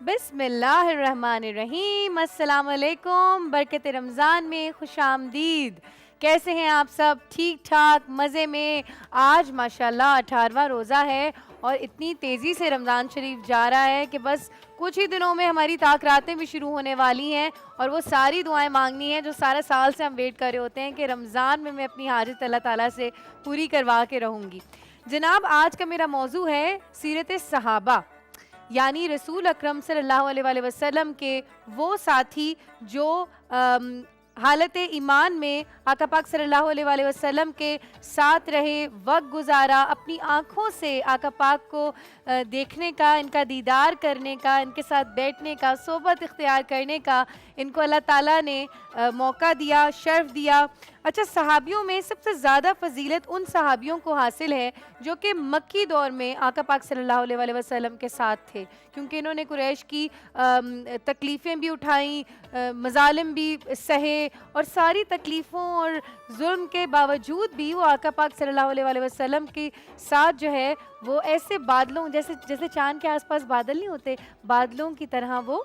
बिस्मिल्लाहिर्रहमानिर्रहीम। अस्सलाम वालेकुम। बरकत रमज़ान में खुश आमदीद। कैसे हैं आप सब? ठीक ठाक, मज़े में। आज माशाल्लाह 18वां रोज़ा है और इतनी तेज़ी से रमज़ान शरीफ जा रहा है कि बस कुछ ही दिनों में हमारी ताक़रातें भी शुरू होने वाली हैं और वो सारी दुआएं मांगनी हैं जो सारा साल से हम वेट कर रहे होते हैं कि रमज़ान में मैं अपनी हाजत अल्लाह ताला से पूरी करवा के रहूँगी। जनाब, आज का मेरा मौजू है सीरत सहाबा, यानी रसूल अकरम सल्लल्लाहु अलैहि वसल्लम के वो साथी जो हालत ईमान में आका पाक सल्लल्लाहु अलैहि वसल्लम के साथ रहे, वक्त गुजारा, अपनी आँखों से आका पाक को देखने का, इनका दीदार करने का, इनके साथ बैठने का, सोबत इख्तियार करने का इनको अल्लाह ताला ने मौका दिया, शर्फ दिया। अच्छा, सहाबियों में सबसे ज़्यादा फजीलत उन सहाबियों को हासिल है जो कि मक्की दौर में आका पाक सल्लल्लाहु अलैहि वसल्लम के साथ थे, क्योंकि इन्होंने कुरैश की तकलीफ़ें भी उठाई, मज़ालिम भी सहे और सारी तकलीफ़ों और जुल्म के बावजूद भी वो आका पाक सल्लल्लाहु अलैहि वसल्लम के साथ जो है वो ऐसे बादलों जैसे जैसे चाँद के आसपास बादल नहीं होते, बादलों की तरह वो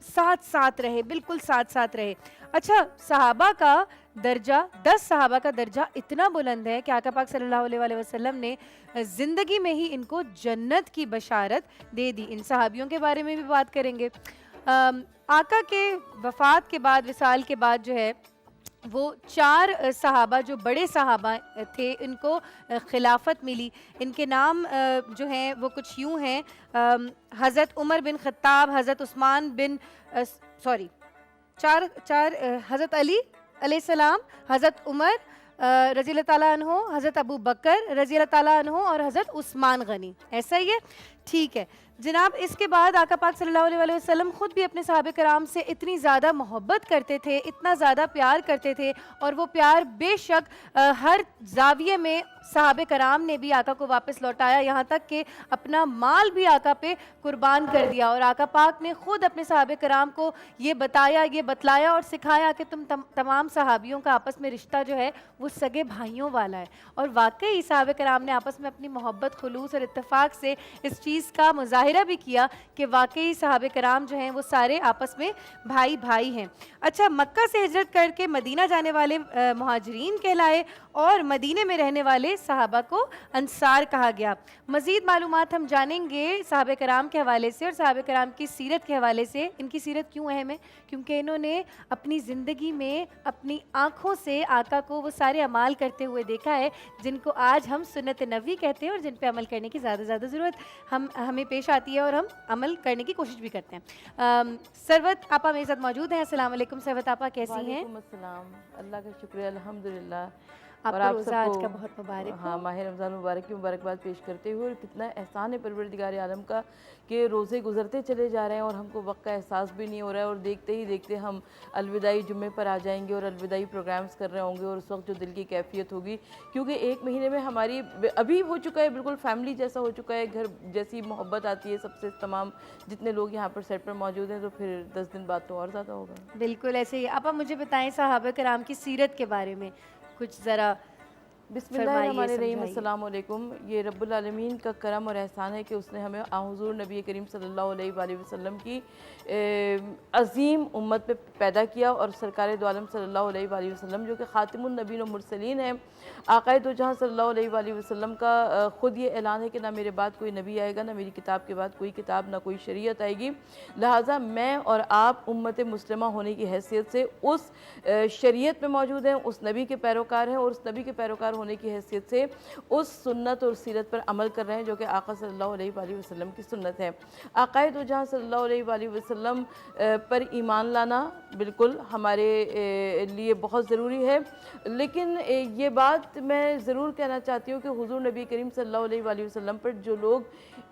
साथ साथ रहे, बिल्कुल साथ साथ रहे। अच्छा, सहाबा का दर्जा, 10 सहाबा का दर्जा इतना बुलंद है कि आका पाक सल्लल्लाहु अलैहि वसल्लम ने ज़िंदगी में ही इनको जन्नत की बशारत दे दी। इन सहाबियों के बारे में भी बात करेंगे। आका के वफ़ात के बाद, विसाल के बाद जो है वो 4 सहाबा जो बड़े सहाबा थे, इनको खिलाफत मिली। इनके नाम जो हैं वो कुछ यूँ हैं: हज़रत उमर बिन ख़त्ताब, हज़रत उस्मान बिन हज़रत अली अलैहिस्सलाम, हज़रत उमर रज़ी अल्लाह ताला अन्हो, हज़रत अबू बकर रज़ी अल्लाह ताला अन्हो और हज़रत उस्मान गनी। ऐसा ही है, ठीक है जनाब। इसके बाद आका पाक सल्लल्लाहु अलैहि वसल्लम ख़ुद भी अपने सहाबे कराम से इतनी ज़्यादा मोहब्बत करते थे, इतना ज़्यादा प्यार करते थे, और वो प्यार बेशक हर जाविये में सहाबे कराम ने भी आका को वापस लौटाया, यहाँ तक कि अपना माल भी आका पे कुर्बान कर दिया। और आका पाक ने ख़ुद अपने सहाबे कराम को ये बताया, ये बतलाया और सिखाया कि तुम तमाम सहाबियों का आपस में रिश्ता जो है वो सगे भाइयों वाला है। और वाकई सहाबे कराम ने आपस में अपनी मोहब्बत, खुलूस और इत्तेफाक से इस चीज़ का मुजाहिरा भी किया कि वाकई सहाबे कराम जो हैं वो सारे आपस में भाई भाई हैं। अच्छा, मक्का से हिजरत करके मदीना जाने वाले मुहाजिरीन कहलाए और मदीने में रहने वाले सहाबा को अंसार कहा गया। मज़ीद मालूमात हम जानेंगे सहाबे कराम के हवाले से और सहाबे कराम की सीरत के हवाले से। इनकी सीरत क्यों अहम है? क्योंकि इन्होंने अपनी ज़िंदगी में अपनी आँखों से आका को वो सारे अमाल करते हुए देखा है जिनको आज हम सुन्नत नबवी कहते हैं और जिन पे अमल करने की ज़्यादा ज़रूरत हमें पेश आती है और हम अमल करने की कोशिश भी करते हैं। सरवत आपा मेरे साथ मौजूद हैं। अस्सलाम वालेकुम सरवत आपा, कैसी हैं? वालेकुम अस्सलाम, अल्लाह का शुक्र है, अल्हम्दुलिल्लाह। आपका रोज़ा आज का बहुत मुबारक हो। हाँ, माह रमज़ान मुबारक की मुबारकबाद पेश करते हुए, और कितना एहसान है परवरदिगार आलम का कि रोज़े गुजरते चले जा रहे हैं और हमको वक्त का एहसास भी नहीं हो रहा है, और देखते ही देखते हम अलविदाई जुम्मे पर आ जाएंगे और अलविदाई प्रोग्राम्स कर रहे होंगे, और उस वक्त जो दिल की कैफियत होगी, क्योंकि 1 महीने में हमारी अभी हो चुका है, बिल्कुल फैमिली जैसा हो चुका है, घर जैसी मोहब्बत आती है सबसे, तमाम जितने लोग यहाँ पर सेट पर मौजूद हैं, तो फिर 10 दिन बाद तो और ज़्यादा होगा। बिल्कुल ऐसे ही। आप मुझे बताएं सहाबा कराम की सीरत के बारे में कुछ ज़रा। बिस्मिल्लाहिर्रहमानिर्रहीम, अस्सलाम वालेकुम। ये रब्बुल आलमीन का करम और एहसान है कि उसने हमें हुज़ूर नबी करीम सल्लल्लाहु अलैहि वसल्लम की अज़ीम उम्मत पे पैदा किया, और सरकार दो आलम सल्लल्लाहु अलैहि वसल्लम जो कि ख़ातिमुन नबीन व मुरसलीन हैं, आक़ाए दो जहां सल्लल्लाहु अलैहि वसल्लम का ख़ुद ये ऐलान है कि ना मेरे बाद कोई नबी आएगा, ना मेरी किताब के बाद कोई किताब, ना कोई शरीयत आएगी। लिहाजा मैं और आप उम्मत मुस्लिमा होने की हैसियत से उस शरीयत में मौजूद हैं, उस नबी के पैरोकार हैं, और उस नबी के पैरोकार होने की हैसियत से उस सुन्नत और सीरत पर अमल कर रहे हैं जो कि आका सल्लल्लाहु अलैहि वसल्लम की सुन्नत है। आक़ाए दो जहां सल्लल्लाहु अलैहि वसल्लम पर ईमान लाना बिल्कुल हमारे लिए बहुत ज़रूरी है। लेकिन ये बात मैं ज़रूर कहना चाहती हूँ कि हुज़ूर नबी करीम सल्लल्लाहु अलैहि वसल्लम पर जो लोग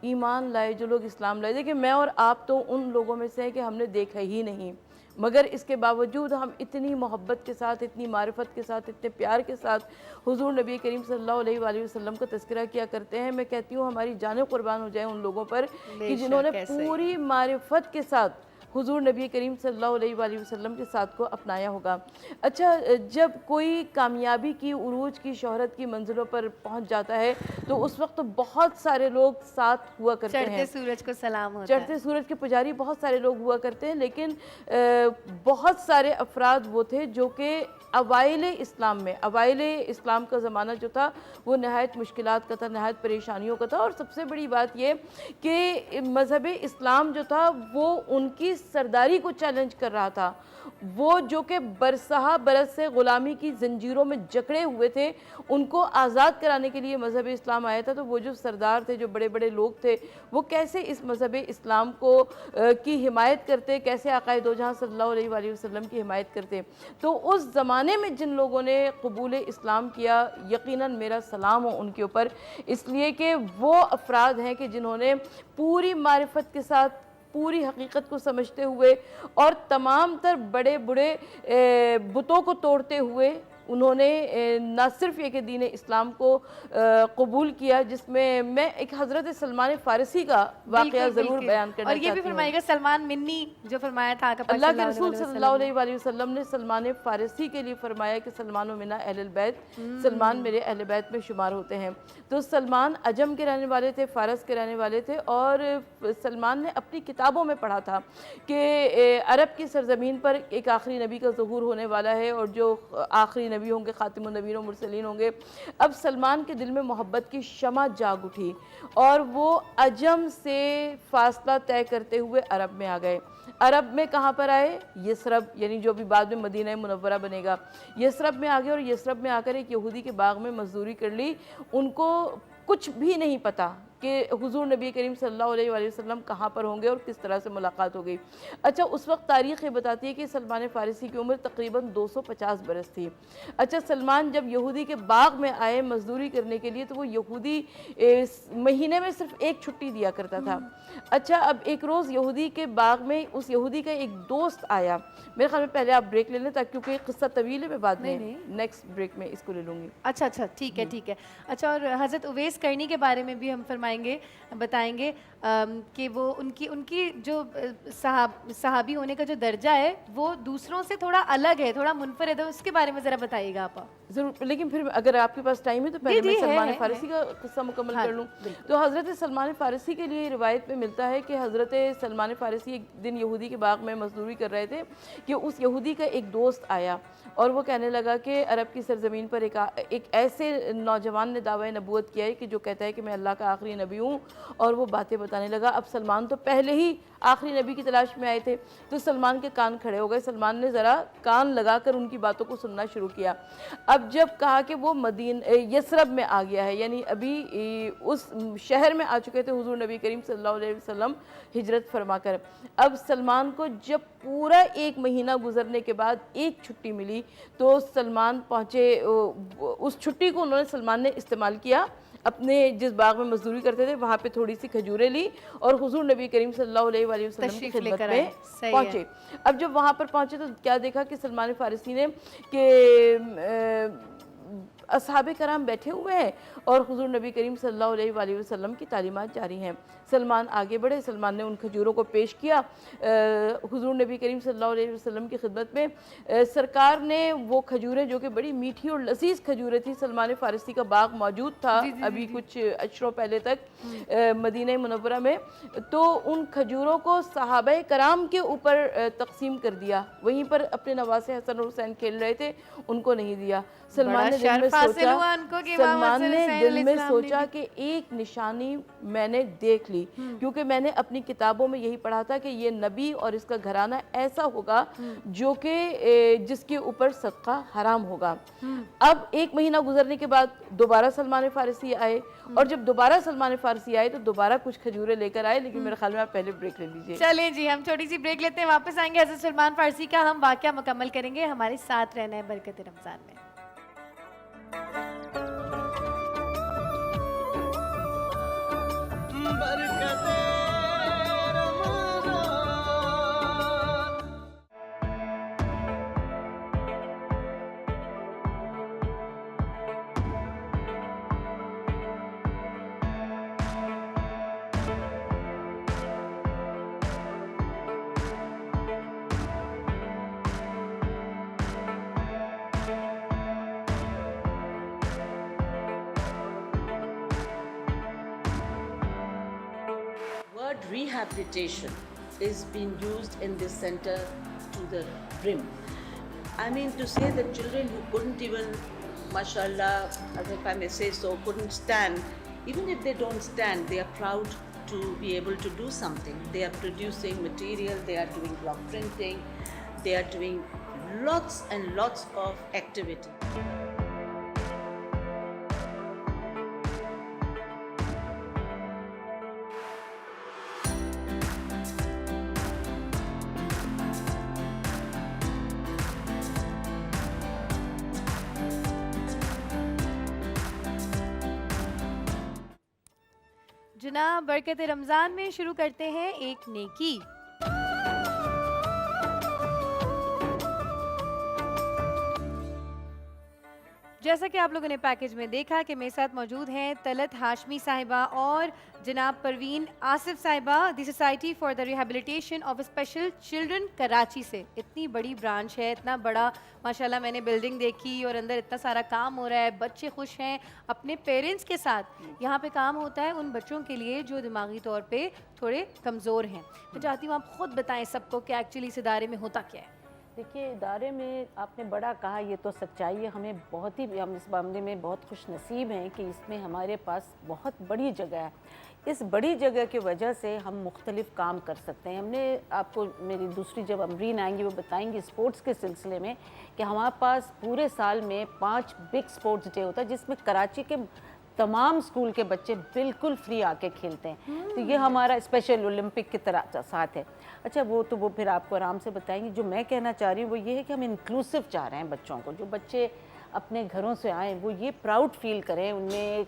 ईमान लाए, जो लोग इस्लाम लाए, देखिए मैं और आप तो उन लोगों में से हैं कि हमने देखा ही नहीं, मगर इसके बावजूद हम इतनी मोहब्बत के साथ, इतनी मारिफत के साथ, इतने प्यार के साथ हुजूर नबी करीम सल्लल्लाहु अलैहि वसल्लम का तज़किरा किया करते हैं। मैं कहती हूँ हमारी जानें कुर्बान हो जाए उन लोगों पर कि जिन्होंने पूरी मारिफत के साथ हुजूर नबी करीम सल्लल्लाहु अलैहि वसल्लम के साथ को अपनाया होगा। अच्छा, जब कोई कामयाबी की, उरूज की, शोहरत की मंजिलों पर पहुंच जाता है तो उस वक्त तो बहुत सारे लोग साथ हुआ करते हैं। चढ़ते सूरज को सलाम होता है। चढ़ते सूरज के पुजारी बहुत सारे लोग हुआ करते हैं, लेकिन बहुत सारे अफराद वो थे जो कि अवाइल इस्लाम में, अवाइल इस्लाम का ज़माना जो था वो नहायत मुश्किलात का था, नहायत परेशानियों का था। और सबसे बड़ी बात ये कि मज़हब इस्लाम जो था वो उनकी सरदारी को चैलेंज कर रहा था। वो जो कि बरसहा बरस से ग़ुलामी की जंजीरों में जकड़े हुए थे, उनको आज़ाद कराने के लिए मज़हब इस्लाम आया था। तो वो जो सरदार थे, जो बड़े बड़े लोग थे, वो कैसे इस मज़हब इस्लाम को की हिमायत करते, कैसे आक़ाए दो जहां सल्लल्लाहु अलैहि वसल्लम की हिमायत करते। तो उस ज़माने में जिन लोगों ने कबूल इस्लाम किया, यकीनन मेरा सलाम हो उनके ऊपर, इसलिए कि वो अफराद हैं कि जिन्होंने पूरी मारिफत के साथ, पूरी हकीकत को समझते हुए और तमाम तर बड़े बड़े बुतों को तोड़ते हुए उन्होंने न सिर्फ ये कि दीन इस्लाम को कबूल किया, जिसमें मैं एक हज़रत सलमान फ़ारसी का वाक़या ज़रूर बयान करना और ये भी फरमाइएगा सलमान मिन्नी जो फरमाया था अल्लाह के रसूल सल्लल्लाहु अलैहि वसल्लम ने सलमान फ़ारसी के लिए फरमाया कि सलमान व मिन्ना अहलुल बैत, सलमान मेरे अहले बैत में शुमार होते हैं। तो सलमान अजम के रहने वाले थे, फ़ारस के रहने वाले थे, और सलमान ने अपनी किताबों में पढ़ा था कि अरब की सरज़मीन पर एक आखिरी नबी का ज़हूर होने वाला है और जो आखिरी नबी होंगे खातिमुन नबीन व मुरसलीन होंगे। अब सलमान के दिल में मोहब्बत की शमा जाग उठी और वो अजम से फासला तय करते हुए अरब में आ गए। अरब में कहाँ पर आए? यसरब, यानी जो भी बाद में मदीना मुनव्वरा बनेगा। यसरब में आ गए और यसरब में आकर एक यहूदी के बाग में मजदूरी कर ली। उनको कुछ भी नहीं पता कि हुजूर नबी करीम सल्लल्लाहु अलैहि वसल्लम कहाँ पर होंगे और किस तरह से मुलाकात हो गई। अच्छा, उस वक्त तारीख़ ये बताती है कि सलमान फ़ारसी की उम्र तकरीबन 250 बरस थी। अच्छा, सलमान जब यहूदी के बाग में आए मजदूरी करने के लिए, तो वो यहूदी महीने में सिर्फ एक छुट्टी दिया करता था। अच्छा, अब एक रोज़ यहूदी के बाग में उस यहूदी का एक दोस्त आया। मेरे ख्याल में पहले आप ब्रेक ले लें, ताकि क्योंकि किस्सा तवील है, मैं बाद में नेक्स्ट ब्रेक में इसको ले लूँगी। अच्छा अच्छा, ठीक है ठीक है। अच्छा, और हज़रत उवैस करनी के बारे में भी हम बताएंगे कि वो उनकी जो सहाबी होने का जो दर्जा है वो दूसरों से थोड़ा अलग है, थोड़ा मुनफरिद है। उसके बारे में ज़रा बताइएगा आप। ज़रूर, लेकिन फिर अगर आपके पास टाइम है तो पहले मैं सलमान फ़ारसी का किस्सा मुकम्मल कर लूँ। तो हज़रत सलमान फ़ारसी के लिए रिवायत में मिलता है कि हज़रत सलमान फ़ारसी एक दिन यहूदी के बाग में मजदूरी कर रहे थे कि उस यहूदी का एक दोस्त आया और वो कहने लगा कि अरब की सरज़मीन पर एक ऐसे नौजवान ने दावा नबूवत किया है कि जो कहता है कि मैं अल्लाह का आखिरी नबी हूँ, और वो बातें बताने लगा। अब सलमान तो पहले ही आखिरी नबी की तलाश में आए थे, तो सलमान के कान खड़े हो गए। सलमान ने ज़रा कान लगाकर उनकी बातों को सुनना शुरू किया। अब जब कहा कि वो यसरब में आ गया है, यानी अभी उस शहर में आ चुके थे हुजूर नबी करीम सल्लल्लाहु अलैहि वसल्लम हिजरत फरमा कर। अब सलमान को जब पूरा एक महीना गुजरने के बाद एक छुट्टी मिली, तो सलमान पहुँचे। उस छुट्टी को सलमान ने इस्तेमाल किया, अपने जिस बाग में मजदूरी करते थे वहाँ पे थोड़ी सी खजूरें ली और हुजूर नबी करीम सल्लल्लाहु अलैहि वसल्लम की खिदमत में पहुँचे। अब जब वहाँ पर पहुँचे तो क्या देखा कि सलमान फ़ारसी ने कि असहाबे कराम बैठे हुए हैं और हुजूर नबी करीम सल्लल्लाहु अलैहि वसल्लम की तालीमात जारी हैं। सलमान आगे बढ़े, सलमान ने उन खजूरों को पेश किया हुजूर नबी करीम सल्लल्लाहु अलैहि वसल्लम की खिदमत में। सरकार ने वो खजूरें, जो कि बड़ी मीठी और लजीज खजूरें थी, सलमान फ़ारसी का बाग मौजूद था अभी कुछ अशरों पहले तक मदीना मुनव्वरा में, तो उन खजूरों को सहाबा कराम के ऊपर तकसीम कर दिया। वहीं पर अपने नवासे हसन और हुसैन खेल रहे थे, उनको नहीं दिया। सलमान ने दिल में सोचा कि एक निशानी मैंने देख ली, क्योंकि मैंने अपनी किताबों में यही पढ़ा था कि ये नबी और इसका घराना ऐसा होगा जो कि जिसके ऊपर सदका हराम होगा। अब एक महीना गुजरने के बाद दोबारा सलमान फ़ारसी आए, और जब दोबारा सलमान फ़ारसी आए तो दोबारा कुछ खजूरें लेकर आए। लेकिन मेरे ख्याल में आप पहले ब्रेक ले लीजिए। चलें जी, हम छोटी सी ब्रेक लेते हैं, वापस आएंगे। हज़रत सलमान फ़ारसी का हम वाक़या मुकम्मल करेंगे। हमारे साथ रहना है बरकत रमज़ान में। rehabilitation is being used in this center to the brim. I mean, to say that children who couldn't even, mashallah, as if I may say so, couldn't stand, even if they don't stand, they are proud to be able to do something. They are producing material, they are doing block printing, they are doing lots and lots of activity. जनाब बरकत रमज़ान में शुरू करते हैं एक नेकी। जैसा कि आप लोगों ने पैकेज में देखा कि मेरे साथ मौजूद हैं तलत हाशमी साहिबा और जनाब परवीन आसिफ साहिबा, the society for the rehabilitation of special children Karachi से। इतनी बड़ी ब्रांच है, इतना बड़ा माशाल्लाह, मैंने बिल्डिंग देखी और अंदर इतना सारा काम हो रहा है, बच्चे खुश हैं, अपने पेरेंट्स के साथ यहाँ पे काम होता है उन बच्चों के लिए जो दिमागी तौर पे थोड़े कमज़ोर हैं। मैं चाहती हूँ आप ख़ुद बताएं सबको कि एक्चुअली इस इदारे में होता क्या है। देखिए, इदारे में आपने बड़ा कहा, ये तो सच्चाई है। हमें बहुत ही, हम इस मामले में बहुत खुश नसीब हैं कि इसमें हमारे पास बहुत बड़ी जगह है। इस बड़ी जगह की वजह से हम मुख्तलिफ काम कर सकते हैं। हमने आपको, मेरी दूसरी जब अमरीन आएंगी वो बताएंगी स्पोर्ट्स के सिलसिले में, कि हमारे पास पूरे साल में 5 बिग स्पोर्ट्स डे होता है जिसमें कराची के तमाम स्कूल के बच्चे बिल्कुल फ्री आके खेलते हैं। तो ये हमारा स्पेशल ओलंपिक की तरह साथ है। अच्छा, वो फिर आपको आराम से बताएंगे। जो मैं कहना चाह रही हूँ वो ये है कि हम इंक्लूसिव चाह रहे हैं बच्चों को। जो बच्चे अपने घरों से आएँ वो ये प्राउड फील करें, उनमें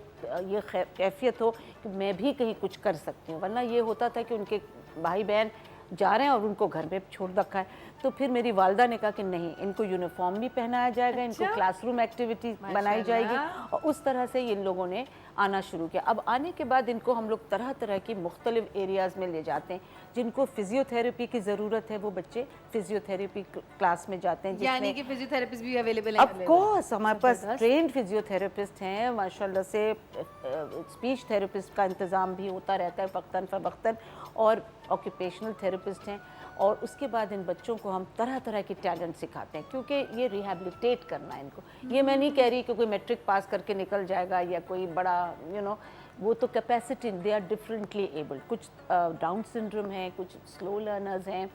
ये कैफियत हो कि मैं भी कहीं कुछ कर सकती हूँ। वरना ये होता था कि उनके भाई बहन जा रहे हैं और उनको घर पे छोड़ रखा है। तो फिर मेरी वालदा ने कहा कि नहीं, इनको यूनिफॉर्म भी पहनाया जाएगा, इनको क्लासरूम एक्टिविटी बनाई जाएगी, और उस तरह से इन लोगों ने आना शुरू किया। अब आने के बाद इनको हम लोग तरह तरह की मुख्तलिफ एरियाज़ में ले जाते हैं। जिनको फिजियोथेरेपी की ज़रूरत है वो बच्चे फिजियोथेरेपी क्लास में जाते हैं, यानी कि फिजियोथेरेपिस्ट भी अवेलेबल है। ऑफ कोर्स हमारे पास ट्रेंड फिजियोथेरेपिस्ट हैं माशाल्लाह से। स्पीच थेरेपिस्ट का इंतज़ाम भी होता रहता है वक्तन फ़वक्तन, और ऑक्यूपेशनल थेरेपिस्ट हैं। और उसके बाद इन बच्चों को हम तरह तरह की टैलेंट सिखाते हैं, क्योंकि ये रिहेबिलिटेट करना है इनको। ये मैं नहीं कह रही कि कोई मैट्रिक पास करके निकल जाएगा या कोई बड़ा वो तो capacity, they are differently abled. कुछ डाउन सिंड्रोम है, कुछ स्लो लर्नर्स हैं,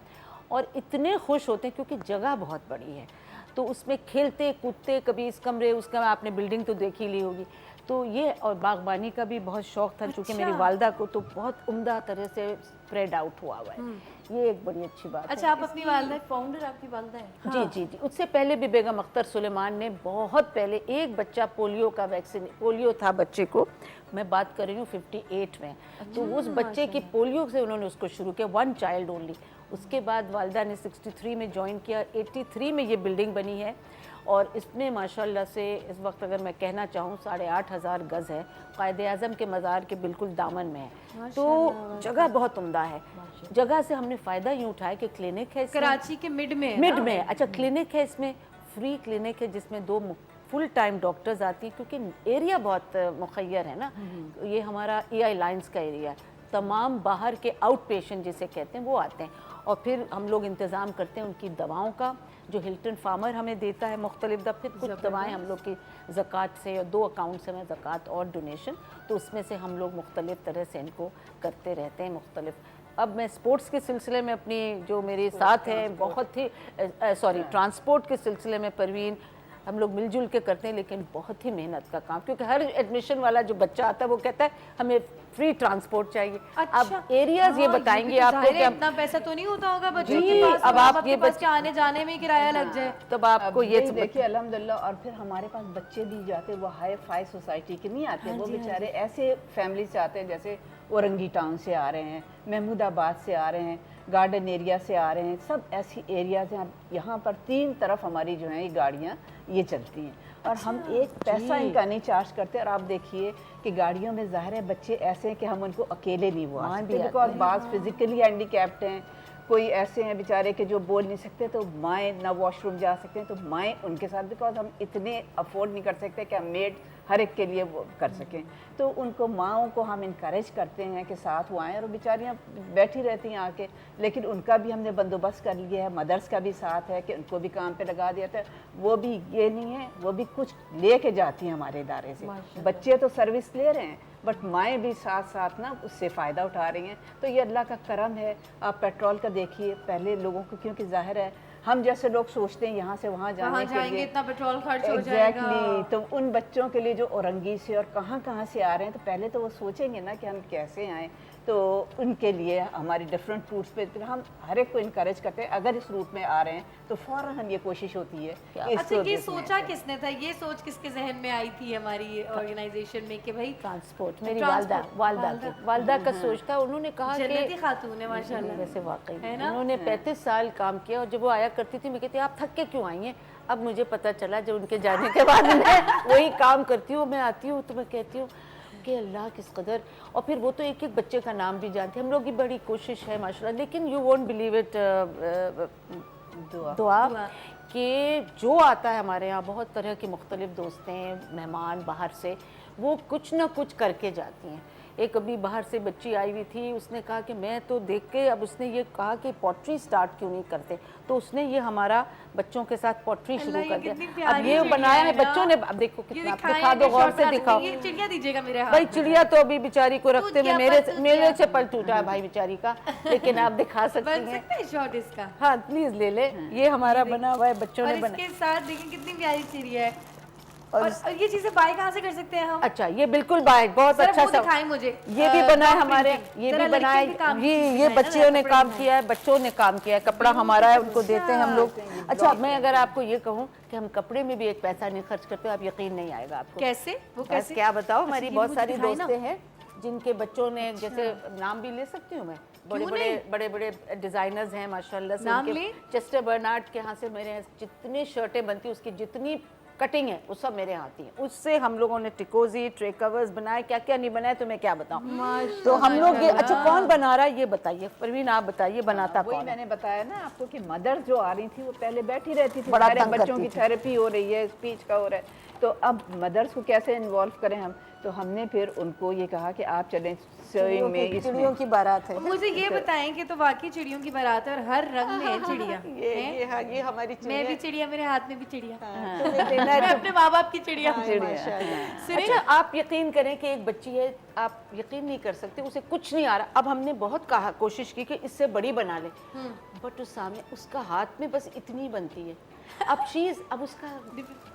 और इतने खुश होते हैं क्योंकि जगह बहुत बड़ी है, तो उसमें खेलते कूदते, कभी इस कमरे उसका, आपने बिल्डिंग तो देख ही ली होगी। तो ये, और बागबानी का भी बहुत शौक था, क्योंकि मेरी वालदा को तो बहुत उम्दा तरह से स्प्रेड आउट हुआ है। ये एक बड़ी अच्छी बात है। अच्छा, आप अपनी वालदा, फाउंडर आपकी वालदा है? हाँ। जी। उससे पहले भी बेगम अख्तर सुलेमान ने बहुत पहले एक बच्चा पोलियो का वैक्सीन, पोलियो था बच्चे को, मैं बात कर रही हूँ 58 में। तो उस बच्चे की पोलियो से उन्होंने उसको शुरू किया, 1 चाइल्ड ओनली। उसके बाद वालदा ने 63 में ज्वाइन किया, 83 में ये बिल्डिंग बनी है। और इसमें माशाल्लाह से इस वक्त अगर मैं कहना चाहूँ 8,500 गज़ है, कायदे आज़म के मज़ार के बिल्कुल दामन में है। तो जगह बहुत उम्दा है। जगह से हमने फ़ायदा यूँ उठाया कि क्लिनिक है कराची के मिड में है। अच्छा, क्लिनिक है, इसमें फ्री क्लिनिक है जिसमें 2 फुल टाइम डॉक्टर्स आती हैं, क्योंकि एरिया बहुत मुखय्यर है ना। ये हमारा EI लाइन्स का एरिया है, तमाम बाहर के आउट पेशेंट जिसे कहते हैं वो आते हैं। और फिर हम लोग इंतज़ाम करते हैं उनकी दवाओं का, जो हिल्टन फार्मर हमें देता है मुख्तलिफ दफ़े। कुछ दवाएं हम लोग की ज़कात से, और 2 अकाउंट से, मैं ज़कात और डोनेशन, तो उसमें से हम लोग मुख्तलिफ तरह से इनको करते रहते हैं मुख्तलिफ। अब मैं स्पोर्ट्स के सिलसिले में अपनी, जो मेरे साथ हैं, बहुत ही ट्रांसपोर्ट के सिलसिले में परवीन, हम लोग मिलजुल के करते हैं, लेकिन बहुत ही मेहनत का काम, क्योंकि हर एडमिशन वाला जो बच्चा आता है वो कहता है हमें फ्री ट्रांसपोर्ट चाहिए। अच्छा, अब एरियाज ये बताएंगे आपको कि इतना पैसा तो नहीं होता होगा बच्चों के पास, अब आप ये बच्चे आने जाने में किराया लग जाए, तब आपको ये देखिए अल्हम्दुलिल्लाह। और फिर हमारे पास बच्चे भी जाते, वो हाई फाई सोसाइटी के नहीं आते, वो बेचारे ऐसे फैमिली से आते हैं जैसे औरंगी टाउन से आ रहे हैं, महमूदाबाद से आ रहे हैं, गार्डन एरिया से आ रहे हैं, सब ऐसी एरियाज हैं। यहाँ पर 3 तरफ हमारी जो है ये गाड़ियाँ ये चलती हैं, और हम एक पैसा इनका नहीं चार्ज करते। और आप देखिए कि गाड़ियों में ज़ाहिर है बच्चे ऐसे हैं कि हम उनको अकेले नहीं हुआ सकते, बिकॉज बाज़ फिजिकली हैंडीकैप्ड हैं, कोई ऐसे हैं बेचारे कि जो बोल नहीं सकते, तो माएँ ना वॉशरूम जा सकते हैं, तो माएँ उनके साथ, बिकॉज हम इतने अफोर्ड नहीं कर सकते कि हम मेड हर एक के लिए वो कर सकें, तो उनको माओं को हम इनकरेज करते हैं कि साथ वो आएँ, और बेचारियाँ बैठी रहती हैं आके, लेकिन उनका भी हमने बंदोबस्त कर लिया है, मदर्स का भी साथ है कि उनको भी काम पे लगा दिया था। वो भी ये नहीं है, वो भी कुछ ले के जाती हैं हमारे इदारे से। बच्चे तो सर्विस ले रहे हैं, बट माएँ भी साथ साथ ना उससे फ़ायदा उठा रही हैं। तो ये अल्लाह का करम है। आप पेट्रोल का देखिए, पहले लोगों को, क्योंकि जाहिर है हम जैसे लोग सोचते हैं यहाँ से वहाँ जाने के लिए इतना पेट्रोल खर्च हो जाएगा। एग्जैक्टली, तो उन बच्चों के लिए जो औरंगी से और कहाँ से आ रहे हैं, तो पहले तो वो सोचेंगे ना कि हम कैसे आएँ, तो उनके लिए हमारी डिफरेंट रूट्स पे हम हर एक को इनकरेज करते हैं। अगर इस रूट में आ रहे हैं तो फ़ौरन हम ये कोशिश होती है कि अच्छा, इसको ये देखने सोचा से। किसने था, ये सोच किसके जहन में आई थी हमारी ऑर्गेनाइजेशन में कि भाई ट्रांसपोर्ट मेरी ट्रांसपोर्ट, वालदा का सोच था। उन्होंने कहा जन्नती कि खातून है माशाल्लाह। वैसे वाकई है ना? उन्होंने 35 साल काम किया, और जब वो आया करती थी मैं कहती आप थक के क्यों आई हैं? अब मुझे पता चला जब उनके जाने के बाद मैं वही काम करती हूँ। मैं आती हूँ तो मैं कहती हूँ कि अल्लाह किस कदर, और फिर वो तो एक एक बच्चे का नाम भी जानते हैं। हम लोग की बड़ी कोशिश है माशाल्लाह, लेकिन यू वोंट बिलीव इट, दुआ कि जो आता है हमारे यहाँ, बहुत तरह के मुख्तलिफ दोस्तें, मेहमान बाहर से, वो कुछ ना कुछ करके जाती हैं। एक अभी बाहर से बच्ची आई हुई थी, उसने कहा कि मैं तो देख के, अब उसने ये कहा कि पॉटरी स्टार्ट क्यों नहीं करते, तो उसने ये हमारा बच्चों के साथ पॉटरी शुरू कर दिया। अब ये बनाया है बच्चों ने, अब देखो कितना, आप दिखा दो, गौर से दिखाओ। ये चिड़िया दीजिएगा मेरे हाथ भाई में। चिड़िया तो अभी बेचारी को रखते में टूट मेरे गया। से पल टूटा है भाई बेचारी का, लेकिन आप दिखा सकती बन हैं। सकता है शॉट इसका। हाँ प्लीज ले ले, ये हमारा बना हुआ है, बच्चों और ने बना। इसके साथ देखिए कितनी प्यारी चिड़िया है। और ये चीजें बाय कहाँ से कर सकते हैं हम? अच्छा ये बिल्कुल बाइक बहुत जरा अच्छा वो सब, दिखाएं मुझे। ये भी बना है top हमारे, printing। ये जरा भी बना है, लड़के भी काम ये की चीज़ें हैं बच्चियों ना, ने कपड़े काम में। किया है, बच्चों ने काम किया है, कपड़ा हमारा है, उनको देते हैं हम लोग। अच्छा मैं अगर आपको ये कहूँ कि हम कपड़े में भी एक पैसा नहीं खर्च करते, आप यकीन नहीं आएगा आपको। कैसे? वो बस कैसे? क्या बताओ, हमारी ये बहुत मुझे सारी दिखाई ना। दोस्तें हैं जिनके बच्चों ने, जैसे नाम भी ले सकती हूँ मैं, बड़े बड़े डिजाइनर्स हैं माशाल्लाह से। नाम उनके ले? चेस्टर बर्नार्ड के यहाँ से मेरे यहाँ जितनी शर्टें बनती हैं, उसकी जितनी कटिंग है वो सब मेरे यहाँ आती है। उससे हम लोगों ने टिकोजी, ट्रे कवर्स बनाए, क्या क्या नहीं बनाए तो मैं क्या बताऊँ। तो हम लोग ये, अच्छा कौन बना रहा है ये बताइए, परवीन आप बताइए, बनाता वही कौन है? मैंने बताया ना आपको कि मदर जो आ रही थी वो पहले बैठी रहती थी, बड़ा सारे तंग बच्चों करती की थी। थेरेपी हो रही है, स्पीच का हो रहा है, तो अब मदर्स को कैसे इन्वॉल्व करें हम, तो हमने फिर उनको ये कहा कि आप चलें सोइंग में, चिड़ियों इसमें की बारात है। मुझे ये बताएं कि तो वाकई चिड़ियों की बारात है और हर रंग में है चिड़िया। ये हाँ, ये हमारी मैं भी चिड़िया, मेरे हाथ में भी चिड़िया। तुम्हें देना है मैं अपने माँ बाप की चिड़िया। अच्छा आप यकीन करें कि एक बच्ची है, आप यकीन नहीं कर सकते, उसे कुछ नहीं आ रहा। अब हमने बहुत कहा, कोशिश की कि इससे बड़ी बना ले, बट उस सामने उसका हाथ में बस इतनी बनती है। अब चीज, अब उसका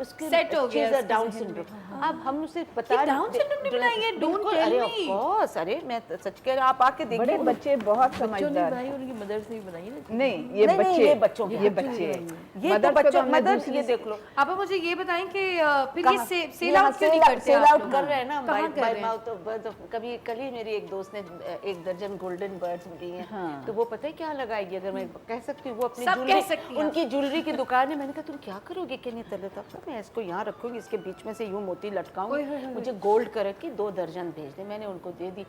उसके Set हो गया उसके डाउन जहन में। सिंड्रोम। अब हम उसे पता Down syndrome ने बनाई है? Don't बिल्कुल, tell अरे me। of course, अरे मैं सच कह रही हूँ, आप आके बड़े देखिए। बच्चे बहुत बच्चों ने समझदार बनाई, उनकी मदर से ही बनाई ना। नहीं, ये नहीं, बच्चे, ये बच्चों की, ये बच्चे ये तो मदर्स को बच्चों, हमने मदर दूसरी ये देख लो आप मुझे ये बताएं कि फिर ये सेल यहाँ आउट क्यों नहीं करते? सेल आप आउट लोग? कर रहे हैं ना, कहाँ कर बाय रहे हैं? Mouth of birth of. कभी कल ही मेरी एक दोस्त ने 1 दर्जन गोल्डन बर्ड्स दी हैं, हाँ। तो वो पता है क्या लगाएगी, अगर मैं कह सकती हूँ, वो अपनी सब कह ज्वेलरी, सकती हैं। उनकी ज्वेलरी की दुकान है। मैंने कहा तुम क्या करोगे कि नहीं तले, तब तो मैं इसको यहाँ रखूंगी, इसके बीच में से यूँ मोती लटकाऊंगी, मुझे गोल्ड कलर की 2 दर्जन भेज दे। मैंने उनको दे दी।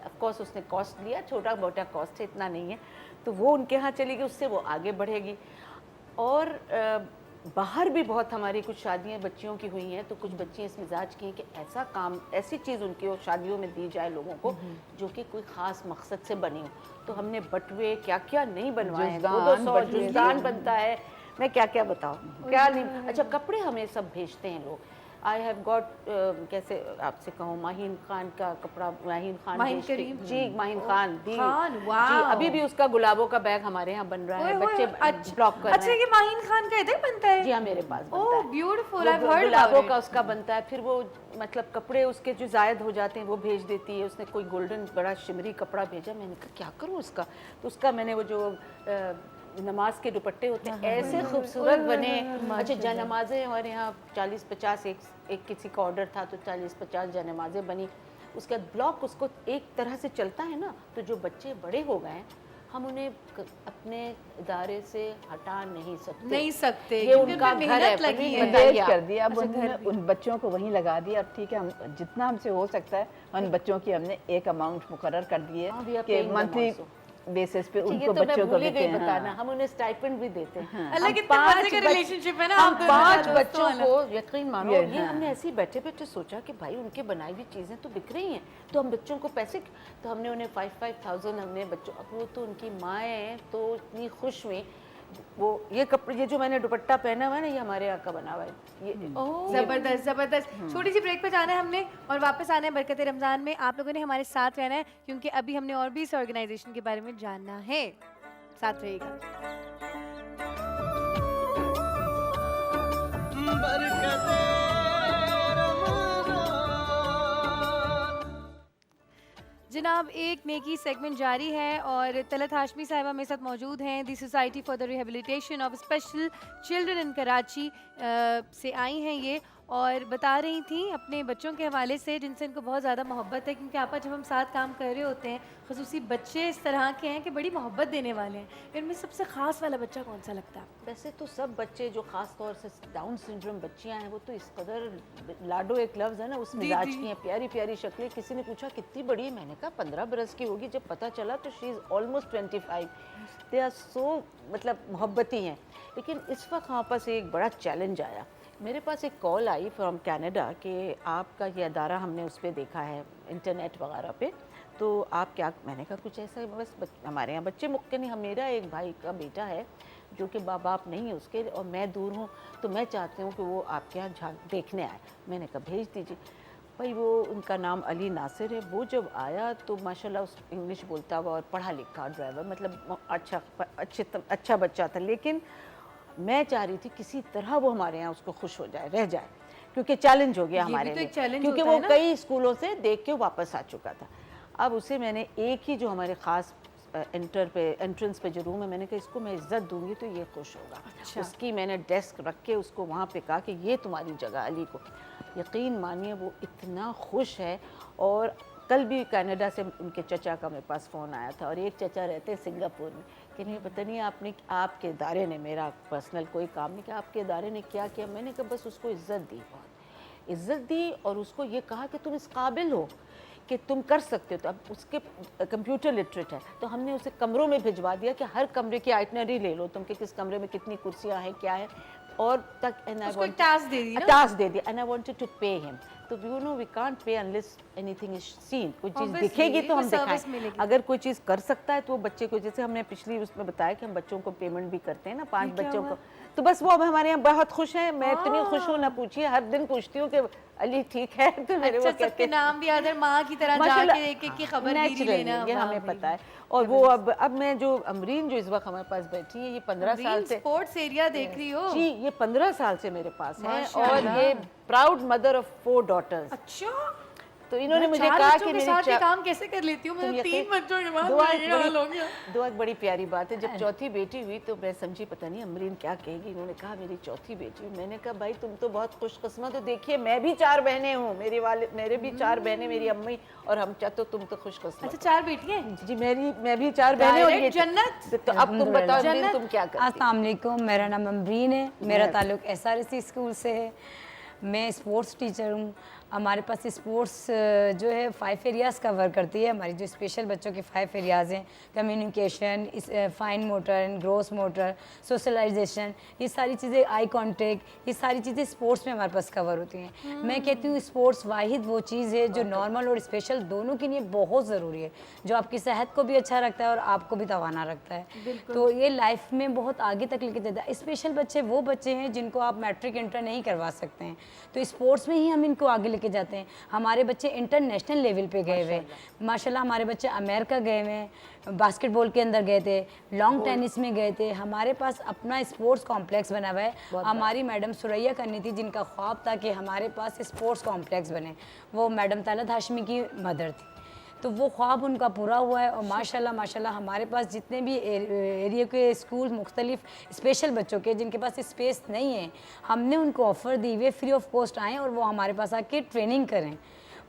ऑफ कोर्स उसने कॉस्ट लिया, छोटा मोटा कॉस्ट है, इतना नहीं है, तो वो उनके यहाँ चली गई, उससे वो आगे बढ़ेगी। और बाहर भी बहुत हमारी कुछ शादियाँ बच्चियों की हुई हैं, तो कुछ बच्चियाँ इस मिजाज की हैं कि ऐसा काम, ऐसी चीज़ उनकी शादियों में दी जाए लोगों को जो कि कोई ख़ास मकसद से बनी हो। तो हमने बटवे क्या क्या नहीं बनवाए हैं, 200 जुज़दान बनता है, मैं क्या क्या बताऊँ, क्या नहीं। अच्छा कपड़े हमें सब भेजते हैं लोग। आई हैव गॉट, कैसे आपसे कहूँ, माहीन खान का कपड़ा, माहीन खान माहीन भेजते- करीम। जी माहीन खान दी खान, जी, वाओ। अभी भी उसका गुलाबों का बैग हमारे यहाँ बन रहा है, ओए, बच्चे अच्छा, ब्लॉक कर अच्छा रहे हैं। ये माहीन खान का इधर बनता है? जी हाँ मेरे पास बनता ओह है। ब्यूटीफुल, वो आई हैव हर्ड गुलाबों अबाउट का इट। उसका बनता है, फिर वो मतलब कपड़े उसके जो जायद हो जाते हैं वो भेज देती है। उसने कोई गोल्डन बड़ा शिमरी कपड़ा भेजा, मैंने कहा क्या करूँ उसका, तो उसका मैंने वो जो नमाज के दुपट्टे होते हैं ऐसे खूबसूरत बने। अच्छा जनमाजें हमारे यहाँ 40-50, एक किसी का ऑर्डर था तो 40-50 जनमाजें बनी। उसके बाद ब्लॉक उसको एक तरह से चलता है ना, तो जो बच्चे बड़े हो गए हैं हम उन्हें अपने इदारे से हटा नहीं सकते, ये क्योंकि उनका उनमें घर है। मेहनत लगी है। बताइए एंगेज आप। कर दिया, अब उन्होंने उन बच्चों को वहीं लगा दिया। अब ठीक है, हम जितना हमसे हो सकता है उन बच्चों की हमने एक अमाउंट मुकर्रर कर दी हाँ, we है are कि paying them monthly also. Basis पे ये उनको तो मैं बच्चों को भूल ही देते गई हैं। बताना, हम उन्हें स्टाइपेंड भी देते हैं। अल्लाह हम कितने मजे का रिलेशनशिप है ना हम आप दोनों 5 का, बच्चों दोस्तों को यकीन मानो, ये, ये हाँ। हमने ऐसे ही बैठे बैठे सोचा कि भाई उनके बनाई हुई चीज़ें तो बिक रही हैं, तो हम बच्चों को पैसे, तो हमने उन्हें 5,000 हमने बच्चों, अब वो तो उनकी माएँ हैं तो इतनी खुश हुई। वो ये कपड़े, ये जो मैंने दुपट्टा पहना हुआ है ना, ये हमारे यहाँ का बना हुआ है। ये जबरदस्त जबरदस्त। छोटी सी ब्रेक पे जाना है हमने और वापस आना है बरकत रमजान में। आप लोगों ने हमारे साथ रहना है क्योंकि अभी हमने और भी इस ऑर्गेनाइजेशन के बारे में जानना है। साथ रहिएगा। जनाब, एक नेकी सेगमेंट जारी है और तलत हाशमी साहिबा मेरे साथ मौजूद हैं। The society for the rehabilitation of special children in Karachi से आई हैं ये, और बता रही थी अपने बच्चों के हवाले से जिनसे इनको बहुत ज़्यादा मोहब्बत है, क्योंकि आपा जब हम साथ काम कर रहे होते हैं, ख़ुसूसी बच्चे इस तरह के हैं कि बड़ी मोहब्बत देने वाले हैं। इनमें सबसे ख़ास वाला बच्चा कौन सा लगता है? वैसे तो सब बच्चे जो ख़ास तौर से डाउन सिंड्रोम बच्चियां हैं, वो तो इस कदर, लाडो एक लफ्ज़ है ना, उस मिजाज की हैं, प्यारी प्यारी शक्लें। किसी ने पूछा कितनी बड़ी है, मैंने कहा 15 बरस की होगी। जब पता चला तो she is almost 25। They are so, मतलब मोहब्बती हैं। लेकिन इस वक्त वहाँ पास एक बड़ा चैलेंज आया। मेरे पास एक कॉल आई फ्रॉम कनाडा कि आपका ये अदारा हमने उस पर देखा है इंटरनेट वगैरह पे, तो आप क्या, मैंने कहा कुछ ऐसा बस हमारे यहाँ बच्चे मुख्य नहीं, हम, मेरा एक भाई का बेटा है जो कि माँ बाप नहीं है उसके, और मैं दूर हूँ, तो मैं चाहती हूँ कि वो आपके यहाँ देखने आए। मैंने कहा भेज दीजिए भाई। वो, उनका नाम अली नासिर है। वो जब आया तो माशाल्लाह उस इंग्लिश बोलता हुआ और पढ़ा लिखा ड्राइवर, मतलब अच्छा बच्चा था। लेकिन मैं चाह रही थी किसी तरह वो हमारे यहाँ उसको खुश हो जाए, रह जाए, क्योंकि चैलेंज हो गया हमारे लिए, क्योंकि वो कई स्कूलों से देख के वापस आ चुका था। अब उसे मैंने एक ही जो हमारे ख़ास एंट्रेंस पे जो रूम है, मैंने कहा इसको मैं इज़्ज़त दूंगी तो ये खुश होगा। अच्छा। उसकी मैंने डेस्क रख के उसको वहाँ पे कहा कि ये तुम्हारी जगह अली को। यकीन मानिए वो इतना खुश है। और कल भी कनाडा से उनके चचा का मेरे पास फ़ोन आया था, और एक चचा रहते हैं सिंगापुर में, कि नहीं पता नहीं आपने, आपके इदारे ने, मेरा पर्सनल कोई काम नहीं, कि आपके इदारे ने क्या किया। मैंने कहा बस उसको इज़्ज़त दी, बहुत इज़्ज़त दी, और उसको ये कहा कि तुम इस काबिल हो कि तुम कर सकते हो। तो अब उसके कंप्यूटर लिटरेट है, तो हमने उसे कमरों में भिजवा दिया कि हर कमरे की आइटनरी ले लो तुम, कि किस कमरे में कितनी कुर्सियाँ हैं, क्या है, और तक उसको एक टास्क दे दी ना? टास्क दे दिया। And I wanted to pay him. तो you know we can't pay unless anything is seen. कोई चीज़ Obviously, दिखेगी तो कोई हम service दिखाएं। मिलेगी। अगर कोई चीज़ कर सकता है तो वो बच्चे को, जैसे हमने पिछली उसमें बताया कि हम बच्चों को पेमेंट भी करते हैं ना, 5 बच्चों को, तो बस वो अब हमारे यहाँ बहुत खुश हैं। मैं इतनी खुश हूँ ना पूछिए, हर दिन पूछती हूँ कि अली ठीक है, तो मेरे वो अच्छा, सबके नाम भी याद है, माँ की तरह माशाल्लाह, जाके एक-एक की खबरगिरी लेना, ये वाह हमें भाई। पता है। और वो अब मैं जो अमरीन जो इस वक्त हमारे पास बैठी है, ये 15 साल से, स्पोर्ट्स एरिया देख रही हो? जी ये 15 साल से मेरे पास है, और माशाल्लाह। ये प्राउड मदर ऑफ 4 डॉटर्स। अच्छा, तो इन्होंने मुझे चार कहा बच्चों कि के मेरी साथ ये काम कैसे कर लेती हूँ मैं? 3 बच्चों के बाद दुआ ये हाल हो गया। दुआ बड़ी प्यारी बात है। जब चौथी बेटी हुई तो मैं समझी पता नहीं अमरीन क्या कहेगी। इन्होंने कहा मेरी चौथी बेटी हुई। मैंने कहा भाई तुम तो बहुत खुशकिस्मत हो, देखिए मैं भी 4 बहनें हूँ, मेरे भी 4 बहनें, मेरी अम्मी और हम, तो तुम तो खुशकिस्मत। अच्छा, 4 बेटियां हैं? जी मैं भी 4 बहनें, और ये जन्नत। तो अब तुम बताओ अमरीन तुम क्या करती? अस्सलाम वालेकुम, मेरा नाम अमरीन है, मेरा ताल्लुक़ SRC स्कूल से है। मैं स्पोर्ट्स टीचर हूँ। हमारे पास स्पोर्ट्स जो है 5 एरियाज़ कवर करती है। हमारी जो स्पेशल बच्चों के 5 एरियाज़ हैं, communication, fine motor and gross motor, socialisation, ये सारी चीज़ें, आई कांटेक्ट, ये सारी चीज़ें स्पोर्ट्स में हमारे पास कवर होती हैं। मैं कहती हूँ स्पोर्ट्स वाहिद वो चीज़ है जो नॉर्मल और स्पेशल दोनों के लिए बहुत ज़रूरी है, जो आपकी सेहत को भी अच्छा रखता है और आपको भी तवाना रखता है। तो ये लाइफ में बहुत आगे तक लेके जाता है। स्पेशल बच्चे वो बच्चे हैं जिनको आप मैट्रिक इंटर नहीं करवा सकते हैं, तो स्पोर्ट्स में ही हम इनको आगे लेके जाते हैं। हमारे बच्चे इंटरनेशनल लेवल पे गए हुए हैं माशाल्लाह। हमारे बच्चे अमेरिका गए हुए हैं, बास्केटबॉल के अंदर गए थे, लॉन्ग टेनिस में गए थे। हमारे पास अपना स्पोर्ट्स कॉम्प्लेक्स बना हुआ है। हमारी मैडम सुरैया करनी थी, जिनका ख्वाब था कि हमारे पास स्पोर्ट्स कॉम्प्लेक्स बने। वो मैडम तलत हाशमी की मदर थी, तो वो ख्वाब उनका पूरा हुआ है। और माशाल्लाह माशाल्लाह हमारे पास जितने भी एरिया के स्कूल मुख्तलिफ स्पेशल बच्चों के जिनके पास स्पेस नहीं है, हमने उनको ऑफ़र दी हुए फ्री ऑफ कॉस्ट आएँ और वो हमारे पास आके ट्रेनिंग करें।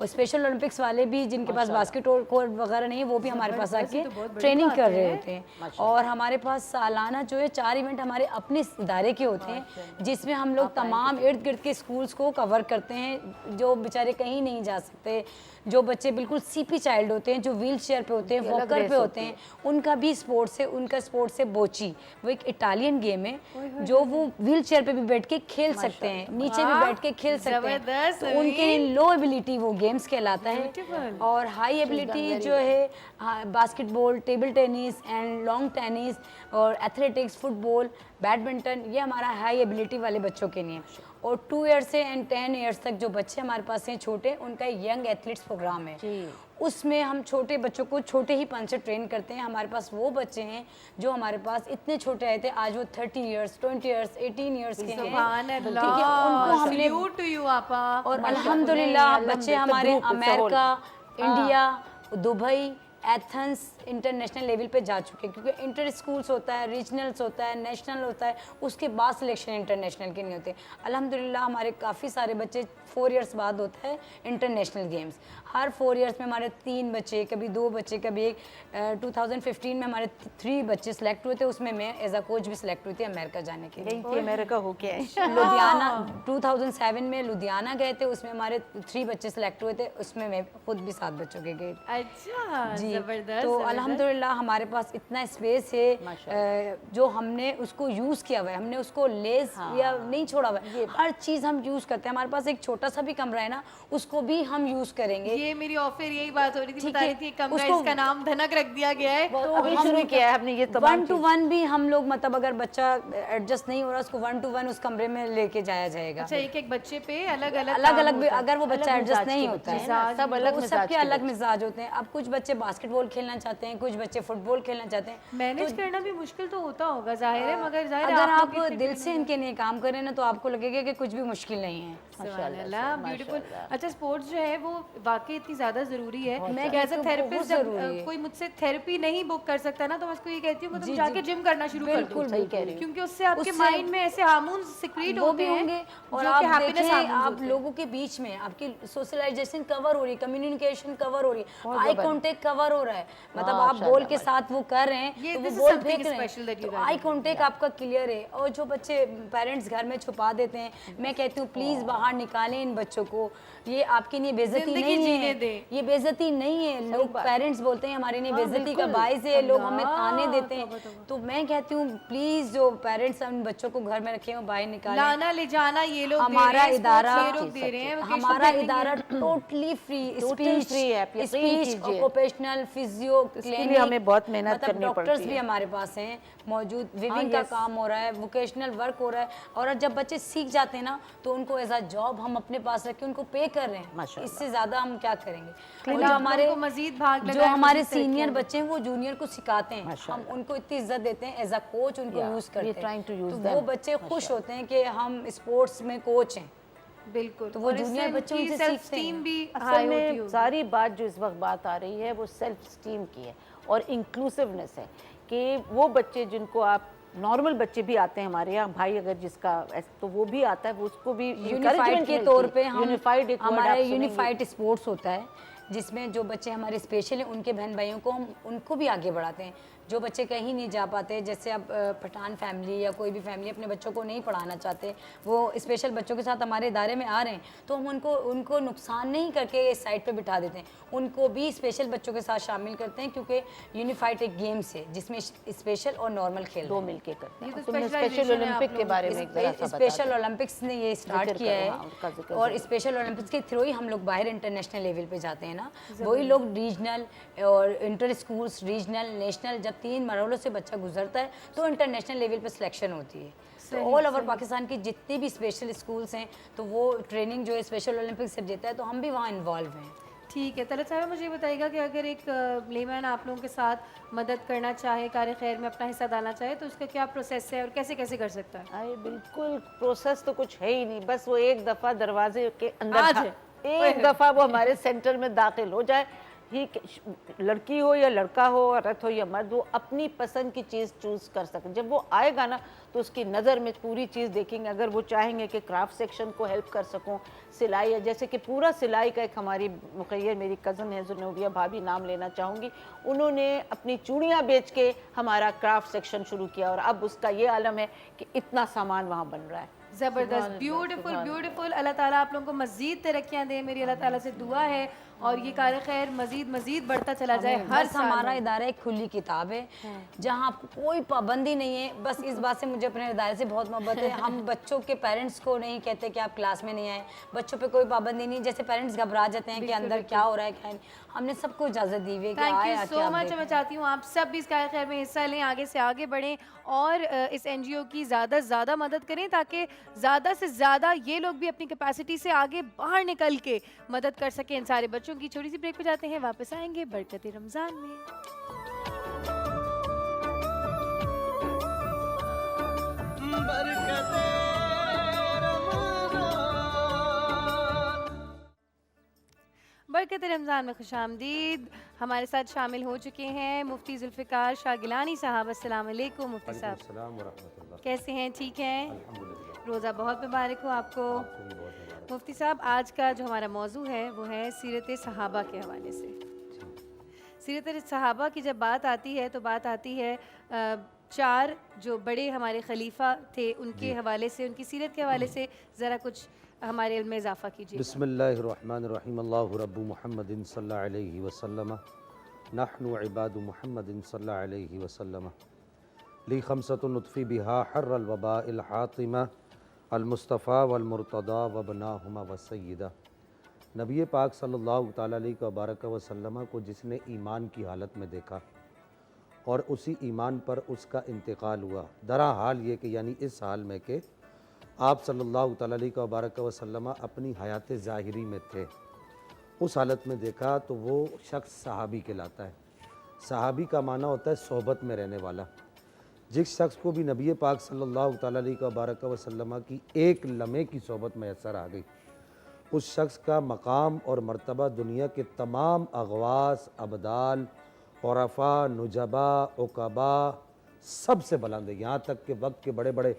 और स्पेशल ओलंपिक्स वाले भी जिनके पास बास्केट कोर्ट वगैरह नहीं है वो भी हमारे पास आके ट्रेनिंग कर रहे होते हैं। और हमारे पास सालाना जो है 4 इवेंट हमारे अपने इदारे के होते हैं जिसमें हम लोग तमाम इर्द गिर्द के स्कूल्स को कवर करते हैं, जो बेचारे कहीं नहीं जा सकते, जो बच्चे बिल्कुल सीपी चाइल्ड होते हैं, जो व्हील चेयर पे होते हैं, वॉकर पे होते हैं, उनका भी स्पोर्ट्स है। उनका स्पोर्ट्स है बोची, वो एक इटालियन गेम है जो वो व्हील चेयर पे भी बैठ के खेल सकते हैं, नीचे भी बैठ के खेल सकते हैं। तो उनके लो एबिलिटी वो गेम्स कहलाता है। और हाई एबिलिटी जो है basketball, table tennis and long tennis और एथलेटिक्स, फुटबॉल, बैडमिंटन, ये हमारा हाई एबिलिटी वाले बच्चों के लिए। और 2 ईयर्स से एंड 10 ईयर्स तक जो बच्चे हमारे पास हैं छोटे, उनका यंग एथलीट्स प्रोग्राम है। उसमें हम छोटे बच्चों को छोटे ही पन से ट्रेन करते हैं। हमारे पास वो बच्चे हैं जो हमारे पास इतने छोटे आए थे, आज वो 30 ईयर्स, 20 ईयर्स, 18 ईयर्स के हैं। ठीक है, उनको हमने टू यू आपा। और अल्हम्दुलिल्लाह बच्चे हमारे America, India, Dubai, Athens international level पे जा चुके हैं, क्योंकि इंटर स्कूल्स होता है, रीजनल्स होता है, नेशनल होता है, उसके बाद सिलेक्शन इंटरनेशनल के नहीं होते। अल्हम्दुलिल्लाह हमारे काफ़ी सारे बच्चे 4 ईयर्स बाद होता है इंटरनेशनल गेम्स। हर 4 ईयर्स में हमारे 3 बच्चे, कभी 2 बच्चे, कभी एक 2015 में हमारे 3 बच्चे सेलेक्ट हुए थे, उसमें मैं एज अ कोच भी सिलेक्ट हुई थी अमेरिका जाने के लिए। अमेरिका हो गया लुधियाना 2007 में लुधियाना गए थे, उसमें हमारे 3 बच्चे सेलेक्ट हुए थे, उसमें मैं खुद भी 7 बच्चों के गई। अच्छा, जी, जबरदस्त। तो अल्हम्दुलिल्लाह हमारे पास इतना स्पेस है जो हमने उसको यूज़ किया हुआ है, हमने उसको लेस या नहीं छोड़ा हुआ है, हर चीज़ हम यूज़ करते हैं। हमारे पास एक छोटा सा भी कमरा है ना, उसको भी हम यूज़ करेंगे। ये मेरी ऑफर यही बात हो रही थी, ठीक बता है, रही थी कमरा, उसको- इसका नाम धनक रख दिया गया है। तो अभी शुरू किया है हमने ये तमाम 1 to 1 भी हम लोग, मतलब अगर बच्चा एडजस्ट नहीं हो रहा, उसको 1 to 1 उस कमरे में लेके जाया जाएगा। अच्छा, एक एक बच्चे पे अलग अलग अलग अलग भी, अगर वो बच्चा एडजस्ट नहीं होता है, सब अलग तो सबके अलग मिजाज होते हैं। अब कुछ बच्चे बास्केटबॉल खेलना चाहते हैं, कुछ बच्चे फुटबॉल खेलना चाहते हैं। मैनेज करना भी मुश्किल तो होता होगा, जाहिर है, मगर जाहिर है अगर आप आप लोग की दिल से इनके लिए काम करें ना, तो आपको लगेगा कि कुछ भी मुश्किल नहीं है। माशाल्लाह, ब्यूटीफुल। अच्छा, स्पोर्ट्स जो है वो वाकई इतनी ज़्यादा ज़रूरी है। मैं कि एज कहती अ हूँ थेरेपिस्ट बहुत जब ज़रूरी है। कोई मुझसे थेरेपी नहीं बुक कर सकता ना, तो मैं उसको ये कहती हूँ कि तुम जाके जिम करना शुरू कर दो। बिल्कुल, सही कह रही हो। क्योंकि उससे आपके उससे- माइंड में ऐसे हार्मोन सिक्रीट वो होते भी होंगे। हैं और जो आप कि हैप्पीनेस देखें, हार्मोन्स आप होते हैं। लोगों के बीच में आपकी सोशलाइजेशन कवर हो रही है, कम्युनिकेशन कवर हो रही है, आई कांटेक्ट कवर हो रहा है। मतलब आप बोल के साथ वो कर रहे हैं, ये तो this वो is बोल something फेंक रहे special that हैं, you तो guys आई कांटेक्ट आपका क्लियर है। और जो बच्चे पेरेंट्स घर में छुपा देते हैं, मैं कहती हूँ प्लीज बाहर निकालें इन बच्चों को। ये आपके लिए बेइज्जती जिंदगी नहीं जीने है, दें। ये बेइज्जती नहीं है। लोग पेरेंट्स बोलते हैं हमारे लिए बेइज्जती का बाइस है, लोग हमें ताने देते हैं। तो मैं कहती हूँ प्लीज जो पेरेंट्स उन बच्चों को घर में रखे हो, बाहर निकालें। लाना ले जाना ये लोग हमारा इदारा दे रहे हैं, हमारा इदारा टोटली फ्री, स्पीच free है, आप यकीन स्पीच, कीजिए। ऑक्यूपेशनल फिजियो क्लिनिक, हमें बहुत मेहनत करनी डॉक्टर्स पड़ती भी है। हमारे पास हैं मौजूद, विविंग का काम हो रहा है, वोकेशनल वर्क हो रहा है। और जब बच्चे सीख जाते हैं ना, तो उनको एज अ जॉब हम अपने पास रख के उनको पे कर रहे हैं। इससे ज्यादा हम क्या करेंगे। और जो हमारे मजीद भाग जो हमारे सीनियर बच्चे हैं वो जूनियर को सिखाते हैं, हम उनको इतनी इज्जत देते हैं, एज अ कोच उनको यूज करते हैं। तो वो बच्चे खुश होते हैं कि हम स्पोर्ट्स में कोच हैं। बिल्कुल, तो वो जूनियर बच्चों से सीखते स्टीम हैं। भी असल हाई होती में होगी। सारी बात जो इस वक्त बात आ रही है वो सेल्फ स्टीम की है और इंक्लूसिवनेस है कि वो बच्चे जिनको आप नॉर्मल बच्चे भी आते हैं हमारे यहाँ, भाई अगर जिसका तो वो भी आता है, वो उसको भी यूनिफाइड के तौर पे हम यूनिफाइड हमारा यूनिफाइड स्पोर्ट्स होता है, जिसमें जो बच्चे हमारे स्पेशल हैं उनके बहन भाइयों को हम उनको भी आगे बढ़ाते हैं। जो बच्चे कहीं नहीं जा पाते, जैसे अब पठान फैमिली या कोई भी फैमिली अपने बच्चों को नहीं पढ़ाना चाहते, वो स्पेशल बच्चों के साथ हमारे इदारे में आ रहे हैं, तो हम उनको नुकसान नहीं करके इस साइड पे बिठा देते हैं, उनको भी स्पेशल बच्चों के साथ शामिल करते हैं। क्योंकि यूनिफाइड एक गेम्स है जिसमें स्पेशल और नॉर्मल खेल दो मिलके करते हैं। तो तुमने specialization स्पेशल है आप ओलंपिक के लोगों बारे में एक जरा सा बता स्पेशल ओलंपिक्स ने ये स्टार्ट जिक्र किया करो, हाँ, उसका है। जिक्र और स्पेशल ओलंपिक्स के थ्रू ही हम लोग बाहर इंटरनेशनल लेवल पे जाते हैं ना, वही लोग रीजनल और इंटर स्कूल्स, रीजनल, नेशनल, जब 3 मरहलों से बच्चा गुजरता है तो इंटरनेशनल लेवल पे सिलेक्शन होती है। तो ऑल ओवर पाकिस्तान की जितनी भी स्पेशल स्कूल्स हैं, तो वो ट्रेनिंग जो है स्पेशल ओलंपिक्स से देता है, तो हम भी वहाँ इन्वॉल्व हैं। ठीक है, तलत साहब मुझे ये बताइएगा कि अगर एक लेमैन आप लोगों के साथ मदद करना चाहे, कार्य खैर में अपना हिस्सा डालना चाहे, तो उसका क्या प्रोसेस है और कैसे कैसे कर सकता है? अरे बिल्कुल प्रोसेस तो कुछ है ही नहीं, बस वो एक दफ़ा दरवाजे के आ अंदर जाए। एक दफ़ा वो हमारे सेंटर में दाखिल हो जाए, ही लड़की हो या लड़का हो, औरत हो या मर्द हो, अपनी पसंद की चीज़ चूज़ कर सके। जब वो आएगा ना तो उसकी नज़र में पूरी चीज़ देखेंगे। अगर वो चाहेंगे कि क्राफ्ट सेक्शन को हेल्प कर सकूं, सिलाई, जैसे कि पूरा सिलाई का एक हमारी मुखैर मेरी कज़न है ज़ुनूबिया भाभी, नाम लेना चाहूँगी, उन्होंने अपनी चूड़ियाँ बेच के हमारा क्राफ्ट सेक्शन शुरू किया और अब उसका ये आलम है कि इतना सामान वहाँ बन रहा है। ज़बरदस्त, ब्यूटीफुल ब्यूटीफुल। अल्लाह ताला आप लोगों को मज़ीद तरक्कियाँ दे, मेरी अल्लाह ताला से दुआ है, और ये कार खैर मज़ीद बढ़ता चला जाए हर बस साल। हमारा इदारा एक खुली किताब है जहाँ आपको कोई पाबंदी नहीं है। बस इस बात से मुझे अपने इदारे से बहुत मोहब्बत है। हम बच्चों के पेरेंट्स को नहीं कहते कि आप क्लास में नहीं आए, बच्चों पे कोई पाबंदी नहीं। जैसे पेरेंट्स घबरा जाते हैं कि अंदर क्या हो रहा है क्या नहीं, हमने सबको इजाज़त दी हुई है कि थैंक आए यू आके सो आप मच। देखें। मैं चाहती हूँ आप सब भी इस कार खैर में हिस्सा लें, आगे से आगे बढ़ें और इस एनजीओ की ज़्यादा से ज़्यादा मदद करें ताकि ज़्यादा से ज़्यादा ये लोग भी अपनी कैपेसिटी से आगे बाहर निकल के मदद कर सकें इन सारे बच्चों की। छोटी सी ब्रेक पे जाते हैं, वापस आएंगे बरकत रमज़ान में। बरकत रमज़ान में खुशामदीद। हमारे साथ शामिल हो चुके हैं मुफ्ती जुल्फ़िकार शाह गिलानी साहब। अस्सलाम वालेकुम मुफ्ती साहब, कैसे हैं? ठीक हैं? रोज़ा बहुत मुबारक हो आपको। मुफ्ती साहब, आज का जो हमारा मौजू है वो है सीरत सहाबा के हवाले से। सीरत सहाबा की जब बात आती है तो बात आती है चार जो बड़े हमारे खलीफा थे उनके हवाले से, उनकी सीरत के हवाले से ज़रा कुछ हमारे इल्म में इजाफ़ा कीजिए। बिस्मिल्लाहिर्रहमानिर्रहीम। अल्लाहु रब्बु मुहम्मदिन सल्लल्लाहु अलैहि वसल्लम नहनु इबादु मुहम्मदिन सल्लल्लाहु अलैहि वसल्लम ली खमसतुन नुत्फ़ी बिहा हर्रल वबाइल हातिमा अल मुस्तफ़ा वल मुर्तदा व बनाहुमा व सय्यदा। नबी पाक सल्लल्लाहु तआला अलैहि वसल्लम को जिसने ईमान की हालत में देखा और उसी ईमान पर उसका इंतकाल हुआ, दरा हाल ये कि यानी इस हाल में कि आप सल्लल्लाहु तआला अलैहि वसल्लम अपनी हयात ज़ाहिरी में थे, उस हालत में देखा तो वो शख्स सहाबी कहलाता है। सहाबी का माना होता है सोहबत में रहने वाला। जिस शख्स को भी नबी पाक सल्लल्लाहु तआला अलैहि वसल्लम की एक लम्हे की सोहबत मैसर आ गई, उस शख्स का मकाम और मर्तबा दुनिया के तमाम अगवास, अबदाल, औरफा, नुजबा, उकबा सबसे बुलंद है। यहाँ तक कि वक्त के बड़े बड़े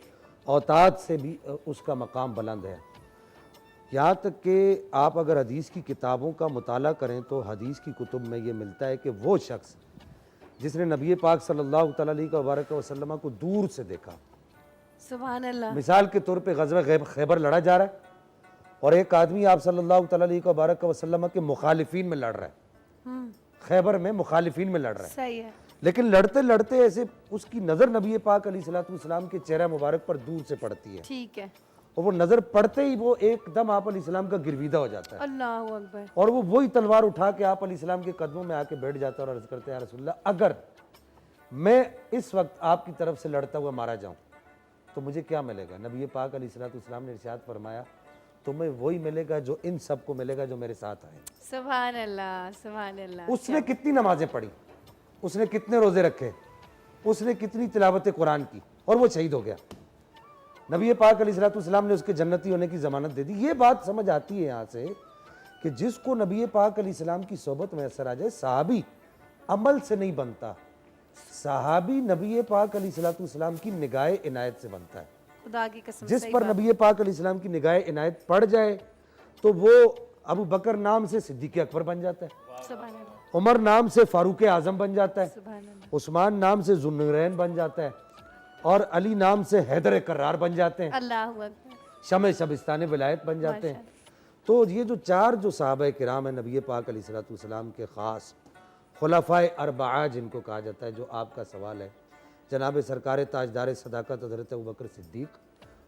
औताद से भी उसका मकाम बुलंद है। यहाँ तक कि आप अगर हदीस की किताबों का मुताला करें तो हदीस की कुतुब में ये मिलता है कि वो शख्स जिसने नबी पाक सल्लल्लाहु तआला अलैहि वसल्लम को दूर से देखा, सुभान अल्लाह। मिसाल के तौर पे ग़ज़वा खैबर लड़ा जा रहा है और एक आदमी आप सल्लल्लाहु तआला अलैहि वसल्लम के मुखालिफिन में लड़ रहा है, खैबर में मुखालिफिन में लड़ रहा है, सही है। लेकिन लड़ते लड़ते ऐसे उसकी नज़र नबी पाक अलैहिस्सलाम के चेहरा मुबारक पर दूर से पड़ती है ठीक है। और वो नज़र पड़ते ही वो एकदम आप अलैहिस्सलाम का गिरविदा हो जाता है अल्लाहु अकबर। और वो वही तलवार उठा के आप अलैहिस्सलाम के कदमों में आके बैठ जाता है और अर्ज़ करते हैं, या रसूलल्लाह, अगर मैं इस वक्त आपकी तरफ से लड़ता हुआ मारा जाऊं तो मुझे क्या मिलेगा? नबी पाक अलैहिस्सलाम ने इरशाद फरमाया, तुम्हें वही मिलेगा जो इन सबको मिलेगा जो मेरे साथ आए। सुभान अल्लाह, सुभान अल्लाह। उसने कितनी नमाजें पढ़ी, उसने कितने रोजे रखे, उसने कितनी तिलावत कुरान की और वो शहीद हो गया। नबी पाक अलैहिस्सलाम ने उसके जन्नती होने की ज़मानत दे दी। ये बात समझ आती है यहाँ से कि जिसको नबी पाक अलैहिस्सलाम की सोबत में असर आ जाए, सहाबी अमल से नहीं बनता, सहाबी नबी पाक अलैहिस्सलाम की निगाह इनायत से बनता है। खुदा की कसम, जिस सही पर बात। नबी पाक अलैहिस्सलाम की निगाह इनायत पड़ जाए तो वो अबू बकर नाम से सिद्दीक़ अकबर बन जाता है, सुभान अल्लाह, उमर नाम से फारूक आजम बन जाता है, सुभान अल्लाह। उस्मान नाम से जुन्नूरैन बन जाता है और अली नाम से हैदर कर्रार बन जाते हैं, अल्लाहु अकबर। शमे शबिस्तान विलायत बन जाते हैं। तो ये जो चार जो सहाबा किराम है नबी पाक अलैहिस्सलाम के ख़ास खुलफ़ाए अरबआ जिनको कहा जाता है, जो आपका सवाल है, जनाब सरकार ताजदार सदाकत हज़रत अबू बकर सिद्दीक़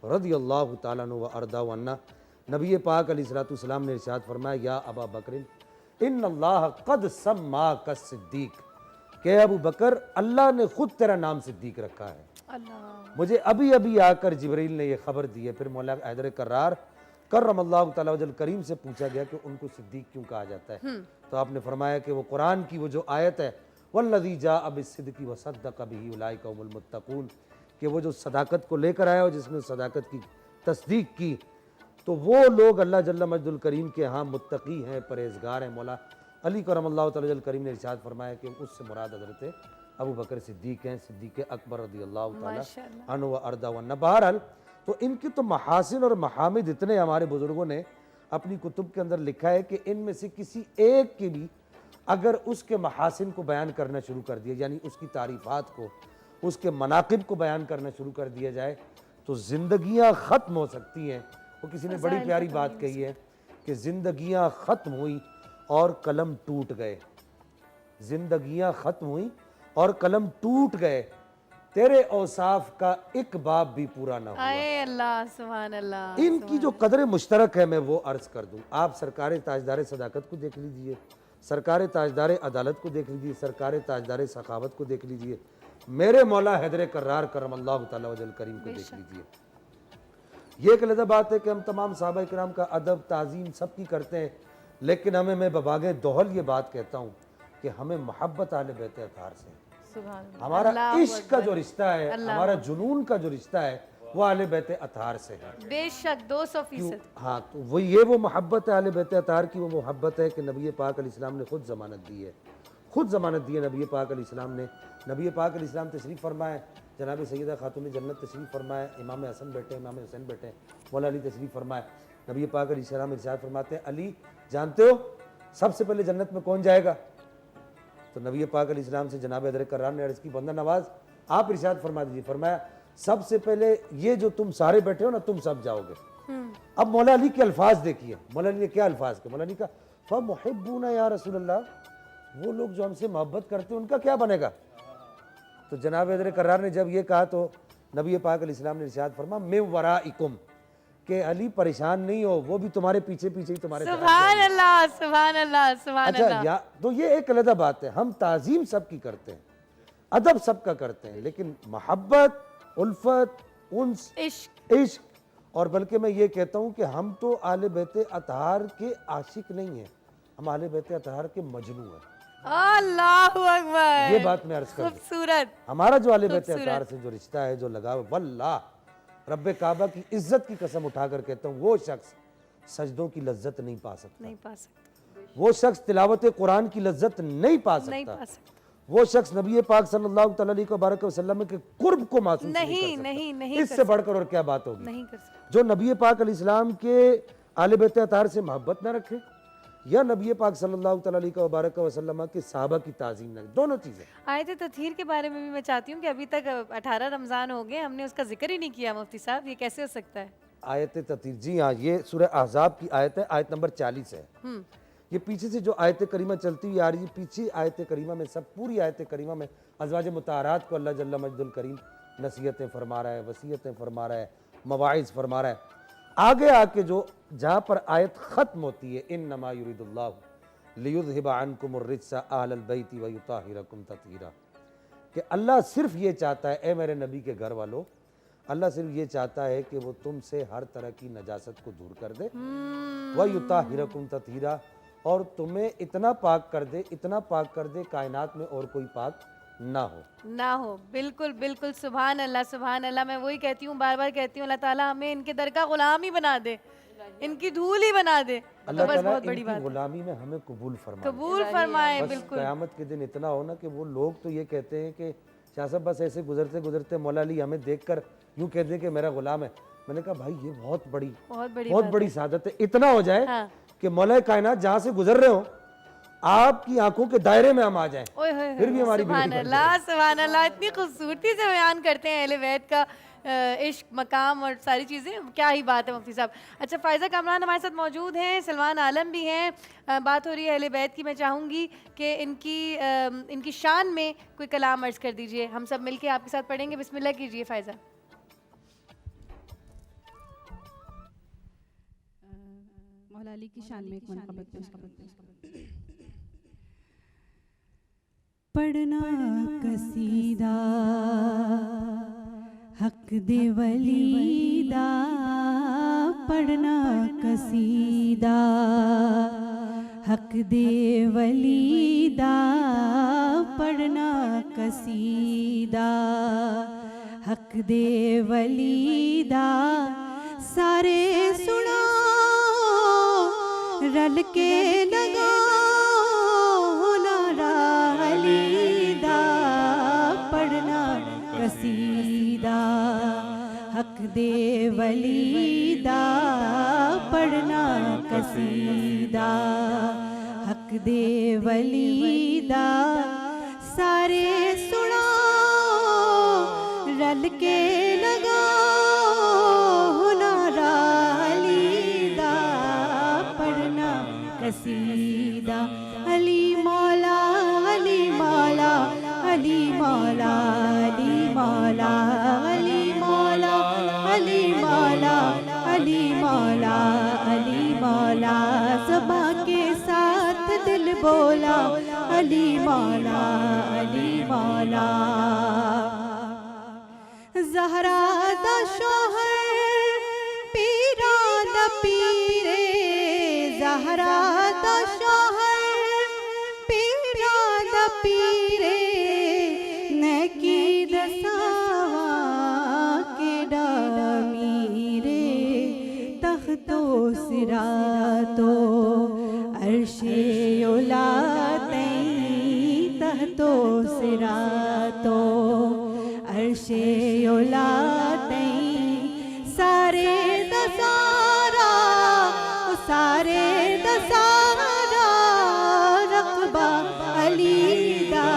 रज़ियल्लाहु ताला अन्हु व अर्दा अन्ना, नबी पाक अलैहिस्सलाम ने इरशाद फरमाया, या अबा बकर इन्नल्लाह क़द सम्माक सिद्दीक़, के अबू बकर अल्लाह ने खुद तेरा नाम सिद्दीक़ रखा है। अल्लाह, मुझे अभी अभी आकर जिब्रील ने यह खबर दी है। फिर मौला हैदर कर्रार करमल्लाहु तआला वजल करीम से पूछा गया कि उनको सिद्दीक़ क्यों कहा जाता है, तो आपने फरमाया कि वो कुरान की वो जो आयत है, वल्लज़ी जाअ बिस्सिद्क़ि व सद्दक़ बिही उलाइका हुमुल मुत्तक़ून, कि वो जो सदाकत को लेकर आया और जिसने सदाकत की तस्दीक की, तो वो लोग अल्लाह जल्ल मजदुल करीम के यहाँ मुत्तकी हैं, परहेजगार हैं। मौला अली करमल्लाहु तआला वजल करीम ने इरशाद फरमाया कि उससे मुराद हज़रत अबू बकर सिद्दीक़ हैं, सिद्दीक़ अकबर रज़ियल्लाहु ताला अन्हु व अर्दा व बहरहाल। तो इनके तो महासिन और महामिद इतने हमारे बुज़ुर्गों ने अपनी कुतुब के अंदर लिखा है कि इनमें से किसी एक की भी अगर उसके महासिन को बयान करना शुरू कर दिया, यानी उसकी तारीफ़ात को, उसके मनाक़िब को बयान करना शुरू कर दिया जाए तो ज़िंदगियाँ ख़त्म हो सकती हैं। वो किसी ने बड़ी प्यारी बात कही है कि ज़िंदगियाँ ख़त्म हुई और कलम टूट गए, ज़िंदगियाँ ख़त्म हुई और कलम टूट गए, तेरे औसाफ का एक बाब भी पूरा ना हुआ। आए अल्लाह, सुभान अल्लाह। इनकी जो कदर मुश्तरक है मैं वो अर्ज़ कर दूं। आप सरकार ताजदार सदाकत को देख लीजिए, सरकार ताजदार अदालत को देख लीजिए, सरकार ताजदार सखावत को देख लीजिए, मेरे मौला हैदर कर्रार करमल्लाहु ताला वजल करीम को देख लीजिए। ये एक अलग बात है कि हम तमाम सहाबा इकराम का अदब ताज़ीम सब की करते हैं, लेकिन हमें मैं बबागे दोहल ये बात कहता हूँ कि हमें मोहब्बत आले बैत अतार से, हमारा इश्क का जो रिश्ता है, हमारा जुनून का जो रिश्ता है वो आले बैत अतार से है। बेशक 200%। हाँ, तो वो ये वो मोहब्बत है आले बैत अतार की, वो मोहब्बत है कि नबी पाक अलैहिस्सलाम ने खुद ज़मानत दी है, खुद ज़मानत दी है नबी पाक अलैहिस्सलाम ने। नबी पाक अलैहिस्सलाम तशरीफ़ फरमाए, जनाब सैयदा खातून जन्नत तशरीफ़ फरमाए, इमाम हसन बैठे, इमाम हुसैन बैठे, मौला अली तशरीफ़ फरमाए। नबी पाक अलैहिस्सलाम इरशाद फरमाते हैं, अली जानते हो सबसे पहले जन्नत में कौन जाएगा? तो नबी पाक अलैहिस्सलाम से जनाब हैदर कर्रार ने अर्ज़ की, बंदा नवाज आप इरशाद फरमा दीजिए। फरमाया सबसे पहले ये जो तुम सारे बैठे हो ना, तुम सब जाओगे। अब मौला अली के अल्फाज देखिए, मौला अली ने क्या अल्फाज के, मौला अली का फमुहिब्बूना या रसूल अल्लाह, वो लोग जो हमसे मोहब्बत करते हैं उनका क्या बनेगा? तो जनाब हैदर कर्रार ने जब ये कहा तो नबी पाक अलैहिस्सलाम ने इरशाद फरमा मिन वराइकुम, के अली परेशान नहीं हो, वो भी तुम्हारे पीछे पीछे ही तुम्हारे साथ सुभान अल्लाह, सुभान अल्लाह, सुभान अच्छा अल्लाह। या तो ये एक अलग बात है, हम ताजीम सबकी करते हैं, अदब सबका करते हैं, लेकिन मोहब्बत, उल्फत, उन्स, इश्क, और बल्कि मैं ये कहता हूँ कि हम तो आले बैत अतहार के आशिक नहीं हैं, हम आले बैत अतहार के मजनू हैं। अल्लाहु अकबर, ये बात मैं अर्ज कर दूं। खूबसूरत। हमारा जो आले बैत अतहार से जो रिश्ता है, जो लगाव, वल्लाह रब्बे काबा की इज्जत की कसम उठाकर कहता हूँ, वो शख्स सजदों की लज्जत नहीं पा सकता, नहीं पा सकता, वो शख्स तिलावत कुरान की लज्जत नहीं पा नहीं सकता, पा सकता, वो शख्स नबी पाक सल्लल्लाहु अलैहि वसल्लम के कुर्ब को महसूस नहीं, नहीं नहीं, इससे बढ़कर और क्या बात होगी? नहीं कर सकता। जो नबी पाक अलैहिस्सलाम के आले बैत अतहार से मोहब्बत न रखे या नबी पाक सल्लल्लाहु अलैहि वसल्लम के सहाबा की ताज़ीम न, दोनों चीज़ें। आयत तत्हीर के बारे में भी मैं चाहती हूँ कि अभी तक 18 रमज़ान हो गए, हमने उसका जिक्र ही नहीं किया मुफ्ती साहब, ये कैसे हो सकता है? आयत तत्हीर, जी हाँ, ये सूरह अहज़ाब की आयत है, आयत नंबर 40 है। ये पीछे से जो आयत करीमा चलती हुई आ रही है, पीछे आयत करीमा में सब पूरी आयत करीमा में अज़वाज मुताहरात को अल्लाह जल्ल मजदुल करीम नसीहतें फरमा रहा है, वसीयतें फरमा रहा है, मवाइज़ फरमा रहा है। आगे आके जो जहाँ पर आयत ख़त्म होती है, इन्नमा युरिदुल्लाहु लियुज़हिबा अन्कुमुर रिज्सा अहलल बैति व युताहिरकुम तत्हीरा, कि अल्लाह सिर्फ ये चाहता है, ए मेरे नबी के घर वालों, अल्लाह सिर्फ ये चाहता है कि वो तुमसे हर तरह की नजासत को दूर कर दे, व युताहिरकुम तत्हीरा, और तुम्हें इतना पाक कर दे, इतना पाक कर दे कायनात में और कोई पाक ना हो। बिल्कुल बिल्कुल, सुभान अल्लाह, सुभान अल्लाह। मैं वही कहती हूँ, बार बार कहती हूँ, अल्लाह ताला हमें इनके दर का गुलाम ही बना दे, इनकी धूल ही बना दे, अल्लाह तो बस ताला बहुत बड़ी इनकी बात, गुलामी में हमें कबूल फरमाए, कबूल फरमाए। बस बिल्कुल, क़यामत के दिन इतना हो ना कि वो लोग तो ये कहते हैं कि शाह साहब बस ऐसे गुजरते गुजरते मौला अली हमें देखकर यूँ कहते हैं कि मेरा गुलाम है। मैंने कहा भाई ये बहुत बड़ी सादत है, इतना हो जाए हाँ। कि मौला कायनात जहाँ से गुजर रहे हो आपकी आंखों के दायरे में हम आ जाएं, फिर भी हमारी सुभान अल्लाह, सुभान अल्लाह। इतनी खूबसूरती से बयान करते हैं अहले बैत का इश्क, मकाम और सारी चीज़ें, क्या ही बात है मुफ्ती साहब। अच्छा, फ़ायज़ा कामरान हमारे साथ मौजूद हैं, सलमान आलम भी हैं, बात हो रही है अहले बैत की। मैं चाहूँगी कि इनकी शान में कोई कलाम अर्ज़ कर दीजिए, हम सब मिलके आपके साथ पढ़ेंगे। बिस्मिल्लाह कीजिए फ़ायज़ा। मौला अली की शान में एक मनक़बत पेश करते हैं। पढ़ना कसीदा हक दे वलीदा, पढ़ना कसीदा हक दे वलीदा, पढ़ना कसीदा हक दे वलीदा, सारे सुनो रल के लगाओ कसीदा हक दे वलीदा पढ़ना कसीदा हक दे वलीदा सारे सुनो रल के लगाओ नारा अलीदा पढ़ना कसीदा अली मौला अली मौला अली मौला अली मौला अली मौला अली मौला अली मौला अली मौला ज़बा के साथ दिल बोला अली मौला अली मौला ज़हरा दा शोहर पीरा दा पीरे ज़हरा दा शोहर पीरा दा पीरे नेकी दसावा के डामीरे तख्तो सिरातो अर्शे ओला तई तख्तो सिरातो अर्शे ओला तई सारे दसारा रकबा अलीदा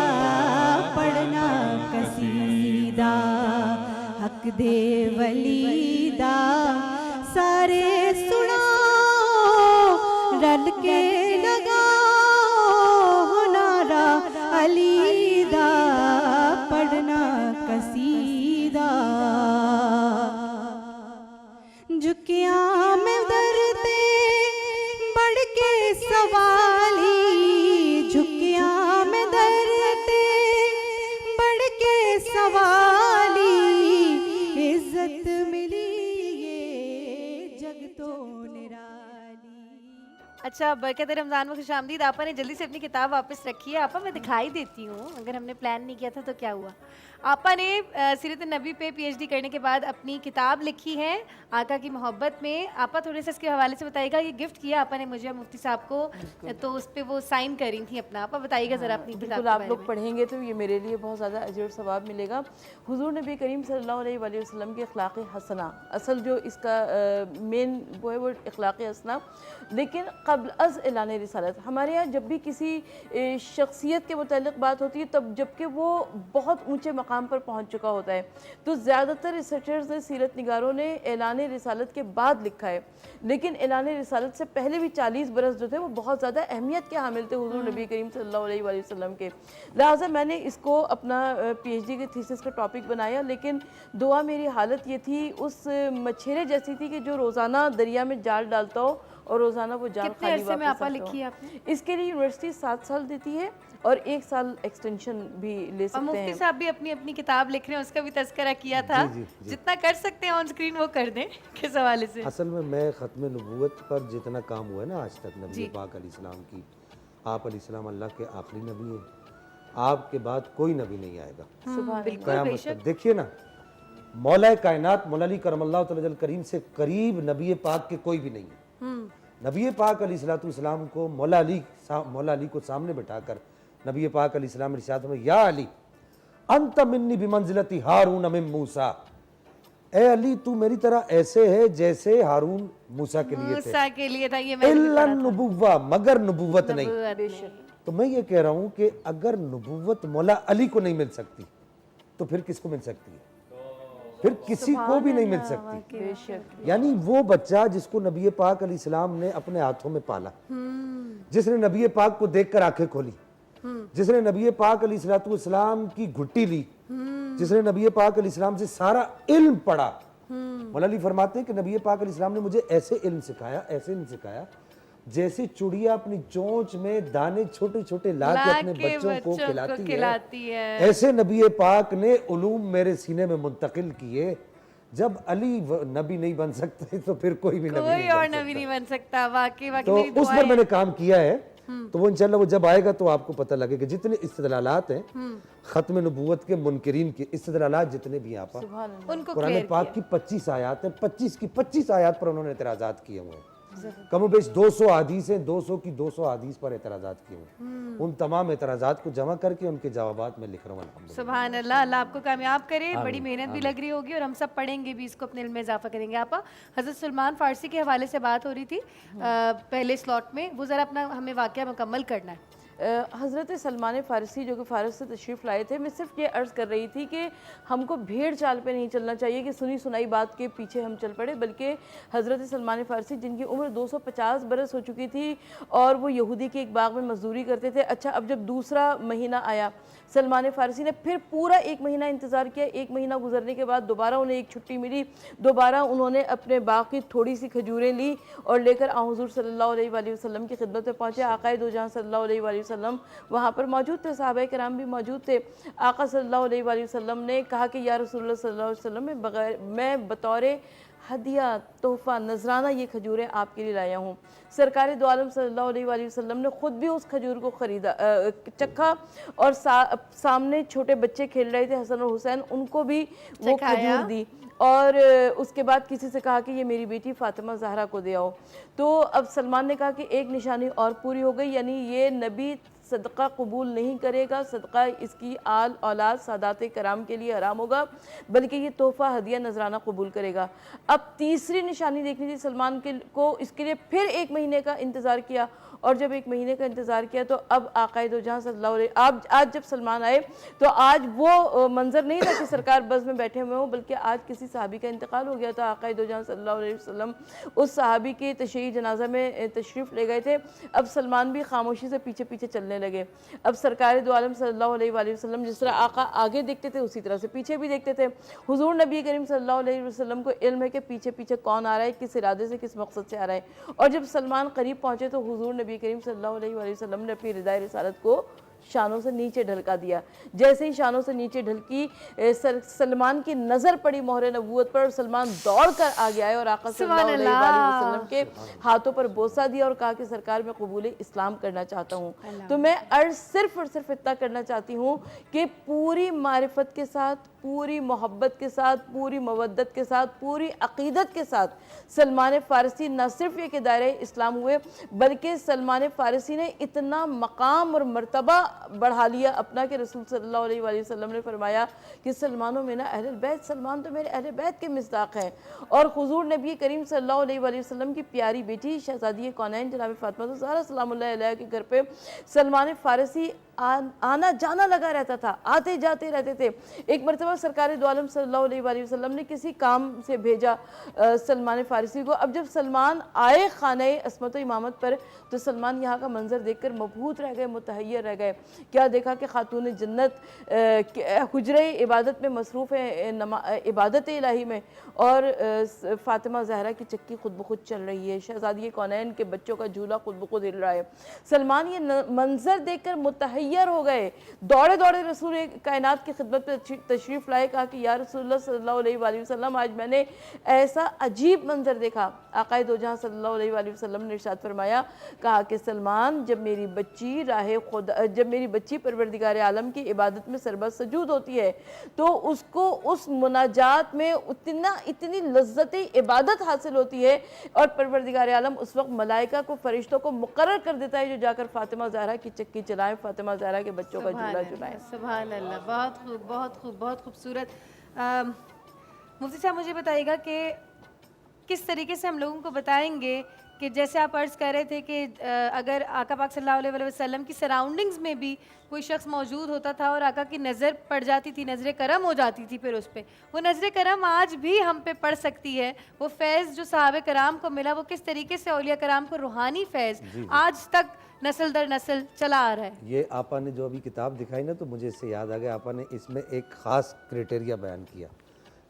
पढ़ना कसीदा हक दे वलीदा सारे सुनो रल के लगाओ नारा अलीदा पढ़ना कसीदा झुकिया में डरते बढ़ के सवाली झुकिया में डरते बढ़ के सवाली इज्जत मिली ये जग तो निराली। अच्छा, बरकत रमज़ान में खुशामदीद। आपा ने जल्दी से अपनी किताब वापस रखी है। आपा मैं दिखाई देती हूँ, अगर हमने प्लान नहीं किया था तो क्या हुआ। आपा ने सीरत नबी पे पीएचडी करने के बाद अपनी किताब लिखी है आका की मोहब्बत में। आपा थोड़े से इसके हवाले से बताइएगा। ये गिफ्ट किया आपा ने मुझे मुफ्ती साहब को, तो उस पर वो साइन करी थी अपना। आपा बताइएगा ज़रा अपनी किताब। बिल्कुल, आप लोग पढ़ेंगे तो ये मेरे लिए बहुत ज़्यादा अजर और सवाब मिलेगा। हुजूर नबी करीम सल्लल्लाहु अलैहि वसल्लम के अखलाक़ हसना, असल जो इसका मेन वो है वो अखलाक़ हसना। लेकिन क़ब्ल अज़ एलान रिसालत हमारे यहाँ जब भी किसी शख्सियत के मुतालिक बात होती है, तब जबकि वो बहुत ऊँचे मकाम पर पहुँच चुका होता है, तो ज़्यादातर रिसर्चर्स ने, सीरत निगारों ने ऐलान रिसालत के बाद लिखा है। लेकिन ऐलान रिसालत से पहले भी 40 बरस जो थे वो बहुत ज़्यादा अहमियत के हामिल थे हुजूर नबी करीम सल्लल्लाहु अलैहि वसल्लम के। लिहाजा मैंने इसको अपना पीएचडी के थीसिस का टॉपिक बनाया। लेकिन दुआ मेरी हालत ये थी, उस मछेरे जैसी थी कि जो रोज़ाना दरिया में जाल डालता हो और रोज़ाना वो जाल खाली वापस आता हो। लिखी आपने? इसके लिए यूनिवर्सिटी 7 साल देती है और 1 साल एक्सटेंशन भी ले सकते हैं। मुफ्ती साहब भी अपनी अपनी किताब लिख रहे हैं, उसका भी तज़किरा किया था। जितना कर सकते हैं ऑन स्क्रीन वो कर दें किस हवाले से। असल में मैं ख़त्म नबूवत पर जितना काम हुआ है ना आज तक, नबी पाक अलैहिस्सलाम की, आप अलैहिस्सलाम अल्लाह के आखिरी नबी हैं, आपके बाद कोई नबी नहीं आएगा क़यामत तक। देखिए ना, मौला कायनात मौला अली करमल्लाहु तआला करीम से करीब नबी पाक के कोई भी नहीं है। नबी पाक अलैहिस्सलाम को मौला अली को सामने बैठाकर नबी पाक अलैहिस्सलाम इरशाद में, या अली अंत मिन्नी बिमंजिलति हारून मिन मूसा, ए अली तू मेरी तरह ऐसे है जैसे हारून मूसा के लिए था ये इल्लन नुबुव्वा, मगर नबूवत नहीं। तो मैं ये कह रहा हूँ कि अगर नबूवत मौला अली को नहीं मिल सकती तो फिर किसको मिल सकती है? फिर किसी को भी नहीं मिल सकती। यानी वो बच्चा जिसको नबी पाक अलैहिस्सलाम ने अपने हाथों में पाला, जिसने नबी पाक को देखकर आंखें खोली, जिसने नबी पाक अलैहिस्सलाम की घुट्टी ली, जिसने नबी पाक अलैहिस्सलाम से सारा इल्म पढ़ा। मौला अली फरमाते हैं कि नबी पाक अलैहिस्सलाम ने मुझे ऐसे इल्म सिखाया जैसे चुड़िया अपनी चोंच में दाने छोटे छोटे ला के अपने बच्चों को खिलाती है, ऐसे नबी पाक ने उलूम मेरे सीने में मुंतकिल किए। जब अली नबी नहीं बन सकते तो फिर कोई भी नबी नहीं बन सकता। वाकई तो उस पर मैंने काम किया है। तो वो इंशाल्लाह वो जब आएगा तो आपको पता लगेगा। जितने इस्तिदलालात हैं खत्म नबूवत के मुनकिरीन के इस्तिदलालात जितने भी आप कुरान पाक की 25 आयात हैं, 25 की 25 आयात पर उन्होंने एतराज़ात किए हुए हैं। कमो बेश 200 हदीस हैं, 200 की 200 हदीस पर एतराज़ात किए हैं। उन तमाम एतराज़ात को जमा करके उनके जवाबात में लिख रहा हूँ अल्हम्दुलिल्लाह। सुभान अल्लाह, अल्लाह आपको कामयाब करे। बड़ी मेहनत भी लग रही होगी और हम सब पढ़ेंगे भी, इसको अपने इल्म में इजाफा करेंगे। आपा हज़रत सलमान फ़ारसी के हवाले से बात हो रही थी पहले स्लॉट में, वो ज़रा अपना हमें वाक़या मुकम्मल करना है। हज़रत सलमान फ़ारसी जो कि फ़ारस से तशरीफ़ लाए थे, मैं सिर्फ ये अर्ज़ कर रही थी कि हमको भेड़ चाल पे नहीं चलना चाहिए कि सुनी सुनाई बात के पीछे हम चल पड़े, बल्कि हज़रत सलमान फ़ारसी जिनकी उम्र 250 बरस हो चुकी थी और वो यहूदी के एक बाग में मजदूरी करते थे। अच्छा, अब जब दूसरा महीना आया, सलमान फ़ारसी ने फिर पूरा 1 महीना इंतज़ार किया। 1 महीना गुजरने के बाद दोबारा उन्हें एक छुट्टी मिली। दोबारा उन्होंने अपने बाग की थोड़ी सी खजूरें ली और लेकर हुज़ूर सल्लल्लाहु अलैहि वसल्लम की खिदमत में पहुँचे। आक़ाए दो जहां सल्लल्लाहु अलैहि वसल्लम वहाँ पर मौजूद थे, सहाबाए किराम भी मौजूद थे। आका सल्लल्लाहु अलैहि वसल्लम ने कहा कि या रसूलुल्लाह सल्लल्लाहु अलैहि वसल्लम, मैं बतौर हदिया, तोहफ़ा, नजराना ये खजूरें आपके लिए लाया हूँ। सरकार दो आलम सल्लल्लाहु अलैहि वसल्लम ने ख़ुद भी उस खजूर को ख़रीदा, चखा और सामने छोटे बच्चे खेल रहे थे, हसन और हुसैन, उनको भी वो खजूर दी और उसके बाद किसी से कहा कि ये मेरी बेटी फ़ातिमा ज़हरा को दे आओ। तो अब सलमान ने कहा कि एक निशानी और पूरी हो गई, यानी ये नबी सदका कबूल नहीं करेगा, सदका इसकी आल औलाद सादात कराम के लिए हराम होगा, बल्कि ये तोहफ़ा हदिया नजराना कबूल करेगा। अब तीसरी निशानी देखनी थी सलमान को, इसके लिए फिर 1 महीने का इंतज़ार किया और जब 1 महीने का इंतज़ार किया तो अब आक़ाए दो जहां सल्लल्लाहु अलैहि आज जब सलमान आए तो आज वो मंज़र नहीं था कि सरकार बस में बैठे हुए हों, बल्कि आज किसी सहाबी का इंतकाल हो गया था। आक़ाए दो जहां सल्लल्लाहु अलैहि वसल्लम उस सहाबी के तशय्युई जनाजा में तशरीफ़ ले गए थे। अब सलमान भी खामोशी से पीछे पीछे चलने लगे। अब सरकार दो आलम सल्लल्लाहु अलैहि वसल्लम जिस तरह आका आगे देखते थे उसी तरह से पीछे भी देखते थे। हुजूर नबी करीम सल्लल्लाहु अलैहि वसल्लम को इल्म है कि पीछे पीछे कौन आ रहा है, किस इरादे से, किस मकसद से आ रहा है। और जब सलमान करीब पहुंचे तो हुजूर नबी करीम सल्लल्लाहु अलैहि वसल्लम ने अपनी रिदाए रिसालत को शानों से नीचे ढलका दिया। जैसे ही शानों से नीचे ढलकी, सलमान की नज़र पड़ी मोहरे नबूवत पर और सलमान दौड़ कर आगे आए और आका सल्लल्लाहु अलैहि वसल्लम के हाथों पर बोसा दिया और कहा कि सरकार मैं कबूल इस्लाम करना चाहता हूँ। तो मैं अर्ज सिर्फ और सिर्फ इतना करना चाहती हूँ कि पूरी मारिफत के साथ, पूरी मोहब्बत के साथ, पूरी मवद्दत के साथ, पूरी अकीदत के साथ सलमान फ़ारसी न सिर्फ ये कि दायरे इस्लाम हुए, बल्कि सलमान फ़ारसी ने इतना मकाम और मर्तबा बढ़ा लिया अपना कि रसूल सल्लल्लाहु अलैहि वसल्लम ने फरमाया कि सलमानो में ना अहले बैत, सलमान तो मेरे अहले बैत के मिस्दाक हैं। और हुजूर नबी करीम सल्लल्लाहु अलैहि वसल्लम की प्यारी बेटी शहज़ादी कौनैन जनाब फ़ातिमा ज़हरा सलामुल्लाह अलैहा के घर पे सलमान फ़ारसी आना जाना लगा रहता था, आते जाते रहते थे। एक मरतबा सरकार दो आलम सल्लल्लाहु अलैहि वसल्लम ने किसी काम से भेजा सलमान फ़ारसी को। अब जब सलमान आए खाने अस्मत इमामत पर तो सलमान यहाँ का मंजर देखकर मबहूत रह गए, मुतहय्यर रह गए। क्या देखा कि खातून जन्नत हुजरे इबादत में मसरूफ़ है, इबादत इलाही में, और फ़ातिमा ज़हरा की चक्की खुद ब खुद चल रही है, शहज़ादी कौनैन के बच्चों का झूला खुद ब खुद हिल रहा है। सलमान ये मंजर देखकर मुतहय्यर हो गए, दौड़े दौड़े रसूल कायनात की खिदमत में तशरीफ़ लाए, कहा कि या रसूलुल्लाह सल्लल्लाहु अलैहि वसल्लम आज मैंने ऐसा अजीब मंजर देखा। आक़ाए दो जहां सल्लल्लाहु अलैहि वसल्लम ने इरशाद फरमाया, कहा कि सलमान जब मेरी बच्ची परवरदिगार आलम की इबादत में सरबत सजूद होती है तो उसको उस मुनाजात में इतनी लज्जती इबादत हासिल होती है और परवरदिगार आलम उस वक्त मलाइका को, फरिश्तों को मुकर्रर कर देता है जो जाकर फ़ातिमा ज़हरा की चक्की चलाएं, फ़ातिमा ज़हरा के बच्चों का झूला झुलाएं। सुभान अल्लाह, बहुत खूब, बहुत खूब, बहुत खूबसूरत। मुफ्ती साहब मुझे बताइएगा कि किस तरीके से हम लोगों को बताएंगे कि जैसे आप अर्ज़ कर रहे थे कि अगर आका पाक सल्लल्लाहु अलैहि वसल्लम की सराउंडिंग्स में भी कोई शख्स मौजूद होता था और आका की नज़र पड़ जाती थी, नज़र करम हो जाती थी, फिर उस पर वो नज़र करम आज भी हम पे पड़ सकती है। वो फैज़ जो सहाबे कराम को मिला, वो किस तरीके से औलिया कराम को रूहानी फैज़ आज तक नस्ल दर नस्ल चला आ रहा है। ये आपा ने जो अभी किताब दिखाई ना, तो मुझे इससे याद आ गया, आपा ने इसमें एक ख़ास क्राइटेरिया बयान किया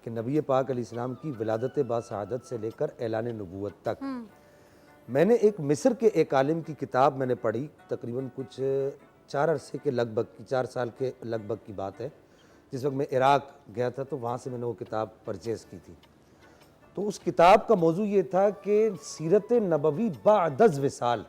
कि नबी पाक अलैहिस्सलाम की विलादत बासआदत से लेकर ऐलान नबूवत तक। मैंने एक मिस्र के एक आलिम की किताब मैंने पढ़ी, तकरीबन कुछ 4 अरसे के लगभग, 4 साल के लगभग की बात है। जिस वक्त मैं इराक़ गया था तो वहाँ से मैंने वो किताब परचेज़ की थी। तो उस किताब का मौजू ये था कि सीरत नबवी बादज़ विसाल,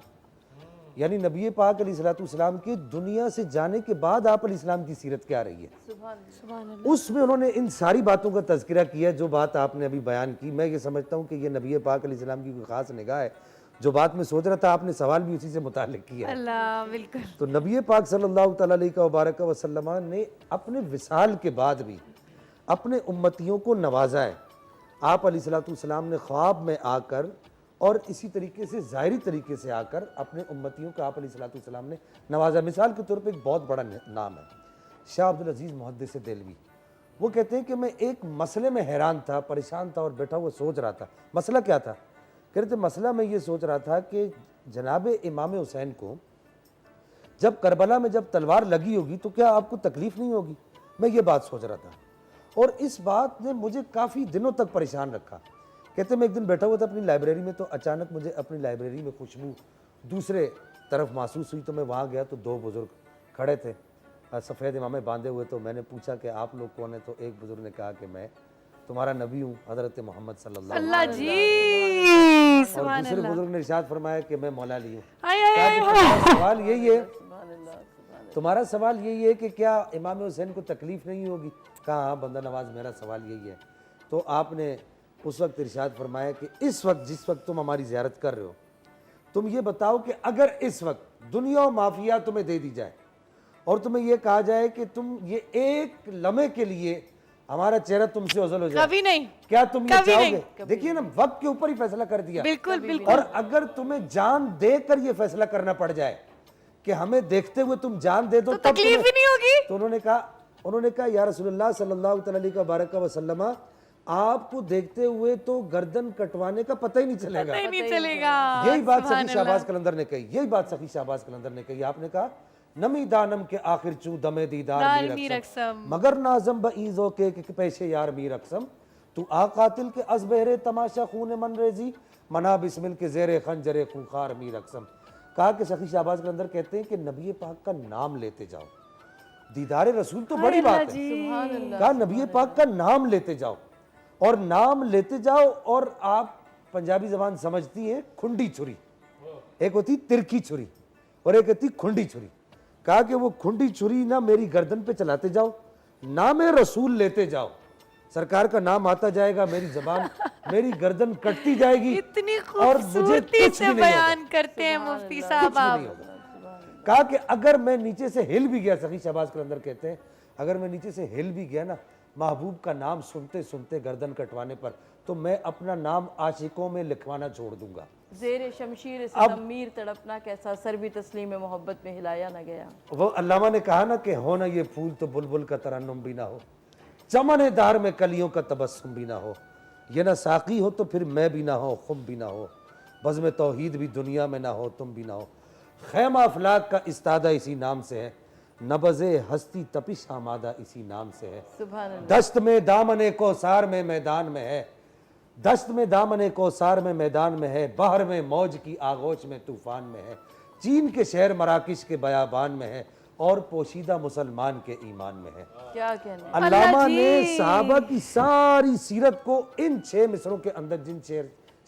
यानी नबी पाक अलैहिस्सलाम के दुनिया से जाने के बाद आप अलैहिस्सलाम की सीरत क्या रही है। उसमें उन्होंने इन सारी बातों का तज़किरा किया जो बात आपने अभी बयान की। मैं ये समझता हूँ कि ये नबी पाक अलैहिस्सलाम की कोई ख़ास निगाह है जो बात मैं सोच रहा था आपने सवाल भी उसी से मुताल्लिक किया है। अल्लाह बिल्कुल। तो नबी पाक सल्लल्लाहु तआला अलैहि वसल्लम ने अपने विसाल के बाद भी अपने उम्मतियों को नवाजा है। आप अलैहिस्सलाम ने ख्वाब में आकर और इसी तरीके से ज़ाहिरी तरीके से आकर अपने उम्मतियों का आप अलैहिस्सलाम ने नवाजा। मिसाल के तौर पे एक बहुत बड़ा नाम है शाह अब्दुल अजीज़ मुहद्दिस देलवी। वो कहते हैं कि मैं एक मसले में हैरान था, परेशान था और बैठा हुआ सोच रहा था। मसला क्या था? कह रहे थे मसला मैं ये सोच रहा था कि जनाब इमाम हुसैन को जब करबला में जब तलवार लगी होगी तो क्या आपको तकलीफ़ नहीं होगी? मैं ये बात सोच रहा था और इस बात ने मुझे काफ़ी दिनों तक परेशान रखा। कहते मैं एक दिन बैठा हुआ था अपनी लाइब्रेरी में, तो अचानक मुझे अपनी लाइब्रेरी में खुशबू दूसरे तरफ महसूस हुई। तो मैं वहाँ गया तो दो बुज़ुर्ग खड़े थे सफ़ेद इमामे बांधे हुए। तो मैंने पूछा कि आप लोग कौन है? तो एक बुज़ुर्ग ने कहा कि मैं तुम्हारा नबी हूँ हज़रत मोहम्मद सल्लल्लाहु अल्लाह अलैहि जी वसल्लम। और दूसरे बुज़ुर्ग ने इरशाद फरमाया कि मैं मौला अली हूँ। आय आय आय तुम्हारा सवाल यही है, तुम्हारा सवाल यही है कि क्या इमाम हुसैन को तकलीफ़ नहीं होगी? कहा हाँ बंदा नवाज मेरा सवाल यही है। तो आपने उस वक्त इरशाद फरमाया कि इस वक्त जिस वक्त तुम हमारी ज़ियारत कर रहे हो, तुम ये बताओ कि अगर इस वक्त दुनिया और माफिया तुम्हें दे दी जाए और तुम्हें ये कहा जाए कि तुम ये एक लम्हे के लिए हमारा चेहरा तुमसे ओझल हो जाए, कभी नहीं, क्या तुम ये कभी चाहोगे? देखिए ना, वक्त के ऊपर ही फैसला कर दिया। बिल्कुल बिल्कुल। और अगर तुम्हें जान देकर ये फैसला करना पड़ जाए कि हमें देखते हुए तुम जान दे दो तो तकलीफ ही नहीं होगी। तो उन्होंने कहा या रसूलुल्लाह सल्लल्लाहु अलैहि वसल्लम, आपको देखते हुए तो गर्दन कटवाने का पता ही नहीं चलेगा। पता ही नहीं चलेगा। यही बात सखी शाहबाज कलंदर ने कही, यही बात सखी शाहबाज कलंदर ने कही। आपने कहा नमी दानम के आखिर चू दमे दीदार मीर अक्सम, मगर नाजम बईजो के पेशे यार मीर अक्सम, तू आ कातिल के अजबहरे तमाशा खून मन रेजी, मना बिस्मिल के जेरे खंजरे खूंखार मीर अक्सम। कहा कि सखी शाहबाज कलंदर कहते हैं कि नबी पाक का नाम लेते जाओ, दीदार रसूल तो बड़ी बात है, कहा नबी पाक का नाम लेते जाओ और नाम लेते जाओ। और आप पंजाबी जबान समझती हैं, खुंडी छुरी, एक होती तिरकी छुरी और एक होती खुंडी छुरी। कहा कि वो खुंडी छुरी ना मेरी गर्दन पे चलाते जाओ, नाम रसूल लेते जाओ, सरकार का नाम आता जाएगा, मेरी जबान मेरी गर्दन कटती जाएगी। इतनी और मुझे खूबसूरती कुछ से भी नहीं बयान होगा, करते हैं मुफ्ती साहब कुछ भी आप। नहीं होगा। कहा कि अगर मैं नीचे से हिल भी गया, सखी शहबाज के अंदर कहते हैं अगर मैं नीचे से हिल भी गया ना महबूब का नाम सुनते सुनते गर्दन कटवाने पर, तो मैं अपना नाम आशिकों में लिखवाना छोड़ दूंगा। ज़ेरे शमशीर से तमीर तड़पना कैसा, सर भी तस्लीम मोहब्बत में हिलाया ना गया। वो अल्लामा ने कहा ना कि हो ना ये फूल तो बुलबुल का तरन्नुम भी ना हो, चमन दार में कलियों का तबस्सुम भी ना हो, ये ना साकी हो तो फिर मैं भी ना हो, खुम भी ना हो, बज़्म तौहीद भी दुनिया में ना हो, तुम भी ना हो, खैमा अफलाक का इस्तादा इसी नाम से है, नबज़े हस्ती तपिश आमादा इसी नाम से है, सुभान अल्लाह। दस्त में दामने कोसार में मैदान में है, दस्त में दामने कोसार में मैदान में है, बहर में मौज की आगोश में तूफान में है, चीन के शहर मराकिश के बयाबान में है और पोशीदा मुसलमान के ईमान में है। क्या कहना। अल्लामा ने सहाबा की सारी सीरत को इन 6 मिसरों के अंदर, जिन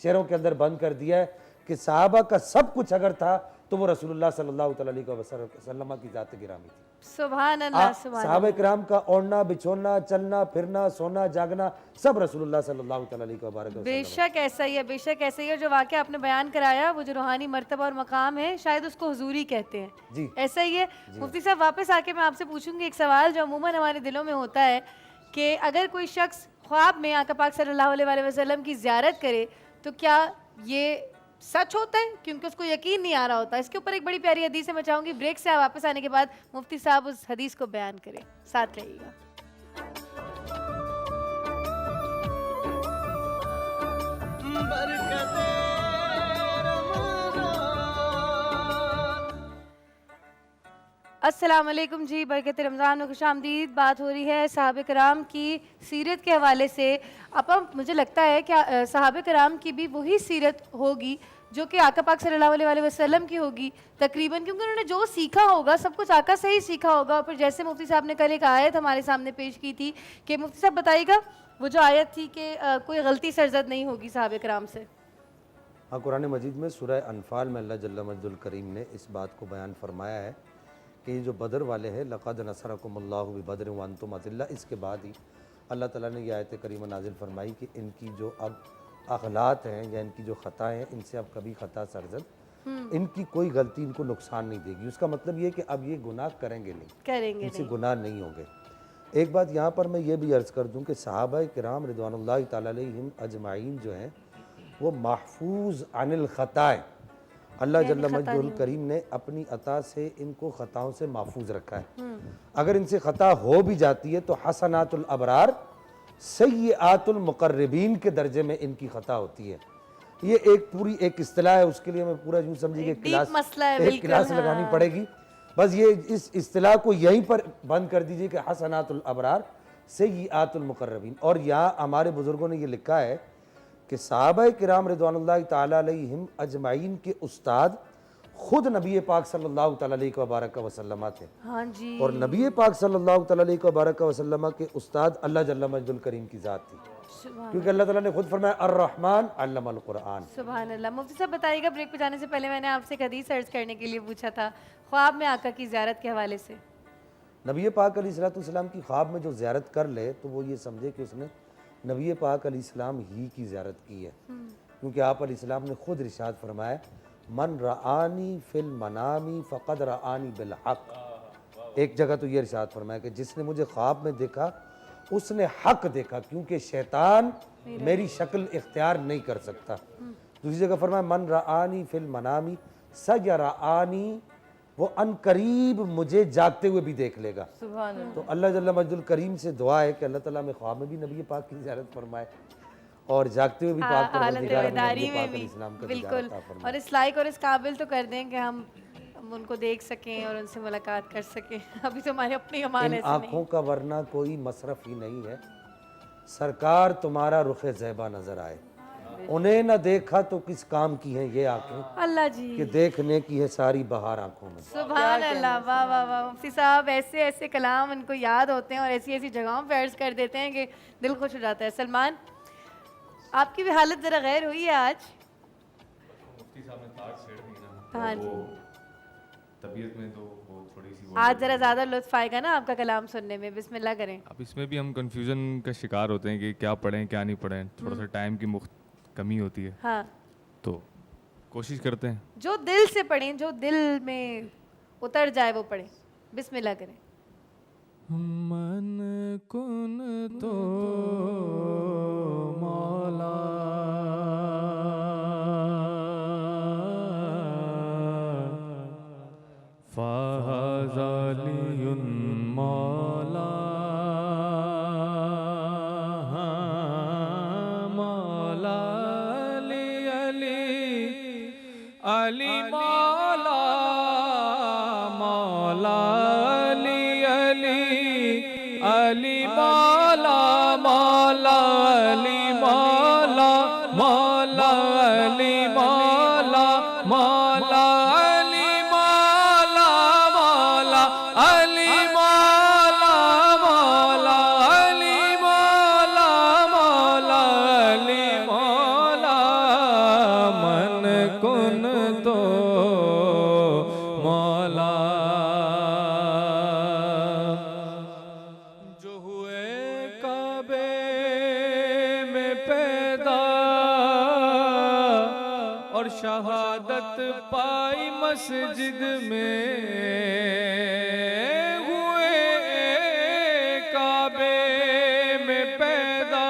शेरों के अंदर बंद कर दिया है कि सहाबा का सब कुछ अगर था तो वो रसूलुल्लाह सल्लल्लाहु अलैहि वसल्लम की जात गिरामी थी। सुभान अल्लाह, सुभान सहाबा इकराम का ओढ़ना बिछोना, चलना फिरना, सोना जागना सब रसूलुल्लाह सल्लल्लाहु अलैहि वसल्लम। बेशक ऐसा ही है, बेशक ऐसा ही है। जो वाक़या आपने बयान कराया वो जो रूहानी मर्तबा और मकाम है, शायद उसको हुजूरी कहते हैं जी, ऐसा ही है। मुफ्ती साहब वापस आके मैं आपसे पूछूंगी एक सवाल जो अमूमन हमारे दिलों में होता है कि अगर कोई शख्स ख्वाब में आका पाक सल्लल्लाहु अलैहि वसल्लम की ज़ियारत करे तो क्या ये सच होता है? क्योंकि उसको यकीन नहीं आ रहा होता। इसके ऊपर एक बड़ी प्यारी हदीस है, मैं चाहूँगी ब्रेक से वापस आने के बाद मुफ्ती साहब उस हदीस को बयान करें। साथ रहिएगा। अस्सलाम वालेकुम जी, बरकत रमज़ान और खुशामदीद। बात हो रही है सहाबे कराम की सीरत के हवाले से। अब मुझे लगता है कि सहाबे कराम की भी वही सीरत होगी जो कि आका पाक सल्लल्लाहु अलैहि वसल्लम की होगी तकरीबन, क्योंकि उन्होंने जो सीखा होगा सब कुछ आका से ही सीखा होगा। और फिर जैसे मुफ्ती साहब ने कल एक आयत हमारे सामने पेश की थी कि मुफ्ती साहब बताइएगा वो जो आयत थी कि कोई गलती सरजद नहीं होगी सहाबे कराम से। हाँ, कुरान मजीद में सूरह अनफाल में अल्लाह जल्ल मजदुल करीम ने इस बात को बयान फरमाया है कि ये जो बदर वाले हैं, लक़द नसरकुमुल्लाहु बिबदर व अंतुम अज़िल्ला, इसके बाद ही अल्लाह ताला ने यह आयत करीमा नाजिल फरमाई कि इनकी जो अब अखलात हैं या इनकी जो ख़ताएँ हैं, इनसे अब कभी ख़ता सरजद, इनकी कोई गलती इनको नुकसान नहीं देगी। उसका मतलब ये कि अब ये गुनाह करेंगे नहीं, करेंगे इनसे नहीं। गुनाह नहीं होंगे। एक बात यहाँ पर मैं ये भी अर्ज़ कर दूँ कि सहाबा किराम रिदवानुल्लाहि ताला अलैहिम अजमाइन जो हैं वो महफूज अनिल ख़ताए, अल्लाह जल्ल मजदुल करीम ने अपनी अता से इनको ख़ताओं से महफूज रखा है। अगर इनसे ख़ता हो भी जाती है तो हसनातुल अबरार सय्यातुल मुक़र्रबीन के दर्जे में इनकी ख़ता होती है। ये एक पूरी एक इस्तिलाह है, उसके लिए मैं पूरा यूँ समझिए कि क्लास मसला है, एक बिल्कुल, क्लास लगानी पड़ेगी। बस ये इस इस्तिलाह को यहीं पर बंद कर दीजिए कि हसनातुल अबरार सय्यातुल मुक़र्रबीन। और यहाँ हमारे बुज़ुर्गों ने ये लिखा है कि सहाबा किराम रिदवानुल्लाहि ताला अलैहिम अजमाइन के उस्ताद खुद नबी पाक सल्लल्लाहु ताला अलैहि वसल्लम थे। हाँ जी। और नबी पाक सल्लल्लाहु ताला अलैहि वसल्लम के उस्ताद अल्लाह जल्ल मजदुल करीम की ज़ात थी, क्योंकि अल्लाह ताला ने खुद फरमाया अर्रहमान अल्लमल कुरान। सुभान अल्लाह। मुफ्ती साहब बताइएगा, ब्रेक पे जाने से पहले मैंने आपसे एक हदीस सर्च करने के लिए पूछा था ख्वाब में आका की ज़ियारत के हवाले से। नबी पाक अलैहिस्सलाम की ख्वाब में जो ज़ियारत कर ले तो वो ये समझे कि उसने नबी पाक अलैहिस्सलाम ही की ज़ियारत की है, क्योंकि आप अलैहिस्सलाम ने खुद इरशाद फरमाया मन रआनी फिल मनामी फ़क़द रआनी बिल हक़। एक जगह तो ये इरशाद फरमाया कि जिसने मुझे ख्वाब में देखा उसने हक देखा, क्योंकि शैतान मेरी शक्ल इख्तियार नहीं कर सकता। दूसरी जगह फरमाया मन रआनी फिल मनामी सयरआनी, वो अनकरीब मुझे जागते हुए भी देख लेगा। तो अल्लाह जल्ल मजदुल करीम से दुआ है कि अल्लाह ताला में ख्वाब में भी नबी पाक की ज़ियारत फरमाए और जागते हुए भी पाक परवरदिगार हमें नबी पाक अलैहिस्सलाम का बिल्कुल। दीदार अता फरमाए। और इस लायक और इस काबिल तो कर दें कि हम उनको देख सकें और उनसे मुलाकात कर सकें। अभी तो हमारे अपनी अमाल इन ऐसे आँखों का वरना कोई मसरफ ही नहीं है, सरकार तुम्हारा रुख ज़ैबा नजर आए। उन्हें न देखा तो किस काम की है ये आंखें, अल्लाह जी कि देखने की है सारी बहार आंखों में। सुभान अल्लाह। वाह वाह वाह मुफ्ती साहब, ऐसे ऐसे कलाम उनको याद होते हैं और ऐसी ऐसी जगहों पे अर्ज कर देते हैं कि दिल खुश हो जाता है। सलमान, आपकी भी हालत ज़रा गैर हुई है आज। मुफ्ती साहब ने ताज छेड़ दी ना, हाँ तो जी। वो तबीयत में तो वो थोड़ी सी आज ज़रा ज़्यादा लुत्फ़ आएगा ना आपका कलाम सुनने में। बिस्मिल्लाह करें। अब इसमें भी हम कंफ्यूजन का शिकार होते हैं कि क्या पढ़ें क्या नहीं पढ़ें, थोड़ा सा टाइम की कमी होती है, हाँ, तो कोशिश करते हैं। जो दिल से पढ़ें, जो दिल में उतर जाए वो पढ़ें। बिस्मिल्लाह करें। मन कुन तो मौला फ़ाज़ालियुन मौला मौला अली मौला मौला अली मौला मौला अली मौला मौला अली मौला मौला अली मौला मौला अली मौला मौला अली मौला मौला अली मौला मन कुन तो मौला जो हुए काबे में पैदा और शहादत पाई मस्जिद में, हुए काबे में पैदा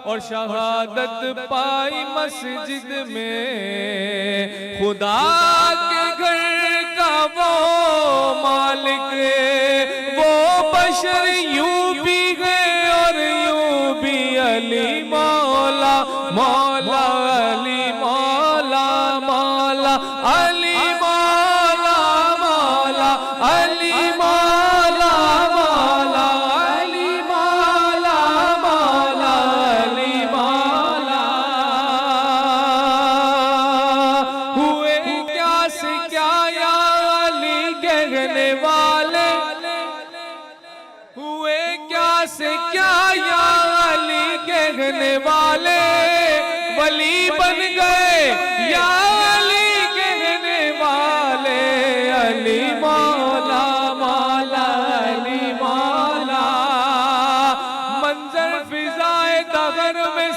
और शहादत पाई मस्जिद में, खुदा के घर का वो मालिक वो बशर यूं भी गए और यूं भी अली मौला मौला अली मौला मौला अली मौला मौला अली मौला मौला अली मौला मौला अली मौला। हुए क्या से क्या या अली कहने वाले, हुए क्या से क्या या अली कहने वाले, वली बन गए या अली कहने वाले, अली मौला मौला अली मौला। मंजर फिजाए दगर में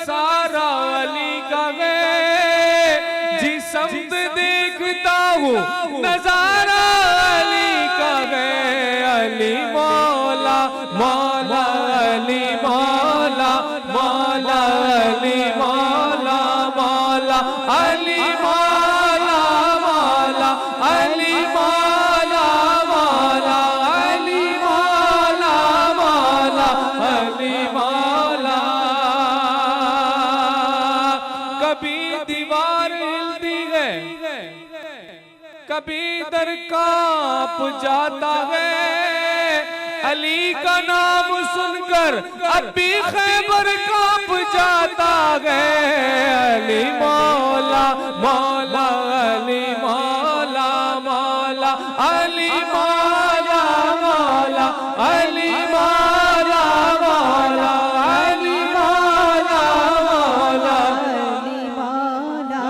समत देखता हूँ नजारा अली का है। अली मौला मौला अली मौला मौला अली मौला मौला अली मौला मौला अली मौला मौला अली मौला मौला अली मौला। कभी दीवार हिलती है, कभी दर कांप जाता है। अली का नाम सुनकर अब भी खैबर कांप जाता है। अली मौला मौला अली मौला मौला अली मौला मौला अली मौला मौला अली मौला मौला अली मौला।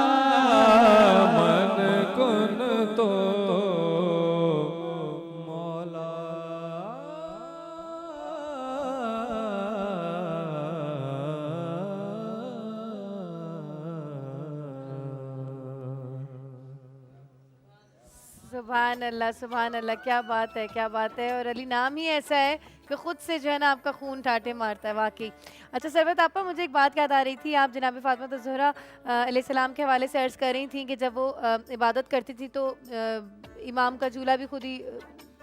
मन कुन तो मौला। सुभान अल्लाह, क्या बात है, क्या बात है। और अली नाम ही ऐसा है कि ख़ुद से जो है ना आपका खून ठाटे मारता है वाकई। अच्छा सरवत आपा, मुझे एक बात याद आ रही थी, आप जनाब फ़ातिमा ज़हरा अलैहिस्सलाम के हवाले से अर्ज़ कर रही थी कि जब वो इबादत करती थी तो इमाम का झूला भी खुद ही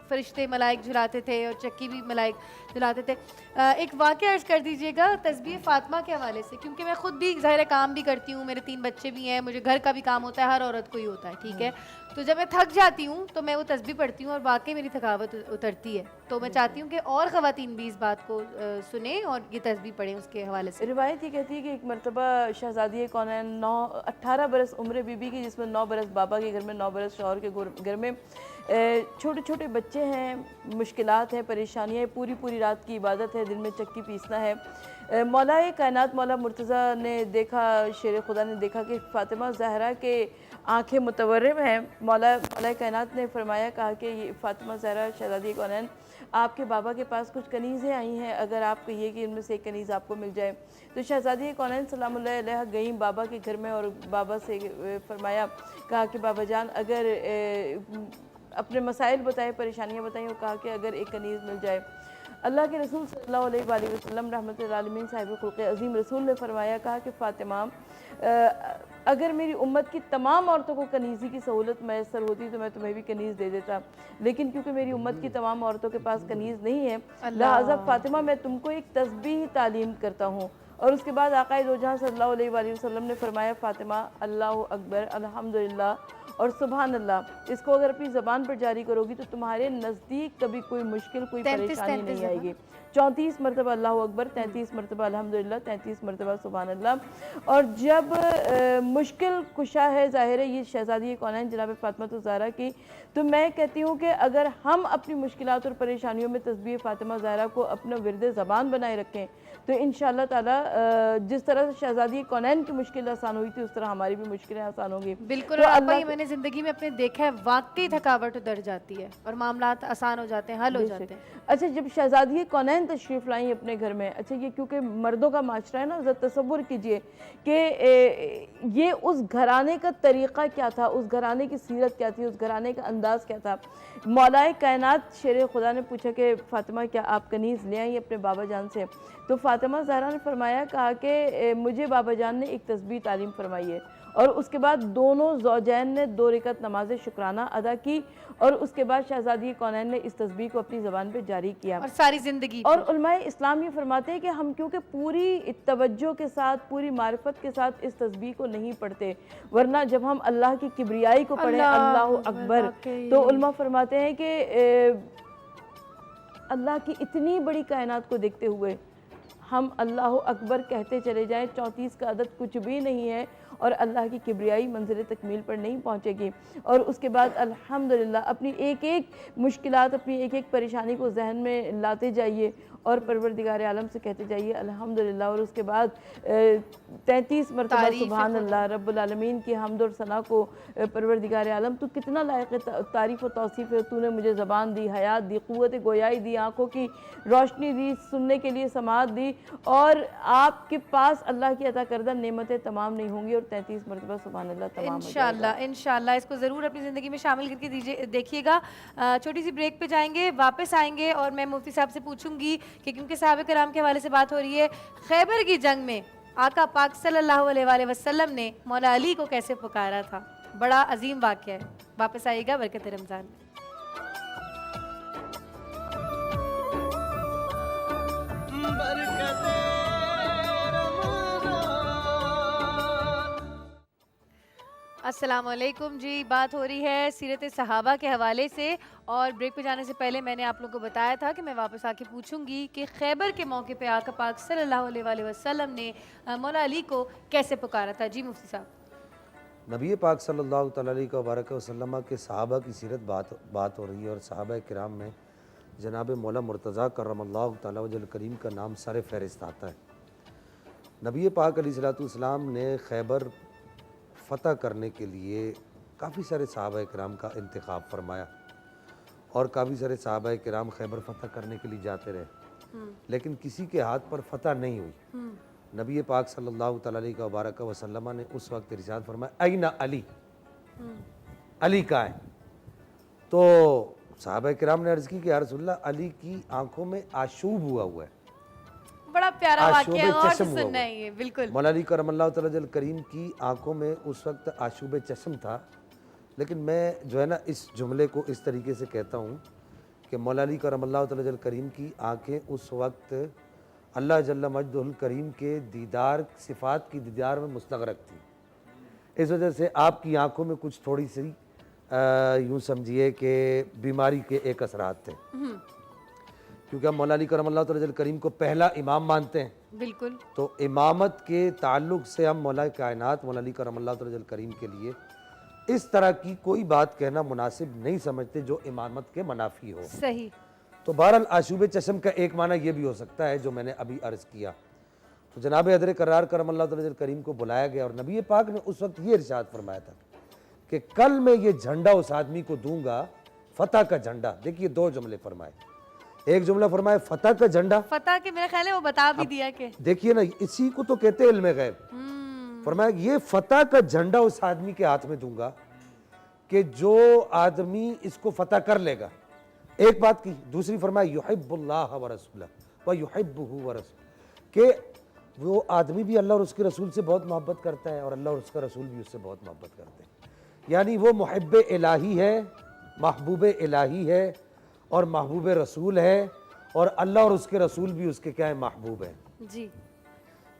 फरिश्ते मलाइक झुलाते थे और चक्की भी मलाइक झुलाते थे। एक वाक़या अर्ज़ कर दीजिएगा तस्बीह फ़ातिमा के हवाले से, क्योंकि मैं ख़ुद भी ज़ाहिर काम भी करती हूँ, मेरे 3 बच्चे भी हैं, मुझे घर का भी काम होता है, हर औरत को ही होता है, ठीक है। तो जब मैं थक जाती हूँ तो मैं वो तस्बीह पढ़ती हूँ और वाकई मेरी थकावट उतरती है। तो मैं चाहती हूँ कि और ख़वातीन भी इस बात को सुने और ये तस्बीह पढ़ें उसके हवाले से। रिवायत ये कहती है कि एक मरतबा शहज़ादी कौनैन 18 बरस उम्र बीबी की, जिसमें 9 बरस बाबा के घर में, 9 बरस शौहर के घर में, छोटे छोटे बच्चे हैं, मुश्किलात हैं, परेशानियाँ हैं, पूरी पूरी रात की इबादत है, दिन में चक्की पीसना है। मौलाए कायनात मौला मुर्तज़ा ने देखा, शेर खुदा ने देखा कि फ़ातिमा ज़हरा के आँखें मुतवर्रिम हैं। मौलाए कायनात ने फरमाया, कहा कि ये फ़ातिमा ज़हरा शहज़ादी कौनैन, आपके बाबा के पास कुछ कनीज़ें आई हैं, अगर आप कहिए कि इनमें से एक कनीज़ आपको मिल जाए। तो शहज़ादी कौनैन सलामुल्लाह अलैहा गई बाबा के घर में और बाबा से फरमाया, कहा कि बाबा जान अगर अपने मसाइल बताए, परेशानियाँ बताई, और कहा कि अगर एक कनीज़ मिल जाए। अल्लाह के रसूल सल्लल्लाहु अलैहि वसल्लम रहमतुल आलमीन साहिब खुल्क़ अज़ीम रसूल ने फरमाया, कहा कि फ़ातिमा अगर मेरी उम्मत की तमाम औरतों को कनीज़ी की सहूलत मैसर होती तो मैं तुम्हें भी कनीज़ दे देता, लेकिन क्योंकि मेरी उम्मत की तमाम औरतों के पास कनीज़ नहीं है, लिहाज़ा फ़ातिमा मैं तुमको एक तस्बीह तालीम करता हूँ। और उसके बाद आक़ाए दो जहां सल्लल्लाहु अलैहि वसल्लम ने फरमाया, फ़ातिमा अल्लाहु अकबर, अल्हम्दुलिल्लाह और सुभान अल्लाह, इसको अगर अपनी ज़बान पर जारी करोगी तो तुम्हारे नज़दीक कभी कोई मुश्किल, कोई परेशानी नहीं आएगी। 34 मरतबा अल्लाहु अकबर, 33 मरतबा अल्हम्दुलिल्लाह, 33 मरतबा सुभान अल्लाह। और जब मुश्किल कुशा है, ज़ाहिर है ये शहज़ादी कौनैन जनाब फ़ातिमा ज़हरा की, तो मैं कहती हूँ कि अगर हम अपनी मुश्किलात और परेशानियों में तस्बीह फ़ातिमा ज़हरा को अपना विरद ज़बान बनाए रखें तो इंशाअल्लाह ताला जिस तरह से शहज़ादी कौनैन की मुश्किल आसान हुई थी उस तरह हमारी भी मुश्किलें आसान होंगी। बिल्कुल। तो और आपा ये मैंने ज़िंदगी में अपने देखा है, वाकई थकावट उतर जाती है और मामलात आसान हो जाते हैं, हल हो जाते हैं। अच्छा, जब शहज़ादी कौनैन तशरीफ़ लाई अपने घर में, अच्छा ये क्योंकि मर्दों का माशरा है ना, ज़रा तसव्वुर कीजिए कि ये उस घराने का तरीक़ा क्या था, उस घराने की सीरत क्या थी, उस घराने का अंदाज़ क्या था। मौलाए कायनात शेर खुदा ने पूछा कि फ़ातिमा क्या आप कनीज़ ले आई अपने बाबा जान से? तो फ़ातिमा ज़हरा ने फरमाया, कहा कि मुझे बाबा जान ने एक तस्बीह तालीम फरमाई है। और उसके बाद दोनों ज़ौजैन ने 2 रकअत नमाज शुक्राना अदा की और उसके बाद शहज़ादी कौनैन ने इस तस्बीह को अपनी ज़बान पे जारी किया और सारी ज़िंदगी। और उलमाए इस्लाम ये फरमाते हैं कि हम क्योंकि पूरी तवज्जो के साथ, पूरी मारिफत के साथ इस तस्बीह को नहीं पढ़ते, वरना जब हम अल्लाह की किब्रियाई को पढ़ें, अल्लाहु अकबर, तो उलमा फरमाते हैं कि अल्लाह की इतनी बड़ी कायनात को देखते हुए हम अल्लाहु अकबर कहते चले जाएं, 34 का अदद कुछ भी नहीं है और अल्लाह की किब्रियाई मंज़िल तकमील पर नहीं पहुँचेगी। और उसके बाद अल्हम्दुलिल्लाह अपनी एक एक मुश्किलात, अपनी एक एक परेशानी को जहन में लाते जाइए और परवरदिगार आलम से कहते जाइए अल्हम्दुलिल्लाह। और उसके बाद 33 मरतबा सुभान अल्लाह, रब्बुल आलमीन की हम्द और सना को, परवरदिगार आलम तू कितना लायक तारीफ़ व तौसीफ़ है, तूने मुझे ज़बान दी, हयात दी, क़ुव्वत गोयाई दी, आँखों की रोशनी दी, सुनने के लिए समात दी, और आपके पास अल्लाह की अता करदा नेमतें तमाम नहीं होंगी और और 33 मरतबा सुभान अल्लाह तमाम हो जाएगा। इंशाल्लाह इंशाल्लाह इसको ज़रूर अपनी ज़िंदगी में शामिल करके दीजिए देखिएगा। छोटी सी ब्रेक पे जाएंगे, वापस आएंगे और मैं मुफ्ती साहब से पूछूंगी कि क्योंकि सहाबा कराम के हवाले से बात हो रही है, खैबर की जंग में आका पाक सल्लल्लाहु अलैहि वसल्लम ने मौला अली को कैसे पुकारा था। बड़ा अजीम वाक़या है। वापस आइएगा बरकत रमज़ान में। अस्सलाम वालेकुम जी। बात हो रही है सीरत सहाबा के हवाले से और ब्रेक पे जाने से पहले मैंने आप लोगों को बताया था कि मैं वापस आके पूछूंगी कि खैबर के मौके पे आका पाक सल्लल्लाहु अलैहि वसल्लम ने मौला अली को कैसे पुकारा था। जी मुफ्ती साहब। नबी पाक सल्लल्लाहु अलैहि वसल्लम के सहाबा की सीरत बात हो रही है और सहाबा किराम में जनाब मौला मुर्तज़ा करमल्लाहु तआला वजल करीम का नाम सारे फहरिस्त आता है। नबी पाक अलैहिस्सलाम ने खैबर फ़तह करने के लिए काफ़ी सारे सहाबा किराम का इंतखाब फरमाया और काफ़ी सारे सहाबा किराम खैबर फ़तह करने के लिए जाते रहे, लेकिन किसी के हाथ पर फ़तह नहीं हुई। नबी पाक सल्लल्लाहु अलैहि वसल्लम ने उस वक्त इरशाद फरमाया अयना अली, अली कहाँ है। तो सहाबा किराम ने अर्ज़ की कि या रसूलल्लाह अली की आंखों में आशूब हुआ है। बड़ा प्यारा वाक़या है और चश्म हुआ सुनना है ये बिल्कुल। मौला अली करमल्लाहु तआला वजल करीम की आंखों में उस वक्त आशूब चश्म था, लेकिन मैं जो है ना इस जुमले को इस तरीके से कहता हूँ कि मौला अली करमल्लाहु तआला वजल करीम की आंखें उस वक्त अल्लाह जल्ल मजदुल करीम के दीदार सिफ़ात की दीदार में मुस्तग़रक़ थी। इस वजह से आपकी आंखों में कुछ थोड़ी सी यूँ समझिए कि बीमारी के एक असरात थे, क्योंकि हम मौला अली करमल्लाहु तआला वजल करीम को पहला इमाम मानते हैं। बिल्कुल। तो इमामत के ताल्लुक़ से हम मौला कायनात मौला अली करमल्लाहु तआला वजल करीम के लिए इस तरह की कोई बात कहना मुनासिब नहीं समझते जो इमामत के मनाफी हो। सही। तो बहरहाल आशूब चश्म का एक माना ये भी हो सकता है जो मैंने अभी अर्ज़ किया। तो जनाब हज़रत करार करमल्लाहु तआला वजल करीम को बुलाया गया और नबी पाक ने उस वक्त ये इरशाद फरमाया था कि कल मैं ये झंडा उस आदमी को दूंगा, फतह का झंडा। देखिए दो जुमले फरमाए, एक जुमला फरमाए फतह का झंडा, फतह के मेरे ख्याल है वो बता भी दिया कि देखिए ना इसी को तो कहते हैं इल्मे गैब। फरमाया ये फतह का झंडा उस आदमी के हाथ में दूंगा कि जो आदमी इसको फतह कर लेगा। एक बात की। दूसरी फरमाया युहिब्बुल्लाह व रसूलहु व युहिब्बुहु व रसूलहु, कि वो आदमी भी अल्लाह और उसके रसूल से बहुत मोहब्बत करता है और अल्लाह और उसका रसूल भी उससे बहुत मोहब्बत करते हैं। यानी वो मुहिब्बे इलाही है, महबूब इलाही है और महबूब रसूल है और अल्लाह और उसके रसूल भी उसके क्या है, महबूब है। जी।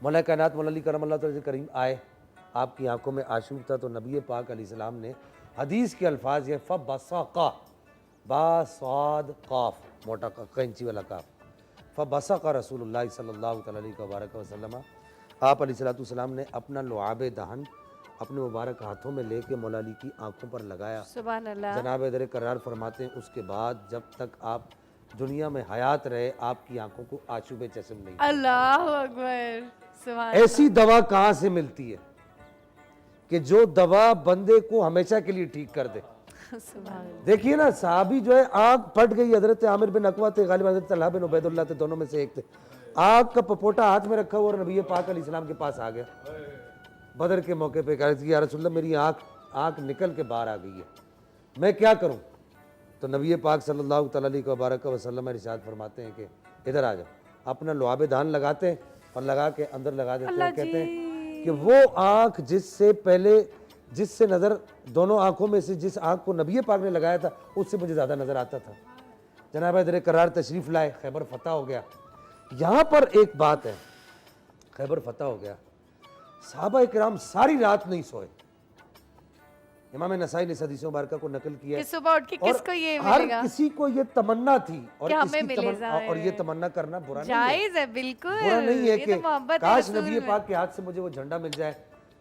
मौला कायनात मौला अली करमल्लाहु तआला करीम आए, आपकी आंखों में आशूब था, तो नबी पाक अलैहिस्सलाम ने हदीस के अल्फाज ये फ़बसक़ा बासाद काफ मोटा कैंची वाला काफ फ़बसक़ा रसूलुल्लाह सल्लल्लाहु अलैहि वसल्लम, आप अलैहिस्सलाम ने अपना लुआब दहन अपने मुबारक हाथों में लेके मौला अली की आंखों पर लगाया। सुभान अल्लाह। जनाब दर करार फरमाते हैं उसके बाद जब तक आप दुनिया में हयात रहे आपकी आंखों को आशूब चश्म नहीं। अल्लाह अकबर। सुभान। ऐसी दवा कहाँ से मिलती है कि जो दवा बंदे को हमेशा के लिए ठीक कर दे। देखिए ना साहबी जो है आग फट गई, हजरत आमिर बिन अकवा थे, गालिब हजरत तलहा बिन उबैदुल्लाह थे, दोनों में से एक थे। आग का पपोटा हाथ में रखा हुआ और नबी पाक अलैहिस्सलाम के पास आ गया बदर के मौके पे, कहा कि या रसूलल्लाह मेरी आँख निकल के बाहर आ गई है, मैं क्या करूं। तो नबी पाक सल्लल्लाहु अलैहि वसल्लम इरशाद फरमाते हैं कि इधर आ जाओ। अपना लुआब दान लगाते हैं और लगा के अंदर लगा देते हैं। कहते हैं कि वो आँख जिससे नज़र दोनों आँखों में से जिस आँख को नबी पाक ने लगाया था उससे मुझे ज़्यादा नज़र आता था। जनाब इधर करार तशरीफ़ लाए, खैबर फतह हो गया। यहाँ पर एक बात है, खैबर फतह हो गया, सहाबा किराम सारी रात नहीं सोए। इमाम नसाई ने हदीस मुबारक को नकल किया कि सुबह उठ के किसको ये हर मिलेगा, किसी को ये तमन्ना थी और कि हमें मिले जाए। और ये तमन्ना करना बुरा जायज़ है, बिल्कुल बुरा नहीं है ये कि तो मोहब्बत है काश रसूल नबी में। पाक के हाथ से मुझे वो झंडा मिल जाए।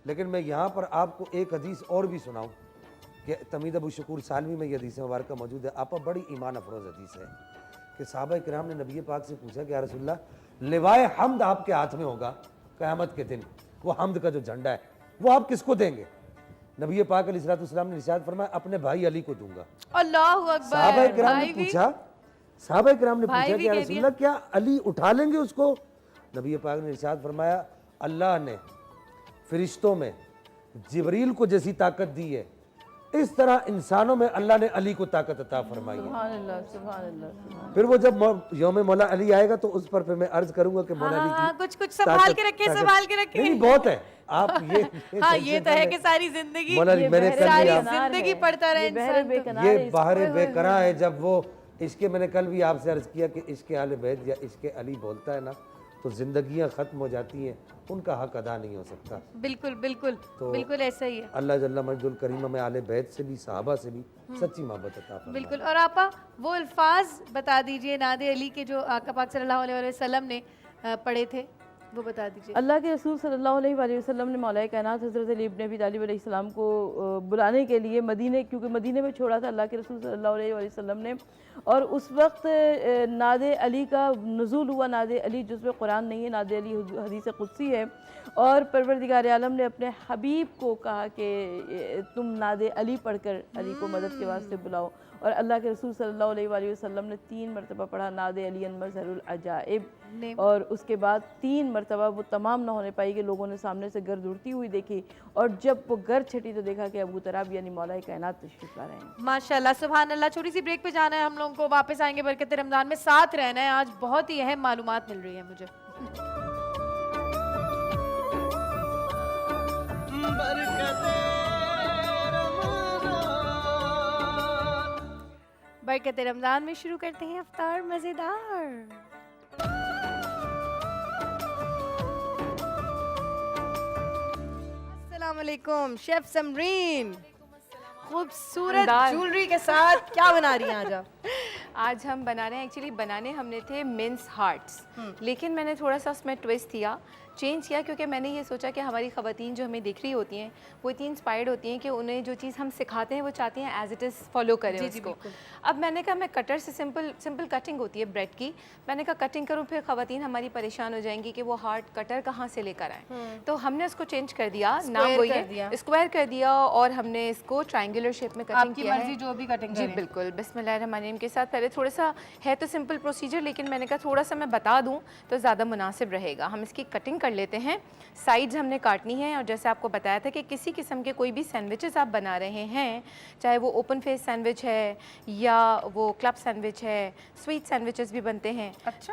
लेकिन मैं यहाँ पर आपको एक हदीस और भी सुनाऊं कि तमीद अबू शकूर सालवी में ये हदीस मुबारक मौजूद है। आप बड़ी ईमान अफरोज़ हदीस है कि सहाबा किराम ने नबी पाक से पूछा कि या रसूलल्लाह लिवाए हम्द आपके हाथ में होगा क़यामत के दिन, वो हम्द का जो झंडा है वो आप किसको देंगे। नबी पाक अलैहिस्सलाम ने इरशाद फरमाया अपने भाई अली को दूंगा। अल्लाहु अकबर। सहाबा किराम ने पूछा भाई भी कि या कह रसूलल्लाह क्या अली उठा लेंगे उसको। नबी पाक ने इरशाद फरमाया अल्लाह ने फरिश्तों में जिब्रील को जैसी ताकत दी है, इस तरह इंसानों में अल्लाह ने अली को ताकत अता फरमाई है। सुभान अल्लाह, सुभान अल्लाह, सुभान अल्लाह। फिर वो जब यौम मौला अली आएगा तो उस पर फिर मैं अर्ज करूंगा कि मौला अली की कुछ कुछ संभाल के रखिए, संभाल के रखिए। नहीं बहुत है आप ये हाँ ये तो है कि सारी जिंदगी मौला अली मैंने कल सारी भी आप जिंदगी पढ़ता रहे इंसान तो। ये बाहर बेकरा है जब वो इसके, मैंने कल भी आपसे अर्ज किया कि इसके आले बैत या इसके अली बोलता है ना तो जिंदगियां खत्म हो जाती हैं, उनका हक अदा नहीं हो सकता। बिल्कुल बिल्कुल बिल्कुल ऐसा ही है। अल्लाह जल्ला मजदुल करीम में आले बैत से भी सहाबा से भी सच्ची मोहब्बत अता फरमाए। बिल्कुल। और आपा वो अल्फाज बता दीजिए नादे अली के जो आका पाक सल्लल्लाहु अलैहि वसल्लम ने पढ़े थे, वो बता दीजिए। अल्लाह के रसूल सल्लल्लाहु अलैहि वसल्लम ने मौला कायनात हज़रत अली इब्न अबी तालिब अलैहिस्सलाम को बुलाने के लिए मदीने, क्योंकि मदीने में छोड़ा था अल्लाह के रसूल सल्लल्लाहु अलैहि वसल्लम ने, और उस वक्त नादे अली का नुज़ूल हुआ। नादे अली जिसमें कुरान नहीं है, नादे अली हदीस कुदसी है, और परवरदिगार आलम ने अपने हबीब को कहा कि तुम नादे अली पढ़कर अली को मदद के वास्ते बुलाओ, और अल्लाह के रसूल सल्लल्लाहु अलैहि वसल्लम ने 3 मरतबा पढ़ा नादे अली मज़हरुल अजाइब, और उसके बाद 3 मरतबा वो तमाम ना होने पाई कि लोगों ने सामने से गर्द उड़ती हुई देखी, और जब वो गर्द छटी तो देखा कि अबू तराब यानी मौला कायनात तशरीफ ला रहे हैं। माशाल्लाह सुभान अल्लाह। छोटी सी ब्रेक पे जाना है हम लोगों को, वापस आएंगे बरकत रमज़ान में, साथ रहना है। आज बहुत ही अहम मालूमात मिल रही है मुझे। बरकत रमज़ान में शुरू करते हैं इफ्तार मज़ेदार। अस्सलाम वालेकुम शेफ समरीन, खूबसूरत ज्वेलरी के साथ क्या बना रही हैं आज आप? आज हम बना रहे हैं, एक्चुअली बनाने हमने थे मिन्स हार्ट्स, लेकिन मैंने थोड़ा सा उसमें ट्विस्ट दिया, चेंज किया, क्योंकि मैंने ये सोचा कि हमारी ख़वातीन जो हमें दिख रही होती हैं वो इतनी इंस्पायर्ड होती हैं कि उन्हें जो चीज़ हम सिखाते हैं वो चाहती हैं एज इट इज़ फॉलो करें उसको। अब मैंने कहा मैं कटर से सिंपल कटिंग होती है ब्रेड की, मैंने कहा कटिंग करूँ, फिर ख़वातीन हमारी परेशान हो जाएंगी कि वो हार्ट कटर कहाँ से लेकर आएँ, तो हमने उसको चेंज कर दिया, नाम वही है, स्क्वायर कर दिया, और हमने इसको ट्रायंगुलर शेप में कटिंग किया है। जो भी कटिंग जी बिल्कुल, बिस्मिल्लाहिर्रहमानिर्रहीम के साथ। पहले थोड़ा सा है तो सिंपल प्रोसीजर, लेकिन मैंने कहा थोड़ा सा मैं बता दूं तो ज़्यादा मुनासिब रहेगा। हम इसकी कटिंग कर लेते हैं। साइड्स हमने काटनी है, और जैसे आपको बताया था कि किसी किस्म के कोई भी सैंडविचेस आप बना रहे हैं, चाहे वो ओपन फेस सैंडविच है या वो क्लब सैंडविच है, स्वीट सैंडविचेस भी बनते हैं। अच्छा।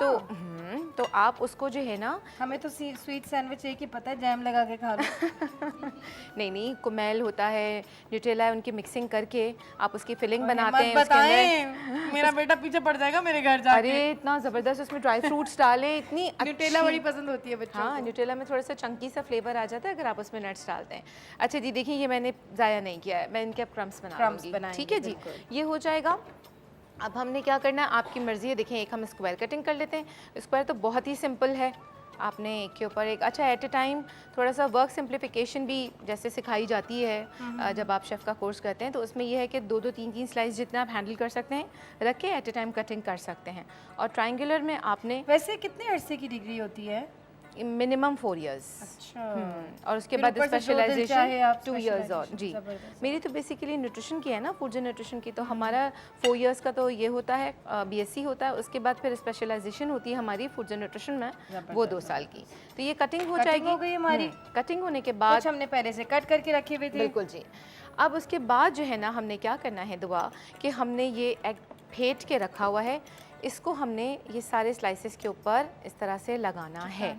तो आप उसको जो है ना, हमें तो स्वीट सैंडविच एक ही पता है, जैम लगा के खा लो। नहीं कुमेल होता है, न्यूटेला है, उनकी मिक्सिंग करके आप उसकी फिलिंग बनाते हैं। बताएं, मेरा बेटा पीछे पड़ जाएगा मेरे घर जाके। अरे इतना ज़बरदस्त उसमें ड्राई फ्रूट्स डालें, इतनी न्यूटेला बड़ी पसंद होती है बच्चों को। हाँ, न्यूटेला में थोड़ा सा चंकी सा फ्लेवर आ जाता है अगर आप उसमें नट्स डालते हैं। अच्छा जी, देखिए ये मैंने ज़ाया नहीं किया है, मैं इनके अब क्रम्स बनाऊंगी। ठीक है जी, ये हो जाएगा। अब हमने क्या करना है, आपकी मर्ज़ी है। देखें, एक हम स्क्वायर कटिंग कर लेते हैं। स्क्वायर तो बहुत ही सिंपल है, आपने एक के ऊपर एक, अच्छा एट ए टाइम थोड़ा सा वर्क सिंप्लीफिकेशन भी जैसे सिखाई जाती है जब आप शेफ़ का कोर्स करते हैं, तो उसमें यह है कि 2-2 3-3 स्लाइस जितना आप हैंडल कर सकते हैं रख के एट ए टाइम कटिंग कर सकते हैं। और ट्रायंगुलर में आपने, वैसे कितने अरसे की डिग्री होती है? Minimum 4 years. अच्छा। और उसके बाद स्पेशलाइजेशन 2 इयर्स। और जी मेरी तो बेसिकली न्यूट्रिशन की है ना, फूड्स एंड न्यूट्रिशन की, तो हमारा 4 इयर्स का तो ये होता है, BSc होता है। उसके बाद फिर स्पेशलाइजेशन होती है हमारी फूड्स एंड न्यूट्रिशन में, वो 2 साल की। तो ये कटिंग हो जाएगी। हो गई हमारी कटिंग होने के बाद हमने पहले से कट करके रखे हुए थे। बिल्कुल जी। अब उसके बाद जो है ना, हमने क्या करना है दुआ, कि हमने ये एग फेंट के रखा हुआ है, इसको हमने ये सारे स्लाइसेस के ऊपर इस तरह से लगाना है।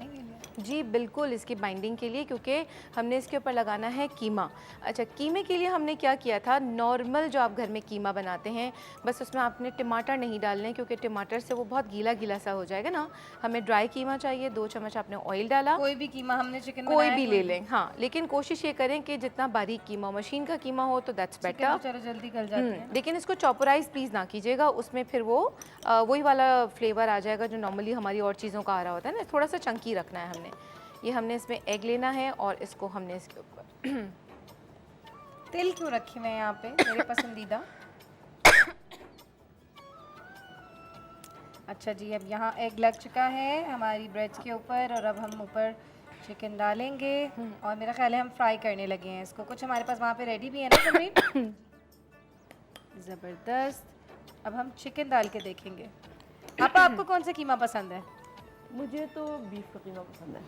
जी बिल्कुल, इसकी बाइंडिंग के लिए, क्योंकि हमने इसके ऊपर लगाना है कीमा। अच्छा, कीमे के लिए हमने क्या किया था, नॉर्मल जो आप घर में कीमा बनाते हैं, बस उसमें आपने टमाटर नहीं डालने, क्योंकि टमाटर से वो बहुत गीला गीला सा हो जाएगा ना। हमें ड्राई कीमा चाहिए। 2 चम्मच आपने ऑयल डाला, कोई भी कीमा, हमने चिकन कोई भी ले लें, हाँ, लेकिन कोशिश ये करें कि जितना बारीक कीमा, मशीन का कीमा हो तो दैट्स बेटर। चलो जल्दी गल जाती है। लेकिन इसको चॉपराइज प्लीज़ ना कीजिएगा, उसमें फिर वो वही वाला फ्लेवर आ जाएगा जो नॉर्मली हमारी और चीज़ों का आ रहा होता है ना। थोड़ा सा चंकी रखना है हमने। ये हमने इसमें एग लेना है, और इसको हमने इसके ऊपर तिल क्यों रखी मैं यहाँ पे, मेरे पसंदीदा। अच्छा जी, अब यहाँ एग लग चुका है हमारी ब्रेड्स के ऊपर, और अब हम ऊपर चिकन डालेंगे, और मेरा ख्याल है हम फ्राई करने लगे हैं इसको। कुछ हमारे पास वहाँ पे रेडी भी है ना समरीन? ज़बरदस्त। अब हम चिकन डाल के देखेंगे। आपको कौन सा कीमा पसंद है? मुझे तो बीफ का कीमा पसंद है।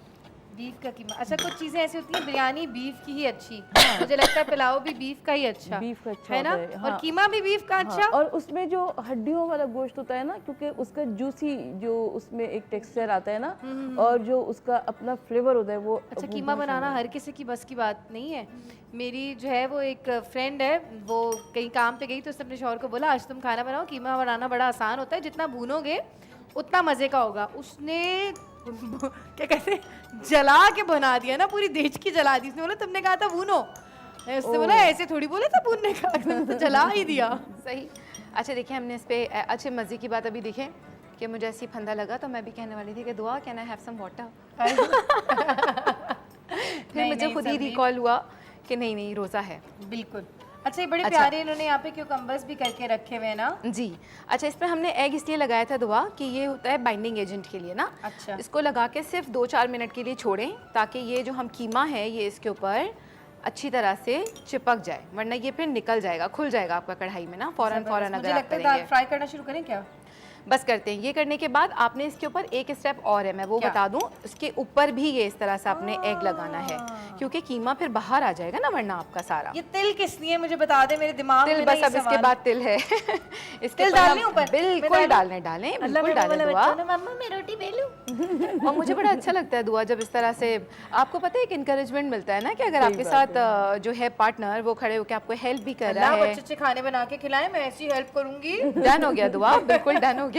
बीफ का कीमा। अच्छा, कुछ चीजें ऐसी होती हैं बिरयानी बीफ की ही अच्छी, मुझे लगता है पुलाव भी बीफ का ही अच्छा, बीफ का अच्छा है ना, होता है, और हाँ। कीमा भी बीफ का अच्छा। और उसमें जो हड्डियों वाला गोश्त होता है ना, क्योंकि उसका जूसी जो उसमें एक टेक्सचर आता है ना, और जो उसका अपना फ्लेवर होता है वो। अच्छा, कीमा बनाना हर किसी की बस की बात नहीं है। मेरी जो है वो एक फ्रेंड है, वो कहीं काम पे गई तो उसने अपने शौहर को बोला आज तुम खाना बनाओ, कीमा बनाना बड़ा आसान होता है, जितना भूनोगे उतना मज़े का होगा। उसने क्या कहते हैं, जला के बना दिया ना, पूरी देचकी जला दी। उसने बोला तुमने कहा था भूनो, उसने बोला ऐसे थोड़ी बोला था भूनने का, तो जला ही दिया। सही। अच्छा देखिए, हमने इस पे अच्छे मज़े की बात अभी देखें कि मुझे ऐसी फंदा लगा तो मैं भी कहने वाली थी कि Dua can I have some water. फिर मुझे खुद ही रिकॉल हुआ कि नहीं रोज़ा है। बिल्कुल। अच्छा, ये बड़े प्यारे इन्होंने यहाँ पे क्यूकम्बर्स भी करके रखे हुए हैं ना जी। अच्छा, इस पर हमने एग इसलिए लगाया था दुआ कि ये होता है बाइंडिंग एजेंट के लिए ना। अच्छा। इसको लगा के सिर्फ 2-4 मिनट के लिए छोड़ें ताकि ये जो हम कीमा है ये इसके ऊपर अच्छी तरह से चिपक जाए, वरना ये फिर निकल जाएगा, खुल जाएगा आपका कढ़ाई में ना फौरन अगर मुझे आप लगता है करेंगे। दाल फ्राई करना शुरू करें क्या? बस करते हैं। ये करने के बाद आपने इसके ऊपर एक स्टेप और है, मैं वो बता दूं, इसके ऊपर भी ये इस तरह से आपने एग लगाना है, क्योंकि कीमा फिर बाहर आ जाएगा ना वरना आपका सारा। ये तिल किस लिए मुझे बता दे, मेरे दिमाग में तिल बस अब इसके बाद तिल है। इसके तिल डालने ऊपर? बिल्कुल डालने बिल्कुल डालें दुआ। मम्मा मैं रोटी बेलूं। और मुझे बड़ा अच्छा लगता है दुआ जब इस तरह से आपको पता है एक इंकरेजमेंट मिलता है ना कि अगर आपके साथ जो है पार्टनर वो खड़े होकर आपको हेल्प भी कर रहा है। अच्छे खाने बना के खिलाएं, मैं ऐसी हेल्प करूंगी। डन हो गया दुआ, बिल्कुल डन हो गया।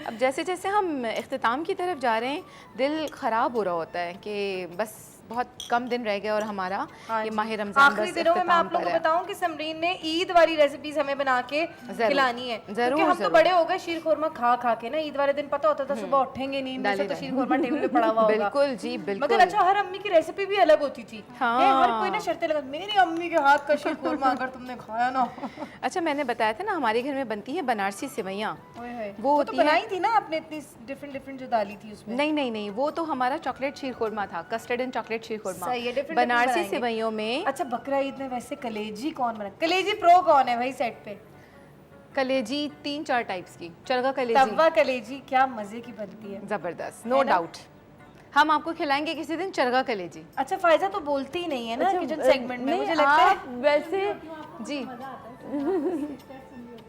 अब जैसे जैसे हम इख्तिताम की तरफ जा रहे हैं, दिल ख़राब हो रहा होता है कि बस बहुत कम दिन रह गए और हमारा ये माह रमजान आखिरी दिनों में मैं आप लोगों को बताऊं कि समरीन ने ईद वाली रेसिपीज हमें बना के खिलानी है, क्योंकि हम तो बड़े हो गए शीर खोरमा खा खा के ना। ईद वाले दिन पता होता था सुबह उठेंगे नींद से तो शीर खोरमा टेबल पे पड़ा हुआ होगा। बिल्कुल जी, बिल्कुल। मगर अच्छा, हर अम्मी की रेसिपी भी अलग होती थी। हर कोई ना शर्तें लगा, मेरी अम्मी के हाथ का शीर खोरमा अगर तुमने खाया ना। अच्छा, मैंने बताया था ना हमारे घर में बनती है बनारसी सेवइयाँ, वो तो बनाई थी ना आपने, इतनी डिफरेंट जो डाली थी उसमें। नहीं, वो तो हमारा चॉकलेट शीर खोरमा था, कस्टर्ड एंड चॉकलेट शीर खोरमा। बनारसी सेवइयों में। अच्छा, बकरा ईद में वैसे कलेजी कौन बना, कलेजी प्रो कौन है भाई सेट पे? कलेजी 3-4 टाइप्स की, चरगा कलेजी, तवा कलेजी, क्या मजे की बनती है, जबरदस्त, नो डाउट। हम आपको खिलाएंगे किसी दिन चरगा कलेजी। अच्छा, फायजा तो बोलती ही नहीं है ना किचन सेगमेंट में, मुझे लगता है वैसे जी।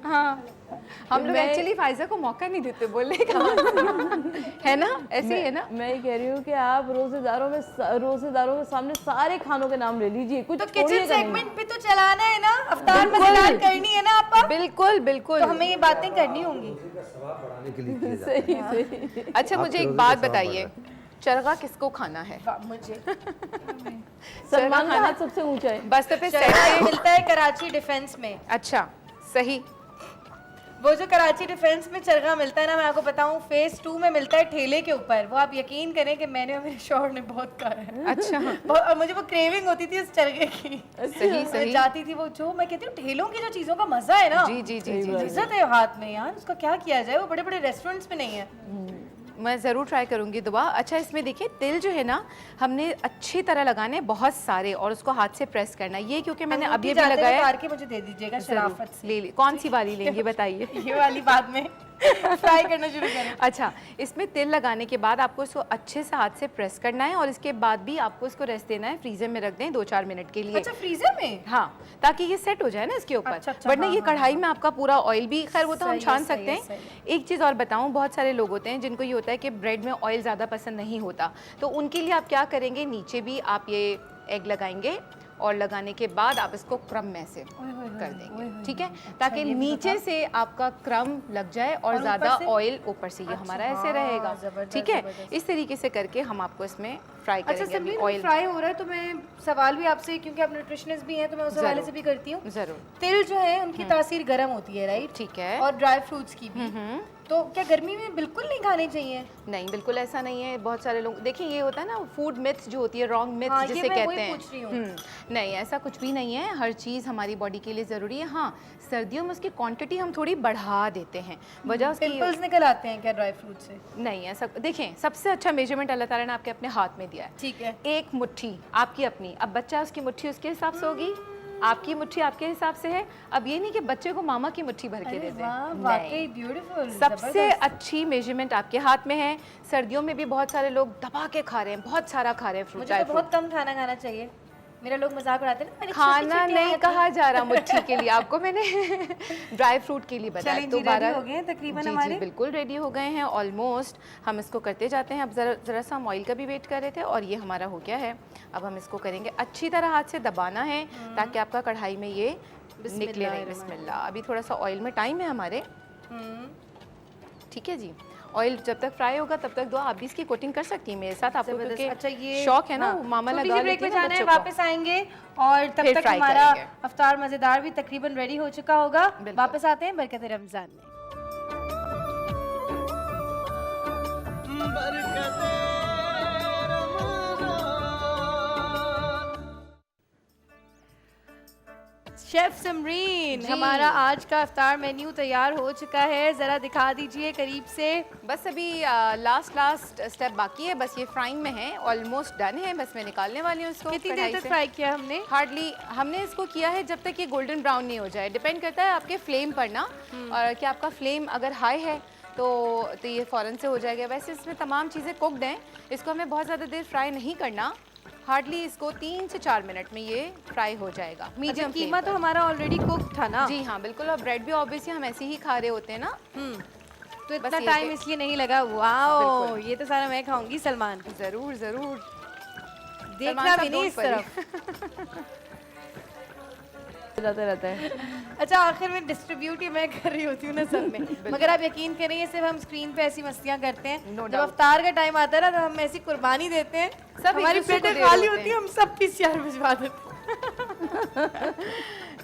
हाँ, हम लोग एक्चुअली फायजा को मौका नहीं देते बोलने का। है ना, ऐसे ही है ना। मैं ये कह रही हूँ कि आप रोजेदारों के सामने सारे खानों के नाम ले लीजिए, कुछ तो किचन सेगमेंट पे तो चलाना है ना, अफ्तार मजेदार करनी है ना आपा। बिल्कुल बिल्कुल, तो हमें ये बातें करनी होंगी। सही। अच्छा, मुझे एक बात बताइए, चरगा किसको खाना है? मुझे सलमान का हाथ सबसे ऊंचा है। बस तो फिर चरगा मिलता है कराची डिफेंस में। अच्छा, सही। वो जो कराची डिफेंस में चरगा मिलता है ना, मैं आपको बताऊं, फेज 2 में मिलता है ठेले के ऊपर। वो आप यकीन करें कि मैंने और मेरे शौहर ने बहुत खाया है। अच्छा। और मुझे वो क्रेविंग होती थी उस चरगे की। सही। जाती थी वो, जो मैं कहती हूँ ठेलों की जो चीजों का मजा है ना, जी जी जी, इज्जत है हाथ में यार, उसका क्या किया जाए, वो बड़े बड़े रेस्टोरेंट्स में नहीं है। मैं ज़रूर ट्राई करूँगी दुआ। अच्छा, इसमें देखिए तिल जो है ना हमने अच्छी तरह लगाने बहुत सारे, और उसको हाथ से प्रेस करना। ये क्योंकि मैंने अभी भी लगाया, के मुझे दे दीजिएगा शराफत से। ले कौन सी वाली लेंगे बताइए? ये वाली बाद में फ्राई करना शुरू करें। अच्छा, इसमें तिल लगाने के बाद आपको इसको अच्छे से हाथ से प्रेस करना है, और इसके बाद भी आपको इसको रेस्ट देना है, फ्रीजर में रख दें 2-4 मिनट के लिए। अच्छा, फ्रीजर में? हाँ, ताकि ये सेट हो जाए ना इसके ऊपर। अच्छा, वरना ये कढ़ाई में आपका पूरा ऑयल भी, खैर वो तो हम छान सकते हैं। एक चीज़ और बताऊं, बहुत सारे लोग होते हैं जिनको ये होता है कि ब्रेड में ऑयल ज़्यादा पसंद नहीं होता, तो उनके लिए आप क्या करेंगे, नीचे भी आप ये एग लगाएंगे, और लगाने के बाद आप इसको क्रम में से कर देंगे, ठीक है, ताकि नीचे से आपका क्रम लग जाए और ज़्यादा ऑयल ऊपर से ये हमारा ऐसे रहेगा, ठीक है। इस तरीके से करके हम आपको इसमें फ्राई करेंगे। अभी ऑयल फ्राई हो रहा है, तो मैं सवाल भी आपसे, क्योंकि आप न्यूट्रिशनिस्ट भी हैं, तो मैं उस हवाले से भी करती हूँ। ज़रूर। तिल जो है उनकी तासीर गर्म होती है, राइट? ठीक है। और ड्राई फ्रूट्स की भी, तो क्या गर्मी में बिल्कुल नहीं खाने चाहिए? नहीं, बिल्कुल ऐसा नहीं है। बहुत सारे लोग, देखिए ये होता है ना फूड मिथ्स जो होती है, रॉन्ग मिथ्स जिसे कहते हैं। नहीं, ऐसा कुछ भी नहीं है, हर चीज़ हमारी बॉडी के लिए ज़रूरी है। हाँ, सर्दियों में उसकी क्वांटिटी हम थोड़ी बढ़ा देते हैं, वजह उसकी पिंपल्स निकल आते हैं क्या ड्राई फ्रूट से? नहीं, ऐसा देखें, सबसे अच्छा मेजरमेंट अल्लाह ताला ने आपके अपने हाथ में दिया है, ठीक है, एक मुट्ठी आपकी अपनी। अब बच्चा उसकी मुट्ठी उसके हिसाब से होगी, आपकी मुट्ठी आपके हिसाब से है। अब ये नहीं कि बच्चे को मामा की मुट्ठी भर के दे दें। वाकई ब्यूटीफुल। सबसे अच्छी मेजरमेंट आपके हाथ में है। सर्दियों में भी बहुत सारे लोग दबा के खा रहे हैं, बहुत सारा खा रहे हैं फ्रूट। मुझे तो बहुत कम खाना खाना चाहिए। मेरा लोग मजाक उड़ाते हैं ना, मेरी खाना छोटी-छोटी नहीं आंखें। कहा जा रहा मुट्ठी के लिए, आपको मैंने ड्राई फ्रूट के लिए बताया। चलें जी, रेडी हो गए हैं तकरीबन जी, हमारे? जी बिल्कुल रेडी हो गए हैं ऑलमोस्ट। हम इसको करते जाते हैं। अब ज़रा सा हम ऑयल का भी वेट कर रहे थे और ये हमारा हो गया है। अब हम इसको करेंगे, अच्छी तरह हाथ से दबाना है ताकि आपका कढ़ाई में ये निकले नहीं। बिस्मिल्लाह। अभी थोड़ा सा ऑयल में टाइम है हमारे, ठीक है जी। ऑयल जब तक फ्राई होगा तब तक दुआ आप भी इसकी कोटिंग कर सकती हैं मेरे साथ। आपको क्योंकि अच्छा ये शौक है ना, वो मामा छोटी लगा सी ब्रेक लेती में है ना जाना है, बच्चों को। वापस आएंगे और तब फिर तक फ्राई हमारा करेंगे। अफ्तार मज़ेदार भी तकरीबन रेडी हो चुका होगा। वापस आते हैं बरकत रमज़ान में। शेफ समरीन, हमारा आज का इफ्तार मेन्यू तैयार हो चुका है, ज़रा दिखा दीजिए करीब से। बस अभी लास्ट स्टेप बाकी है, बस ये फ्राइंग में है, ऑलमोस्ट डन है। बस मैं निकालने वाली हूँ इसको। कितनी देर तक फ्राई किया हमने? हार्डली हमने इसको किया है जब तक ये गोल्डन ब्राउन नहीं हो जाए। डिपेंड करता है आपके फ्लेम पर ना, और कि आपका फ्लेम अगर हाई है तो ये फ़ौरन से हो जाएगा। वैसे इसमें तमाम चीज़ें कुकड हैं, इसको हमें बहुत ज़्यादा देर फ्राई नहीं करना। हार्डली इसको 3 से 4 मिनट में ये फ्राई हो जाएगा मीडियम फ्लेम कीमा पर। तो हमारा ऑलरेडी कुक था ना? जी हाँ बिल्कुल। और ब्रेड भी ऑब्वियसली हम ऐसे ही खा रहे होते हैं ना, तो इतना टाइम इसलिए नहीं लगा। वाओ, ये तो सारा मैं खाऊंगी सलमान। ज़रूर ज़रूर, देखना भी नहीं इस तरफ। जाता रहता है। अच्छा, आखिर में डिस्ट्रीब्यूट ही मैं कर रही होती हूँ ना सब में। मगर आप यकीन करें, ये सिर्फ हम स्क्रीन पे ऐसी मस्तियाँ करते हैं। जब अफ्तार का टाइम आता है ना, तो हम ऐसी कुर्बानी देते हैं, सब हमारी एक दूसरे को प्लेटें दे खाली रहे होती है, हम सब PCR भिजवा देते हैं।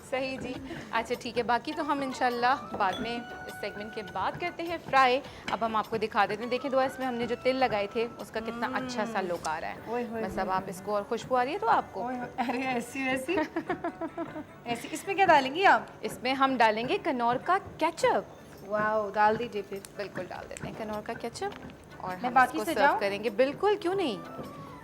सही जी। अच्छा ठीक है, बाकी तो हम इंशाल्लाह बाद में इस सेगमेंट के बाद करते हैं फ्राई। अब हम आपको दिखा देते हैं। देखिए दुआ, इसमें हमने जो तिल लगाए थे उसका कितना अच्छा सा लुक आ रहा है। बस अब आप इसको, और खुशबू आ रही है तो आपको। अरे ऐसी वैसी ऐसी। इसमें क्या डालेंगी आप? इसमें हम डालेंगे कनौर का केचप। वाओ, डाल दीजिए फिर। बिल्कुल डाल देते हैं कनौर का केचप। और मैं हम बाकी इसको सजाऊं? सर्व करेंगे। बिल्कुल, क्यों नहीं।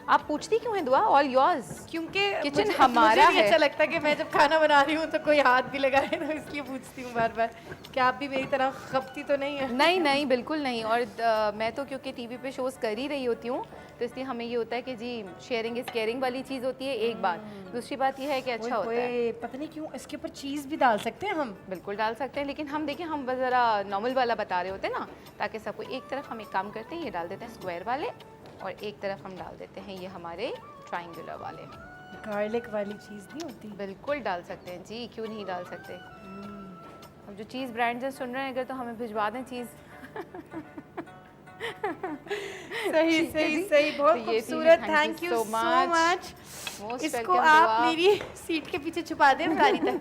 आप पूछती क्यों है दुआ? All yours. क्योंकि किचन हमारा मुझे है। अच्छा लगता है कि मैं जब खाना बना रही हूँ तो कोई हाथ भी लगाए, तो इसलिए पूछती हूँ बार बार कि आप भी मेरी तरह खपती तो नहीं है। नहीं नहीं बिल्कुल नहीं। और मैं तो क्योंकि टीवी पे शोज़ कर ही रही होती हूँ, तो इसलिए हमें ये होता है कि जी शेयरिंग इज़ केयरिंग वाली चीज़ होती है एक बात। दूसरी बात ये है कि अच्छा होता है। पता नहीं क्यों इसके ऊपर चीज़ भी डाल सकते हैं हम। बिल्कुल डाल सकते हैं, लेकिन हम देखिए हम बस ज़रा नॉर्मल वाला बता रहे होते हैं ना, ताकि सबको। एक तरफ हम एक काम करते हैं, ये डाल देते हैं स्क्वायर वाले, और एक तरफ हम डाल देते हैं ये हमारे ट्रायंगुलर वाले। गार्लिक वाली चीज़ नहीं होती? बिल्कुल डाल सकते हैं जी, क्यों नहीं डाल सकते। अब जो चीज़ ब्रांड से सुन रहे हैं, अगर तो हमें भिजवा दें चीज़। सही सही सही, बहुत खूबसूरत। Thank you so much. इसको आप मेरी सीट के पीछे छुपा दें गाड़ी तक।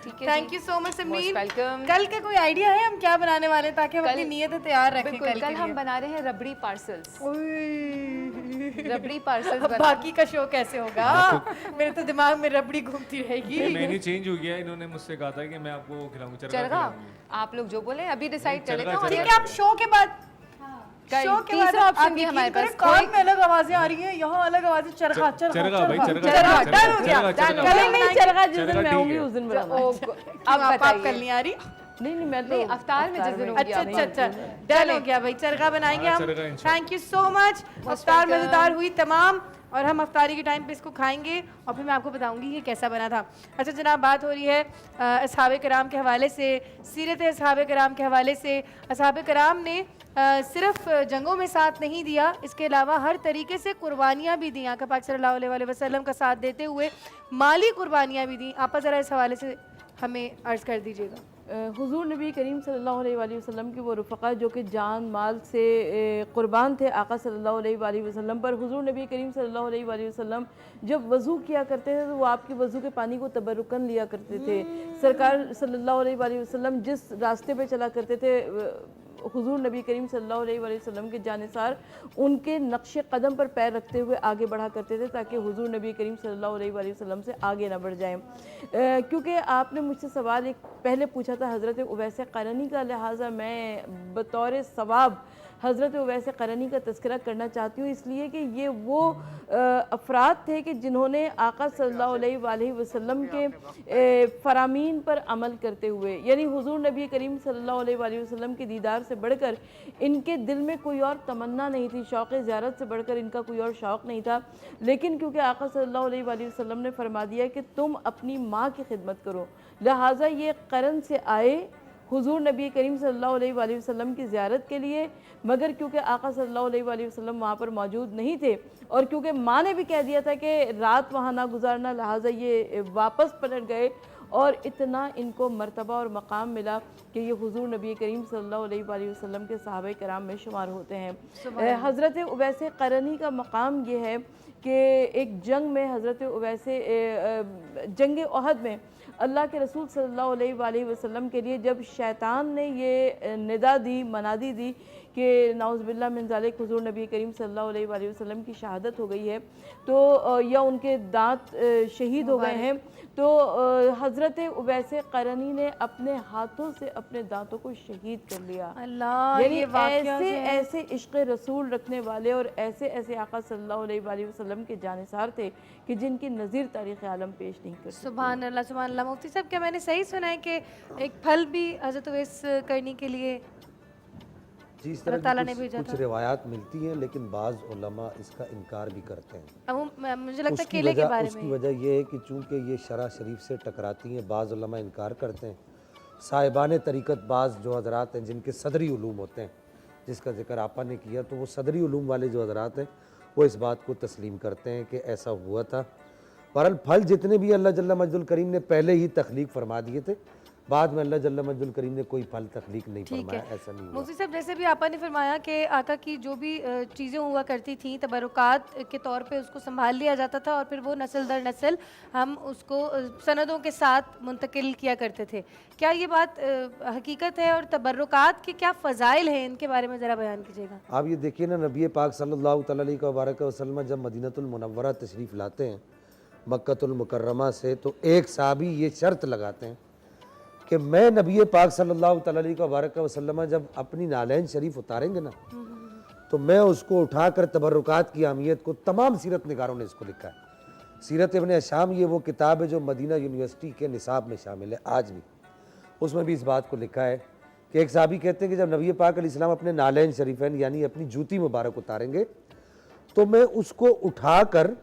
ठीक है, thank you so much Samreen. Welcome. कल का कोई आइडिया है हम क्या बनाने वाले हैं, ताकि हम अपनी नीयतें तैयार रखें? बिल्कुल, कल हम बना रहे हैं रबड़ी पार्सल्स। रबड़ी पार्सल्स। बाकी का शो कैसे होगा? मेरे तो दिमाग में रबड़ी घूमती रहेगी। मेन्यू चेंज हो गया, इन्होंने मुझसे कहा था कि मैं आपको खिलाऊंगा चरगा। आप लोग जो बोले अभी डिसाइड कर लेते हैं। ठीक है, आप शो के बाद तीसरा ऑप्शन भी हमारे पास। कान में अलग आवाजें आ रही हैं, यहाँ अलग आवाजें। चरखा चरखा चरगा भाई, चरगा डन हो गया। कल नहीं, चरखा जिस दिन मैं होंगी उस दिन बनाना। अब आप कल नहीं आ रही? नहीं मैं तो अफ्तार में जिस दिन होगी। अच्छा अच्छा अच्छा, डन हो गया भाई, चरखा बनाएंगे हम। Thank you so much. अफ्तार मजेदार हुई तमाम, और हम अफ्तारी के टाइम पे इसको खाएंगे और फिर मैं आपको बताऊंगी कि कैसा बना था। अच्छा जनाब, बात हो रही है असहाबे कराम के हवाले से, सीरत असहाबे कराम के हवाले से। असहाबे कराम ने सिर्फ जंगों में साथ नहीं दिया, इसके अलावा हर तरीके से कुर्बानियाँ भी दी। आका पाक सल्लल्लाहु अलैहि वसल्लम का साथ देते हुए माली कुर्बानियाँ भी दी। आप ज़रा इस हवाले से हमें अर्ज़ कर दीजिएगा। हुजूर नबी करीम सल्लल्लाहु अलैहि वसल्लम के वो रफ़क़ा जो कि जान माल से क़ुरबान थे आका सल्लल्लाहु अलैहि वसल्लम पर। हुजूर नबी करीम सल्लल्लाहु अलैहि वसल्लम जब वज़ू किया करते थे तो वो आपके वज़ू के पानी को तबरुकन लिया करते थे। सरकार सल्लल्लाहु अलैहि वसल्लम जिस रास्ते पे चला करते थे, हुजूर नबी करीम सल्लल्लाहु अलैहि वसल्लम के जानिसार उनके नक्शे कदम पर पैर रखते हुए आगे बढ़ा करते थे, ताकि हुजूर नबी करीम सल्लल्लाहु अलैहि वसल्लम से आगे ना बढ़ जाएं। क्योंकि आपने मुझसे सवाल एक पहले पूछा था हज़रत उवैस क़रनी का, लिहाजा मैं बतौर सवाब हज़रत उवैस क़रनी का तज़किरा करना चाहती हूँ, इसलिए कि ये वो अफराद थे कि जिन्होंने आका सल्लल्लाहु अलैहि वसल्लम के फ़रामीन पर अमल करते हुए, यानी हुज़ूर नबी करीम सल्लल्लाहु अलैहि वसल्लम के दीदार से बढ़कर इनके दिल में कोई और तमन्ना नहीं थी, शौक़ ज़ियारत से बढ़कर इनका कोई और शौक़ नहीं था। लेकिन क्योंकि आका सल्लल्लाहु अलैहि वसल्लम ने फरमा दिया कि तुम अपनी माँ की खिदमत करो, लिहाजा ये क़रन से आए हुज़ूर नबी करीम सल्लल्लाहु अलैहि वसल्लम की ज़ियारत के लिए, मगर क्योंकि आका सल्लल्लाहु अलैहि वसल्लम वहाँ पर मौजूद नहीं थे और क्योंकि माँ ने भी कह दिया था कि रात वहाँ ना गुजारना, लिहाजा ये वापस पलट गए और इतना इनको मर्तबा और मकाम मिला कि ये हुज़ूर नबी करीम सल्लल्लाहु अलैहि वसल्लम के सहाबा कराम में शुमार होते हैं। हज़रत उवैस क़रनी का मकाम ये है कि एक जंग में हज़रत उवैस जंग उहद में अल्लाह के रसूल सल्लल्लाहु अलैहि वसल्लम के लिए जब शैतान ने ये निदा दी, मनादी दी कि नाउज़ुबिल्लाह मिन ज़ालिक हुज़ूर नबी करीम सल्लल्लाहु अलैहि वसल्लम की शहादत हो गई है, तो या उनके दांत शहीद हो गए हैं, तो हज़रत उवैस क़रनी ने अपने हाथों से अपने दांतों को शहीद कर लिया। अल्लाह, यानी ये वाक़या ऐसे जो है। ऐसे इश्क़ रसूल रखने वाले और ऐसे ऐसे आका सल्लल्लाहु अलैहि वसल्लम के जानिसार थे कि जिनकी नज़ीर तारीख़ आलम पेश नहीं कर सकती। सुभान अल्लाह, सुभान अल्लाह। मुफ्ती साहब, क्या मैंने सही सुना है कि एक फल भी हज़रत उवैस करने के लिए जी, इस अल्लाह ताला ने तरह भेजा की कुछ था? रिवायात मिलती हैं, लेकिन बाज़ उलमा इसका इनकार भी करते हैं। मुझे लगता है केले के बारे उसकी में। वजह यह है कि चूँकि ये शरा शरीफ से टकराती हैं, बाज़ उलमा इनकार करते हैं। साहिबान तरीक़त बाज़ जो हज़रात हैं जिनके सदरी उलूम होते हैं, जिसका ज़िक्र आपा ने किया, तो वो सदरी उलूम वाले जो हज़रात हैं वो इस बात को तस्लीम करते हैं कि ऐसा हुआ था। बहरहाल फल जितने भी अल्लाह जल्ला मजदुल करीम ने पहले ही तख्लीक फरमा दिए थे, बाद में अल्लाह जल्ला मजदुल करीम ने कोई फल तख्लीक नहीं फरमाया, ऐसा नहीं हुआ। मुफ्ती साहब, जैसे भी आपा ने फरमाया कि आका की जो भी चीज़ें हुआ करती थी तबरुकात के तौर पे उसको संभाल लिया जाता था और फिर वो नस्ल दर नस्ल हम उसको सनदों के साथ मुंतकिल किया करते थे। क्या ये बात हकीकत है और तबरुकात के क्या फ़ज़ाइल हैं, इनके बारे में ज़रा बयान कीजिएगा। आप ये देखिए ना, नबी पाक सल्लल्लाहु अलैहि वसल्लम जब मदीनतुल मुनव्वरा तशरीफ़ लाते हैं मक्कतुल मुकर्रमा से, तो एक साहबी ये शर्त लगाते हैं कि मैं नबी पाक सल्लल्लाहु अलैहि वसल्लम जब अपनी नालैन शरीफ उतारेंगे ना, तो मैं उसको उठाकर तबरुकात की अहमियत को, तमाम सीरत निगारों ने इसको लिखा है। सीरत इब्न शाम ये वो किताब है जो मदीना यूनिवर्सिटी के निसाब में शामिल है आज भी, उसमें भी इस बात को लिखा है कि एक साहबी कहते हैं कि जब नबी पाक अलैहिस्सलाम अपने नालैन शरीफैन यानी अपनी जूती मुबारक उतारेंगे, तो मैं उसको उठाकर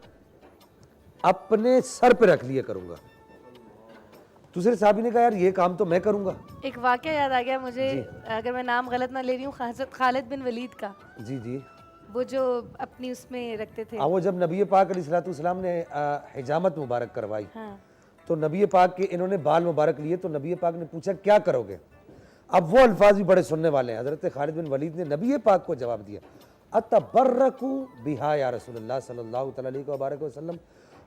अपने सर पे रख लिया करूँगा। दूसरे साहबी ने कहा यार ये काम तो मैं करूँगा। एक वाक़या याद आ गया मुझे, अगर मैं नाम गलत ना ले रही हूँ, खालिद बिन वलीद का। जी जी, वो जो अपनी उसमें रखते थे। वो जब नबी पाक अलैहिस्सलाम ने हिजामत मुबारक करवाई, हाँ। तो नबी पाक के इन्होंने बाल मुबारक लिए, तो नबी पाक ने पूछा क्या करोगे। अब वो अल्फाज भी बड़े सुनने वाले हैं। हज़रत खालिद बिन वलीद ने नबी पाक को जवाब दिया, अतबर्रकू बिहा या रसूलुल्लाह सल्लल्लाहु अलैहि वसल्लम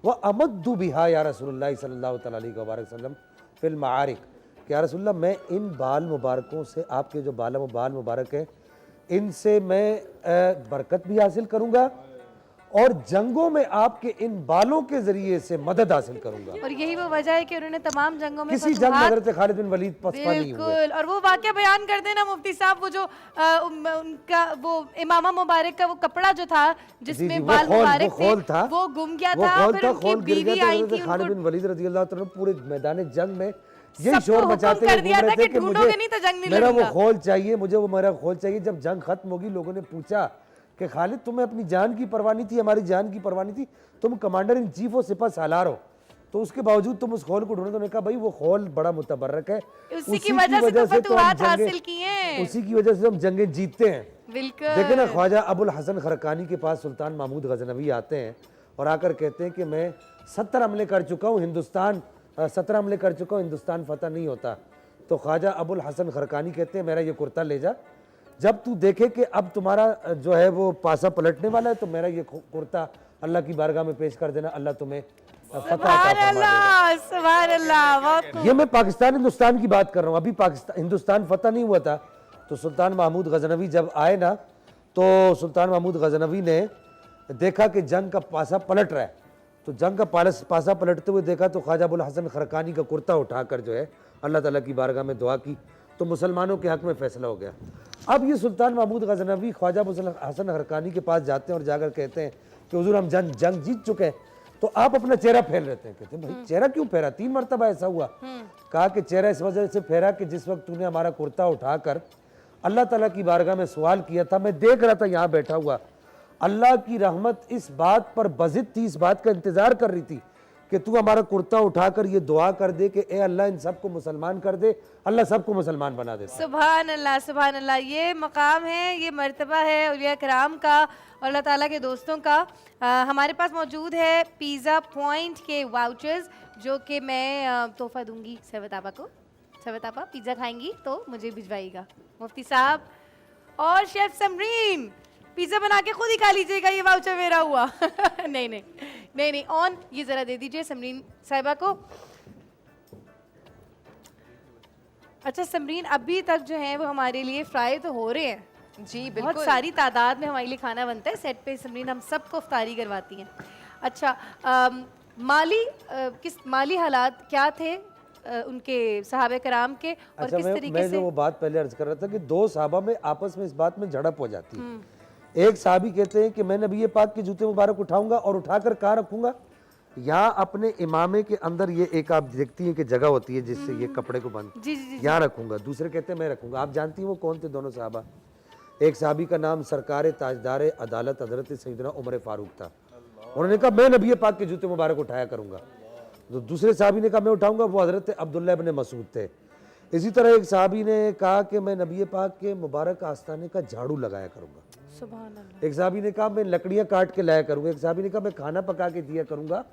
व अमद्दु बिहा या रसूलुल्लाह सल्लल्लाहु अलैहि वसल्लम फिल मारिक। कि या रसूलल्लाह, मैं इन बाल मुबारकों से, आपके जो बाल मुबारक हैं, इनसे मैं बरकत भी हासिल करूँगा और जंगों में आपके इन बालों के ज़रिए से मदद हासिल करूँगा। और यही वो वजह है कि उन्होंने तमाम जंगों में किसी जंग में हज़रत खालिद बिन वलीद पसपा नहीं हुए। बिल्कुल। और वो वाक़या बयान कर देना मुफ्ती साहब, वो जो उनका वो इमामा मुबारक का वो कपड़ा जो था जिसमें बाल मुबारक थे, वो गुम गया था, फिर उनकी बीवी आई थी, खालिद बिन वलीद रज़ियल्लाहु तआला पूरे मैदान जंग में यही शोर मचाते हुए घूम रहे थे कि मुझे मेरा वो खोल चाहिए, मुझे वो मेरा खोल चाहिए। जब जंग खत्म होगी, लोगों ने पूछा कि खालिद, तुम्हें अपनी जान की परवाह नहीं थी, हमारी जान की परवाह नहीं थी, तुम कमांडर इन चीफ और सिपा सालार हो, तो उसके बावजूद तुम उस खोल को ढूंढो। तो उन्होंने कहा भाई वो खोल बड़ा मुतबर्रक है, उसी की वजह से तो फतवाहत हासिल की हैं, उसी की वजह से हम जंगें जीतते हैं। बिल्कुल। देखिए ना, ख्वाजा अबुल हसन खरकानी के पास सुल्तान महमूद गजनवी आते हैं और आकर कहते हैं कि मैं 70 हमले कर चुका हूँ, हिंदुस्तान 17 हमले कर चुका हूँ, हिंदुस्तान फतह नहीं होता। तो ख्वाजा अबुल हसन खरकानी कहते हैं मेरा ये कुर्ता ले जा, जब तू देखे कि अब तुम्हारा जो है वो पासा पलटने वाला है, तो मेरा ये कुर्ता अल्लाह की बारगाह में पेश कर देना, अल्लाह तुम्हें ये मैं पाकिस्तान हिंदुस्तान की बात कर रहा हूँ, अभी पाकिस्तान हिंदुस्तान फतह नहीं हुआ था। तो सुल्तान महमूद गजनवी जब आए ना, तो सुल्तान महमूद गजनवी ने देखा कि जंग का पासा पलट रहा है, तो जंग का पासा पलटते हुए देखा तो ख्वाजा अबुल हसन खरकानी का कुर्ता उठाकर जो है अल्लाह ताला की बारगाह में दुआ की, तो मुसलमानों के हक में फैसला हो गया। अब ये सुल्तान महमूद गजनवी ख्वाजा अबुल हसन हरकानी के पास जाते हैं और जाकर कहते हैं कि हुजूर हम जंग जीत चुके हैं, तो आप अपना चेहरा फेर लेते हैं। कहते हैं भाई चेहरा क्यों फेरा? 3 मरतबा ऐसा हुआ। कहा कि चेहरा इस वजह से फेरा कि जिस वक्त तूने हमारा कुर्ता उठाकर अल्लाह ताला की बारगाह में सवाल किया था, मैं देख रहा था यहाँ बैठा हुआ, अल्लाह की रहमत इस बात पर बज़िद थी, इस बात का इंतज़ार कर रही थी कि तू हमारा कुर्ता उठाकर ये दुआ कर दे कि ए अल्लाह इन सबको मुसलमान कर दे, अल्लाह सबको मुसलमान बना दे। सुभान अल्लाह, सुभान अल्लाह। ये मकाम है, ये मर्तबा है औलिया कराम का और अल्लाह ताला के दोस्तों का। हमारे पास मौजूद है पिज़्ज़ा पॉइंट के वाउचर्स, जो कि मैं तोहफा दूंगी सैवत आपा को। सैवत आपा पिज़्ज़ा खाएंगी तो मुझे भिजवाइएगा। मुफ्ती साहब और शेफ समरीन, पिज़्ज़ा बना के खुद ही खा लीजिएगा, ये वाउचर मेरा हुआ। नहीं नहीं नहीं नहीं, ऑन ये ज़रा दे दीजिए समरीन साहिबा को। अच्छा समरीन, अभी तक जो है वो हमारे लिए फ्राई तो हो रहे हैं जी, बहुत बिल्कुल। सारी तादाद में हमारे लिए खाना बनता है सेट पे। समरीन हम सबको इफ्तारी करवाती हैं। अच्छा माली हालात क्या थे उनके सहाबे कराम के, और अच्छा, किस तरीके मैं से? जो वो बात पहले अर्ज कर रहा था कि 2 सहाबा में आपस में इस बात में झड़प हो जाती है। एक सहाबी कहते हैं कि मैं नबी पाक के जूते मुबारक उठाऊंगा और उठाकर कहाँ रखूंगा? यहाँ अपने इमामे के अंदर, ये एक आप देखती हैं कि जगह होती है जिससे ये कपड़े को बंद, जी जी जी। यहाँ रखूंगा। दूसरे कहते हैं मैं रखूंगा। आप जानती हैं वो कौन थे दोनों सहाबा? एक सहाबी का नाम सरकार ताजदार अदालत हजरत सैयदना उमर फारूक था। उन्होंने कहा मैं नबी पाक के जूते मुबारक उठाया करूंगा। तो दूसरे सहाबी ने कहा मैं उठाऊंगा, वो हजरत अब्दुल्लाह इब्न मसूद थे। इसी तरह एक सहाबी ने कहा कि मैं नबी पाक के मुबारक आस्थाने का झाड़ू लगाया करूंगा। सुभान अल्लाह। एक सहाबी ने कहा मैं लकड़ियां काट के लाया करूंगा। एक सहाबी ने कहा मैं खाना पका के दिया करूंगा।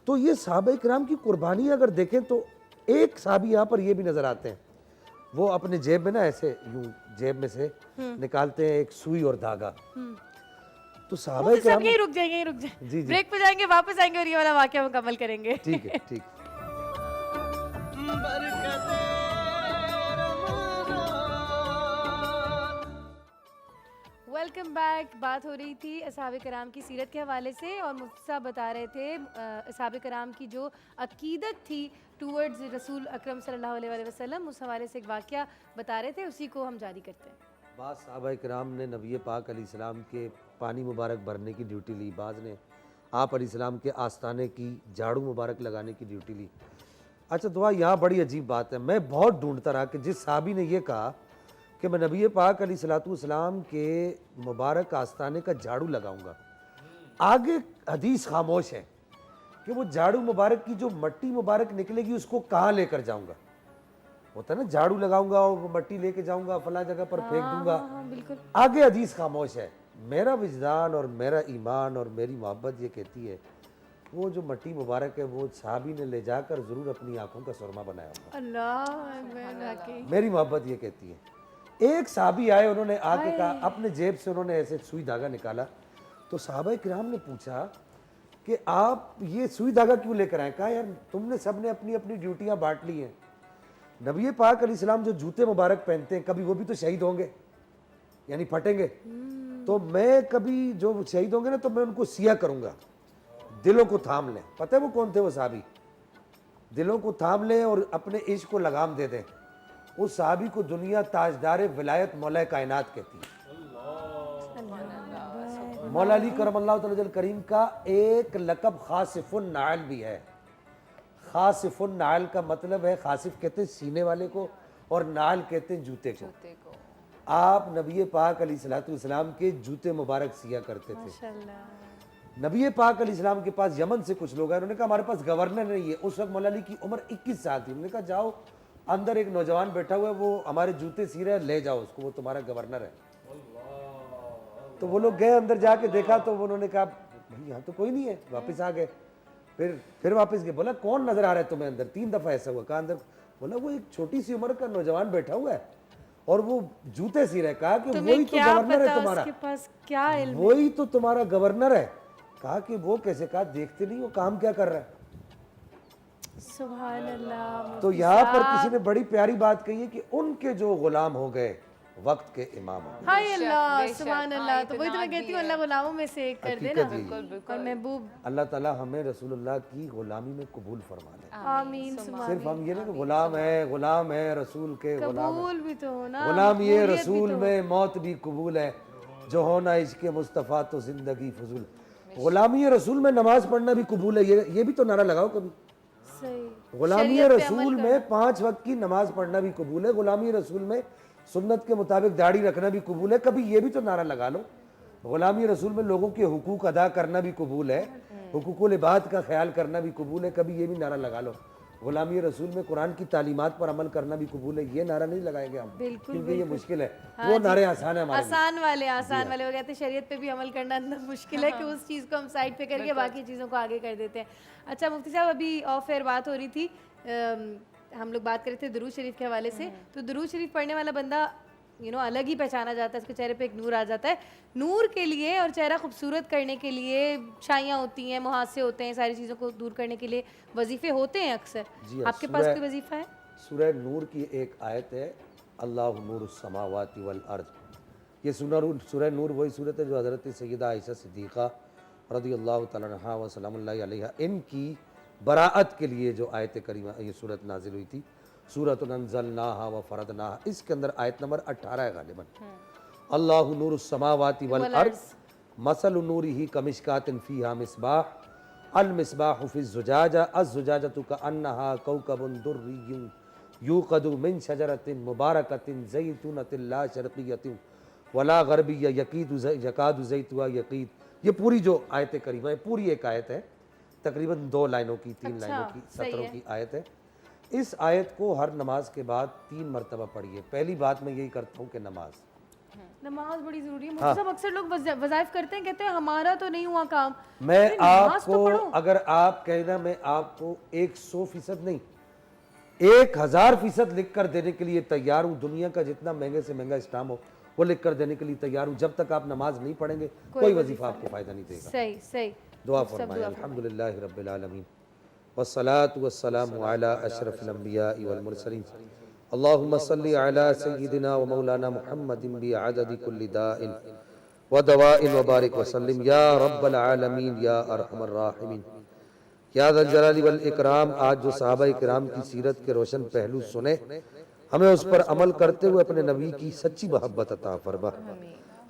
तो ये सहाबा इकराम की कुर्बानी अगर देखें तो एक सहाबी यहाँ पर ये भी नजर आते हैं, वो अपने जेब में ना ऐसे यूं जेब में से निकालते हैं एक सुई और धागा। तो सहाबा मुफ्ती साहब इकराम, यहीं रुक जाए, यहीं रुक जाए, जी। ब्रेक पे जाएंगे, वापस आएंगे और ये वाला वाकया मुकम्मल करेंगे। ठीक है, ठीक। Welcome back. बात हो रही थी असहाबे कराम की सीरत के हवाले से और मुफ्ती साहब बता रहे थे असहाबे कराम की जो अकीदत थी टूवर्ड्स रसूल अकरम सल्लल्लाहु अलैहि वसल्लम, उस हवाले से एक वाकया बता रहे थे, उसी को हम जारी करते हैं। बाज़ सहाबा किराम ने नबी पाक अलैहिस्सलाम के पानी मुबारक भरने की ड्यूटी ली, बाज़ ने आप अलैहिस्सलाम के आस्थाने की झाड़ू मुबारक लगाने की ड्यूटी ली। अच्छा दुआ, यहाँ बड़ी अजीब बात है। मैं बहुत ढूंढता रहा कि जिस साहबी ने ये कहा कि मैं नबी पाक अलैहिस्सलाम के मुबारक आस्थाने का झाड़ू लगाऊंगा, आगे हदीस खामोश है कि वो झाड़ू मुबारक की जो मट्टी मुबारक निकलेगी उसको कहाँ लेकर जाऊंगा। होता है ना, झाड़ू लगाऊंगा और वो मट्टी लेके जाऊंगा फला जगह पर फेंक दूंगा। बिल्कुल। आगे हदीस खामोश है। मेरा विजदान और मेरा ईमान और मेरी मोहब्बत ये कहती है वो जो मट्टी मुबारक है वो साहबी ने ले जाकर जरूर अपनी आंखों का सुरमा बनाया होगा। अल्लाह, मेरी मोहब्बत ये कहती है। एक साहबी आए, उन्होंने आके कहा, अपने जेब से उन्होंने ऐसे सुई धागा निकाला। तो साहबा किराम ने पूछा कि आप ये सुई धागा क्यों लेकर आए? कहा यार तुमने सबने अपनी अपनी ड्यूटियां बांट ली हैं। नबी पाक अलैहिस्सलाम जो जूते मुबारक पहनते हैं कभी वो भी तो शहीद होंगे, यानी फटेंगे। तो मैं कभी जो शहीद होंगे ना तो मैं उनको सिया करूंगा, दिलों को थाम लें। पता है वो कौन थे? वो साहबी दिलों को थाम लें और अपने इश्क को लगाम दे दें। उस साहबी को दुनिया ताजदार विलायत मौला कायनात कहती है। मौला अली करमल्लाहु तआला वजल करीम का एक लक़ब खासिफुन नाल भी है। खासिफुन नाल का मतलब है, खासिफ कहते हैं सीने वाले को और नाल कहते हैं जूते को। आप नबी पाक अलैहिस्सलाम के जूते मुबारक सिया करते थे। नबी पाक अलैहिस्सलाम के पास यमन से कुछ लोग आए, उन्होंने कहा हमारे पास गवर्नर नहीं है। उस वक्त मौला अली की उम्र 21 साल थी। उन्होंने कहा जाओ अंदर एक नौजवान बैठा हुआ है, वो हमारे जूते सी रहा है, ले जाओ उसको, वो तुम्हारा गवर्नर है। तो वो लोग गए, अंदर जाके देखा तो उन्होंने कहा भाई यहाँ तो कोई नहीं है। वापस आ गए, फिर वापस गए। बोला कौन नजर आ रहा है तुम्हें अंदर? 3 दफा ऐसा हुआ। कहा अंदर? बोला वो एक छोटी सी उम्र का नौजवान बैठा हुआ है और वो जूते सी रहा है। कहा कि वही तो गवर्नर है तुम्हारा, उसके पास क्या इल्म? वही तो तुम्हारा गवर्नर है। कहा कि वो कैसे? कहा देखते नहीं वो काम क्या कर रहा है। सुभान अल्लाह। तो यहाँ पर किसी ने बड़ी प्यारी बात कही है कि उनके जो गुलाम हो गए वक्त के इमाम हो। हाय अल्लाह, सुभान अल्लाह। तो वही तो मैं कहती हूँ, अल्लाह गुलामों में से एक कर देना। हकीकत और महबूब, अल्लाह ताला हमें रसूलुल्लाह की गुलामी में कबूल फरमा ले। आमीन सुमा सिर्फ हम ये नहीं कि गुलाम है रसूल के, गुलाम है। कबूल भी तो होना, गुलाम ये कबूलियत भी रसूल तो। में मौत भी कबूल है, जो होना इश्क मुस्तफ़ा तो जिंदगी फजूल। गुलामी रसूल में नमाज पढ़ना भी कबूल है, ये भी तो नारा लगाओ कभी। सही। गुलामी शरीयत पे रसूल अमल में 5 वक्त की नमाज पढ़ना भी कबूल है, गुलामी रसूल में सुन्नत के मुताबिक दाढ़ी रखना भी कबूल है। कभी ये भी तो नारा लगा लो, गुलामी रसूल में लोगों के हुकूक अदा करना भी कबूल है, हुकूकुल इबाद का ख्याल करना भी कबूल है। कभी ये भी नारा लगा लो, गुलामी रसूल में कुरान की तालीमात पर अमल करना भी कबूल है। ये नारा नहीं लगाएंगे हम, क्योंकि ये मुश्किल है। हाँ वो जी। नारे आसान है हमारे लिए। आसान वाले वो कहते हैं शरीयत पे भी अमल करना इतना मुश्किल है कि उस चीज़ को हम साइड पे करके बाकी चीज़ों को आगे कर देते हैं। अच्छा मुफ्ती साहब, अभी ऑफ एयर बात हो रही थी, हम लोग बात कर रहे थे दुरूद शरीफ के हवाले से। तो दुरूद शरीफ पढ़ने वाला बंदा अलग ही पहचाना जाता है, उसके चेहरे पे एक नूर आ जाता है। नूर के लिए और चेहरा खूबसूरत करने के लिए शाइयाँ होती हैं, मुहासे होते हैं, सारी चीज़ों को दूर करने के लिए वजीफ़े होते हैं अक्सर। आपके पास कोई वजीफ़ा है? सूरह नूर की एक आयत है, अल्लाहु नूरुस समावाति वल अर्ज़। ये सूरह नूर वही सूरत है जो हज़रत सैयदा आयशा सिद्दीक़ा रज़ियल्लाहु तआला अन्हा व सलामुल्लाहि अलैहा इनकी बराअत के लिए जो आयत करीमा ये सूरत नाजिल हुई थी, सूरतुन अंज़लनाहा व फ़रदनाहा। इसके अंदर आयत नंबर 18 है गालिबन। अल्लाहु नूरुस समावाति वल अर्ज़ मसलु नूरिही कमिशकातिन फ़ीहा मिस्बाह अल मिस्बाहु फ़िज़ ज़ुजाजा अज़-ज़ुजाजतु कअन्नहा कौकबुन दुर्रियुन यूक़दु मिन शजरतिन मुबारकतिन ज़ैतूनतिन ला शर्क़िय्यतिन वला ग़रबिय्या यकादु ज़ैतुहा यक़ीद। ये पूरी जो आयत करीमा है, पूरी एक आयत है, तकरीबन 2 लाइनों की, 3 लाइनों की, सत्रों की आयत है। इस आयत को हर नमाज के बाद 3 मरतबा पढ़िए। पहली बात मैं यही करता हूँ कि नमाज बड़ी जरूरी है। मुफ्ती साहब अक्सर लोग वज़ाइफ करते हैं, कहते हैं हमारा तो नहीं हुआ काम। मैं आपको अगर आप कहना मैं आपको 100% नहीं 1000% लिख कर देने के लिए तैयार हूँ। दुनिया का जितना महंगे से महंगा इस्लाम हो वो लिख कर देने के लिए तैयार हूँ। जब तक आप नमाज नहीं पढ़ेंगे कोई वजीफा आपको फायदा नहीं देगा। सही सही। दुआ फरमाएं। अल्हम्दुलिल्लाहि रब्बिल आलमीन वस्सलातु वस्सलामु अला अशरफिल अंबिया वल मुरसलीन अल्लाहुम्मा सल्लि अला सय्यिदिना व मौलाना मुहम्मदिन बि अददि कुल्लि दाइन व दवाइन व बारिक व सल्लिम या रब्बल आलमीन या अरहमर राहिमीन या ज़ल जलाली वल इकराम। आज जो सहाबाए किराम की सीरत के रोशन पहलू सुने, हमें उस पर अमल करते हुए अपने नबी की सच्ची मोहब्बत अता फरमा।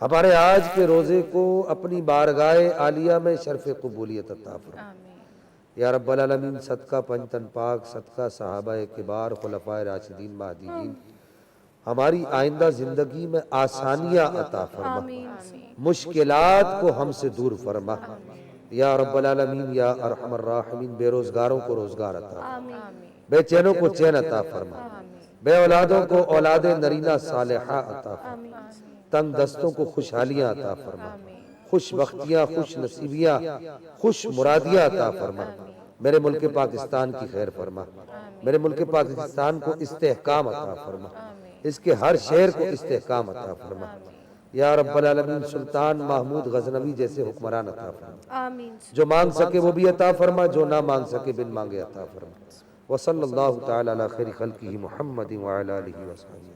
हमारे आज के रोज़े को अपनी बारगाह आलिया में शर्फ़ क़बूलियत अता फरमा या रब्बल आलमीन। सदका पंजतन पाक, सदका सहाबाए किबार, खुलफाए राशिदीन महदीयीन, हमारी आइंदा ज़िंदगी में आसानियाँ अता फरमा, मुश्किलात को हमसे दूर फरमा या रब्बल आलमीन या अरहमर राहिमीन। बेरोज़गारों को रोज़गार अता फरमा, बेचैनों को चैन अता फरमा, बे औलादों को औलाद नरीना सालिहा अता फरमा, तंग दस्तों को खुशहालियाँ अता फरमा, खुश बख्तियाँ, खुश नसीबियाँ, खुश मुरादियाँ अता फरमा। मेरे मुल्क पाकिस्तान की खैर फरमा, मेरे मुल्क पाकिस्तान को इस्तेहकाम अता फरमा, इसके हर शहर को इस्तेहकाम अता फरमा या रब्बल आलमीन। सुल्तान महमूद गजनवी जैसे हुक्मरान अता फरमा, आमीन। जो मांग सके वो भी अता फरमा, जो ना मांग सके बिन मांगे अता फरमा। वसल्लल्लाहु तआला अला खैरि खल्क़िही मुहम्मदिन व अला आलिहि व सह्बिही।